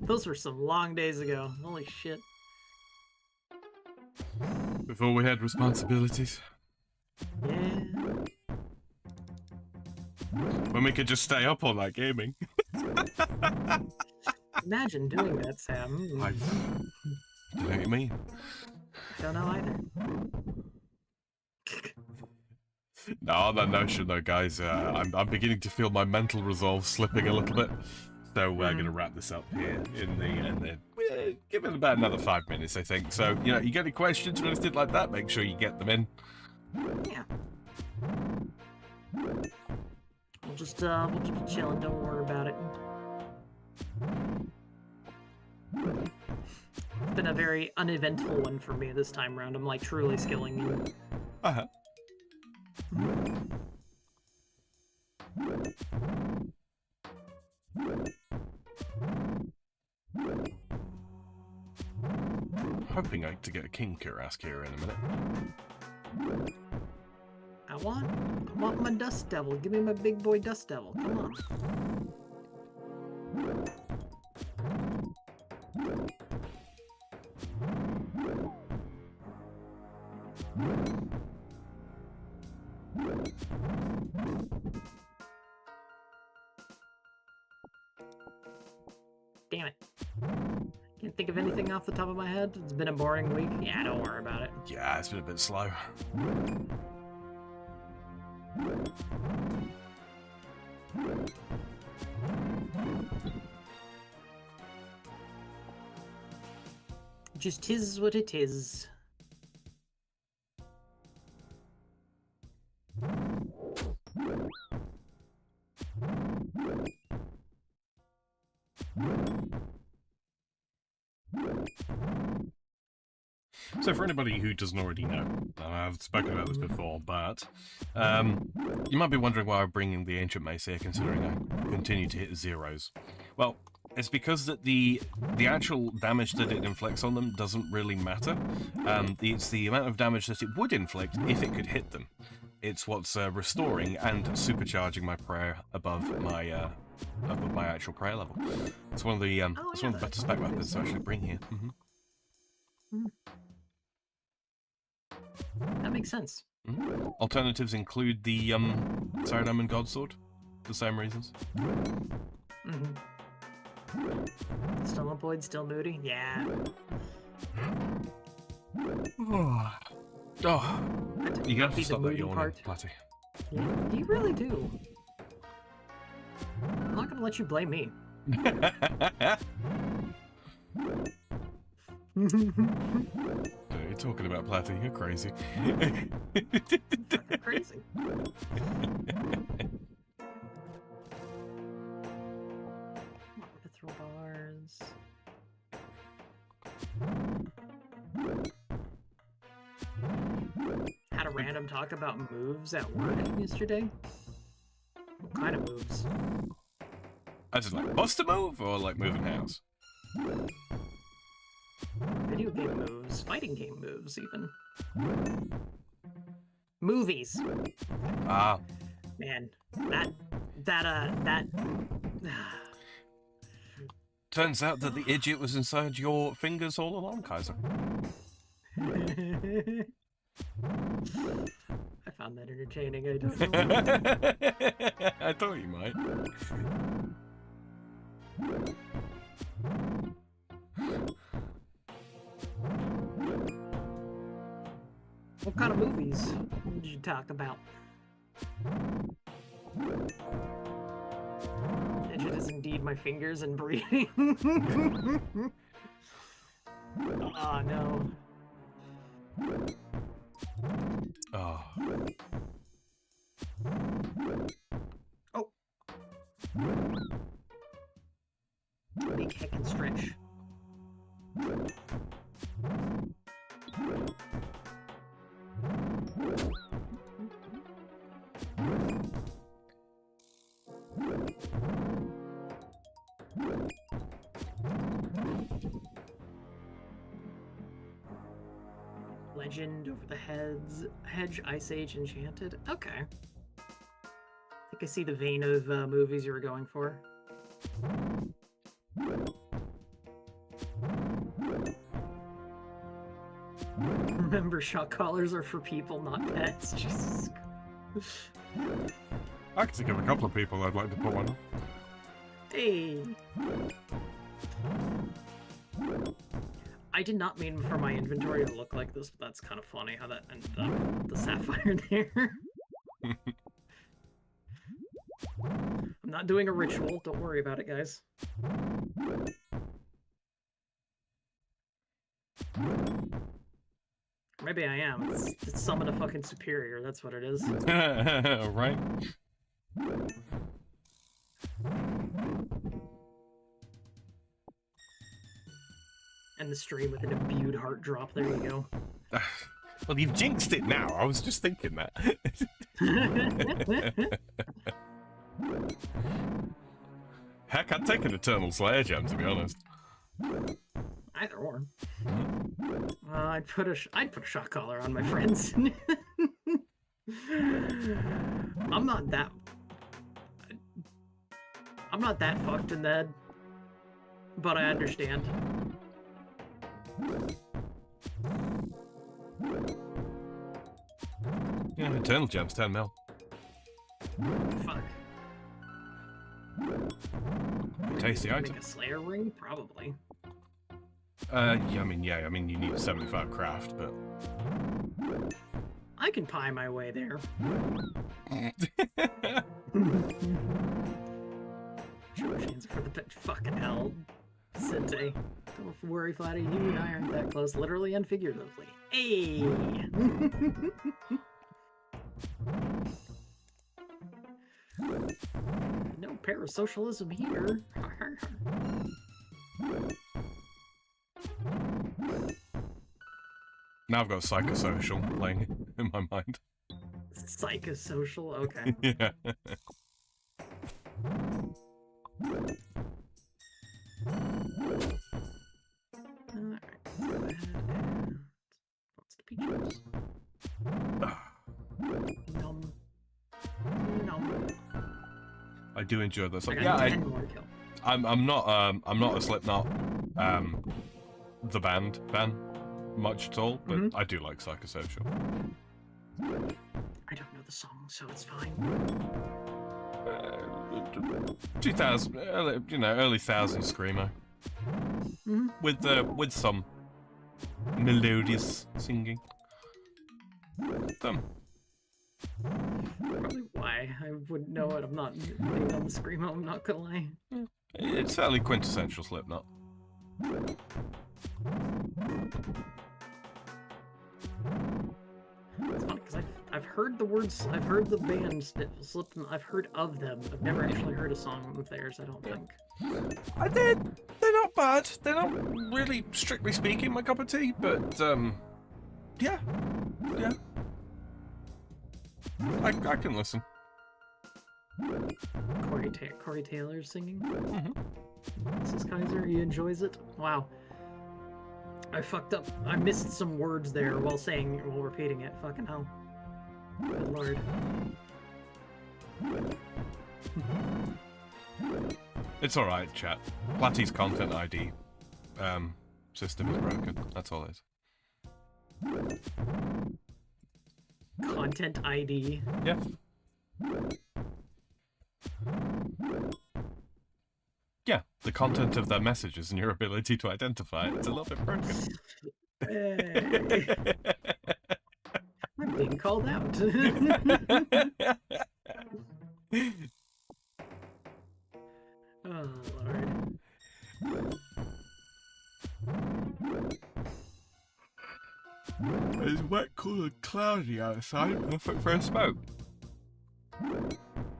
Those were some long days ago. Holy shit. Before we had responsibilities. Yeah. When we could just stay up all night gaming. Imagine doing that, Sam. I don't know what you mean. Don't know either. No, on that notion though, guys, I'm beginning to feel my mental resolve slipping a little bit. So we're going to wrap this up here in the give it about another 5 minutes, I think. So, you know, you get any questions or anything like that, make sure you get them in. Yeah. We'll just be chilling, don't worry about it. It's been a very uneventful one for me this time around. I'm like truly skilling in. Uh-huh. Hoping to get a King Kirask here in a minute. I want my Dust Devil. Give me my big boy Dust Devil. Come on. Damn it. Can't think of anything off the top of my head. It's been a boring week. Yeah, don't worry about it. Yeah, it's been a bit slow. Just 'tis what it is. So for anybody who doesn't already know, I've spoken about this before, but you might be wondering why I'm bringing the Ancient Mace here, considering I continue to hit zeros. Well, it's because that the actual damage that it inflicts on them doesn't really matter. It's the amount of damage that it would inflict if it could hit them. It's what's restoring and supercharging my prayer above my actual prayer level. It's one of the it's one of the better spec weapons to actually bring here. That makes sense. Alternatives include the Saradam and Godsword, for the same reasons. Still employed, still moody? Yeah. Oh, you have to stop that yawning, Platty. Yeah, you really do. I'm not gonna let you blame me. You're talking about Platty, you're crazy. Fucking crazy. Mithril bars. Had a random talk about moves at work yesterday. What kind of moves? As in, like, bust a move or like moving house? Video game moves, fighting game moves, even. Movies. Ah. Man, that. Turns out that the idiot was inside your fingers all along, Kaiser. I found that entertaining, I don't know. I thought you might. What kind of movies did you talk about? It is indeed my fingers and breathing. Oh no. Oh. Oh. Big heck and stretch. Legend over the hedge, Ice Age Enchanted. Okay. I think I see the vein of movies you were going for. Remember, shock collars are for people, not pets. Jesus. I can think of a couple of people I'd like to put one on. Hey. I did not mean for my inventory to look like this, but that's kind of funny how that ended up with the sapphire there. I'm not doing a ritual, don't worry about it, guys. Maybe I am. It's summon a fucking superior, that's what it is. Right? And the stream with an imbued heart drop, there you go. Well, you've jinxed it now. I was just thinking that. Heck, I'd take an Eternal Slayer gem, to be honest. Either or. I'd put a shock collar on my friends. I'm not that fucked in the head, but I understand. Yeah, Eternal Gem's 10 mil. Fuck. Tasty item. Make a Slayer ring? Probably. Yeah, I mean, you need 75 craft, but... I can pie my way there. Chance for the fucking hell. Sente. Don't worry, Platty, you and I aren't that close, literally and figuratively. Hey! No parasocialism here. Now I've got psychosocial playing in my mind. Psychosocial? Okay. Yeah. Alright, let's go ahead and... What's the peaches? Nom. Nom. I do enjoy this. I got Yeah, 10 more to kill. I'm not a Slipknot the band fan much at all, but I do like psychosocial. I don't know the song, so it's fine. 2000, early thousands screamer, with some melodious singing. Probably why. I wouldn't know it. I'm not being on the screamo, I'm not gonna lie. It's certainly quintessential Slipknot. It's funny because I've heard the words, I've heard the band Slipknot, I've heard of them. I've never actually heard a song of theirs, I don't think. I did. They're not bad. They're not really, strictly speaking, my cup of tea, but, yeah. Yeah. I can listen. Corey Taylor singing. Mm-hmm. This is Kaiser, he enjoys it. Wow. I fucked up. I missed some words there while repeating it. Fucking hell. Good lord. It's alright, chat. Platty's content ID system is broken. That's all it is. Content ID. Yeah. Yeah, the content of their messages and your ability to identify it. It's a little bit broken. Hey. I'm being called out. Oh, Lord. It's wet, cool, and cloudy outside. Perfect for a smoke.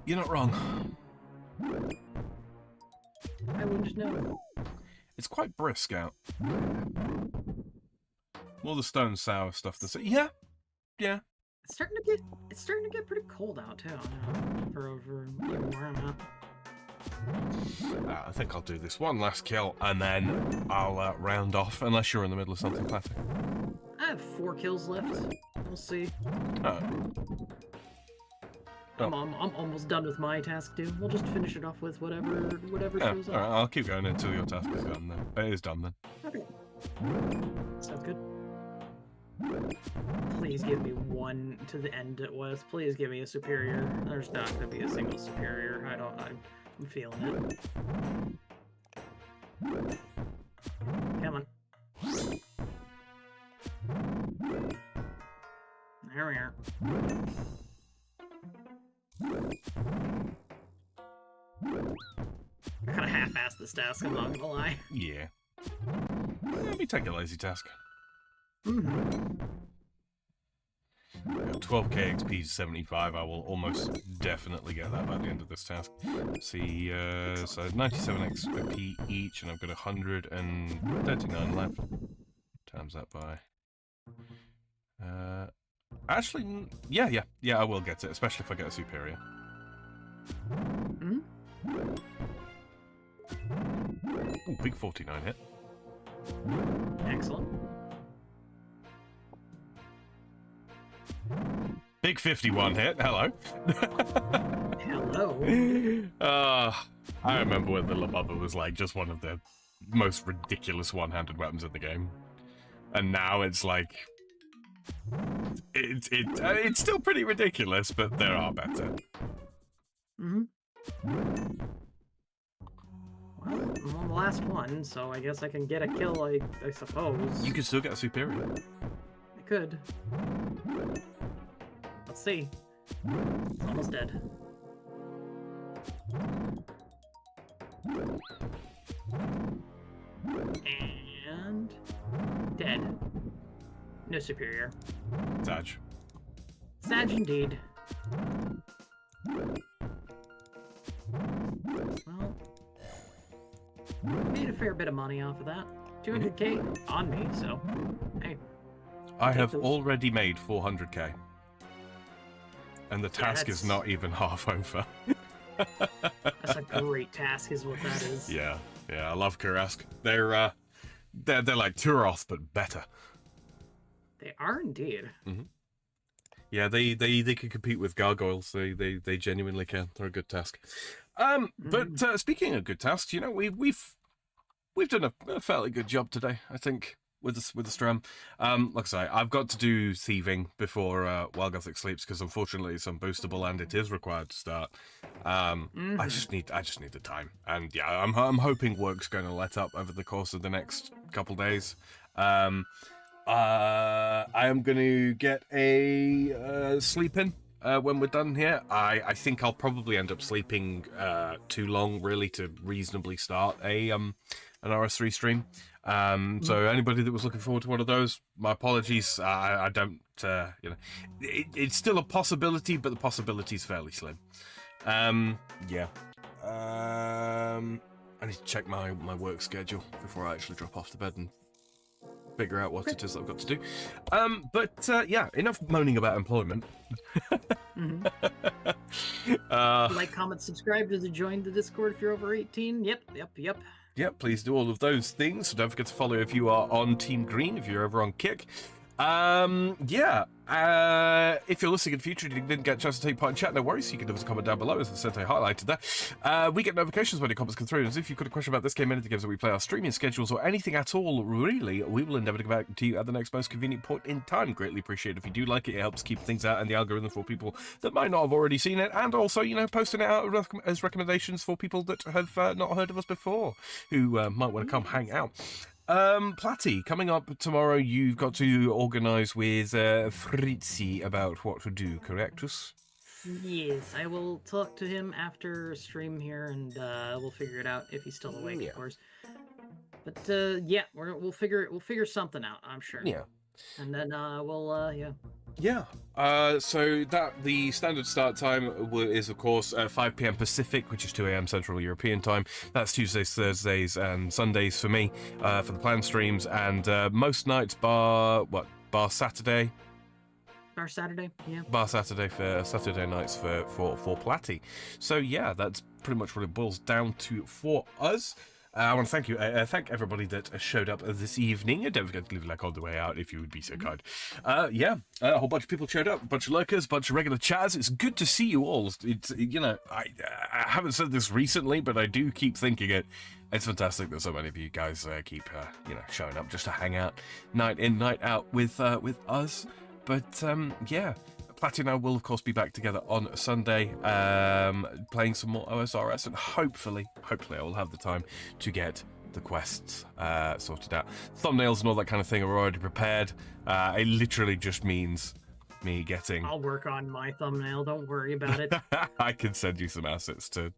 You're not wrong. I wouldn't know. It's quite brisk out. More the stone sour stuff than yeah. It's starting to get pretty cold out too. For even where I'm at. I think I'll do this one last kill and then I'll round off. Unless you're in the middle of something, Platty. I have 4 kills left. We'll see. I'm almost done with my task too. We'll just finish it off with whatever shows up. Alright, I'll keep going until your task is done then. It is done then. Okay. Sounds good. Please give me one to the end at West. Please give me a superior. There's not gonna be a single superior. I'm feeling it. Come on. There we are. I kinda half-assed this task, I'm not gonna lie. Yeah. Let me take a lazy task. 12k XP 75, I will almost definitely get that by the end of this task. Let's see, so 97 XP each, and I've got 139 left. Times that by... actually, yeah, I will get it, especially if I get a superior. Ooh, big 49 hit. Excellent. Big 51 hit, hello. Hello. I remember when the Labubba was like just one of the most ridiculous one-handed weapons in the game. And now it's like... It's still pretty ridiculous, but there are better. Well, I'm on the last one, so I guess I can get a kill, I suppose. You can still get a superior. I could. Let's see. It's almost dead. And... dead. No superior. Sag. Sag indeed. Well... made a fair bit of money off of that. 200k on me, so... hey. I have already made 400k. And the task is not even half over. That's a great task, is what that is. Yeah, I love Kurask. They're like Turoth, but better. They are indeed. Yeah, they can compete with gargoyles. They genuinely can. They're a good task. But speaking of good tasks, you know, we've done a fairly good job today, I think, with the stream. Like I say, I've got to do thieving before Wild Gothic sleeps because unfortunately it's unboostable and it is required to start. I just need the time, and yeah, I'm hoping work's going to let up over the course of the next couple days. I am going to get a sleep in when we're done here. I think I'll probably end up sleeping too long, really, to reasonably start an RS3 stream. So anybody that was looking forward to one of those, my apologies. I don't, it's still a possibility, but the possibility is fairly slim. Yeah. I need to check my work schedule before I actually drop off to bed and figure out what it is that I've got to do. But yeah, enough moaning about employment. Like, comment, subscribe to join the Discord if you're over 18. Yep. Yeah, please do all of those things. So don't forget to follow if you are on Team Green, if you're over on Kick. If you're listening in the future and you didn't get a chance to take part in chat, no worries. You can leave us a comment down below, as Sente highlighted there. We get notifications when your comments come through, and if you've got a question about this game, any of the games that we play, our streaming schedules, or anything at all, really, we will endeavour to get back to you at the next most convenient point in time. Greatly appreciate it if you do like it. It helps keep things out in the algorithm for people that might not have already seen it, and also, posting it out as recommendations for people that have not heard of us before, who might want to come hang out. Platty, coming up tomorrow, you've got to organise with Fritzy about what to do, correctus? Yes, I will talk to him after stream here, and we'll figure it out if he's still awake, of course. But yeah, we'll figure something out, I'm sure. Yeah. And then we'll Yeah. So the standard start time is, of course, 5 p.m. Pacific, which is 2 a.m. Central European time. That's Tuesdays, Thursdays, and Sundays for me, for the planned streams, and most nights bar Saturday. Bar Saturday, yeah. Bar Saturday for Saturday nights for Platty. So yeah, that's pretty much what it boils down to for us. I want to thank everybody that showed up this evening. Don't forget to leave a like all the way out if you would be so kind. A whole bunch of people showed up, a bunch of lurkers, a bunch of regular chatters. It's good to see you all. It's I haven't said this recently, but I do keep thinking it. It's fantastic that so many of you guys keep showing up just to hang out night in, night out with us. But yeah. Platty and I will, of course, be back together on Sunday, playing some more OSRS, and hopefully I will have the time to get the quests sorted out. Thumbnails and all that kind of thing are already prepared. It literally just means me getting... I'll work on my thumbnail, don't worry about it. I can send you some assets to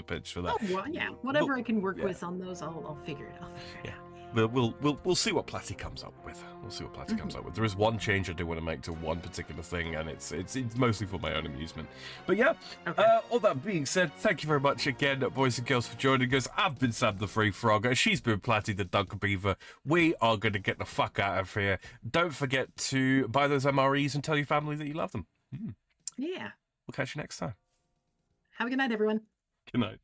pitch for that. Oh, well, yeah, whatever I can work with on those, I'll figure it out. We'll see what Platty comes up with. There is one change I do want to make to one particular thing, and it's mostly for my own amusement. But yeah, okay. All that being said, thank you very much again, boys and girls, for joining us. I've been Sam the Free Frog. She's been Platty the Dunker Beaver. We are going to get the fuck out of here. Don't forget to buy those MREs and tell your family that you love them. Yeah. We'll catch you next time. Have a good night, everyone. Good night.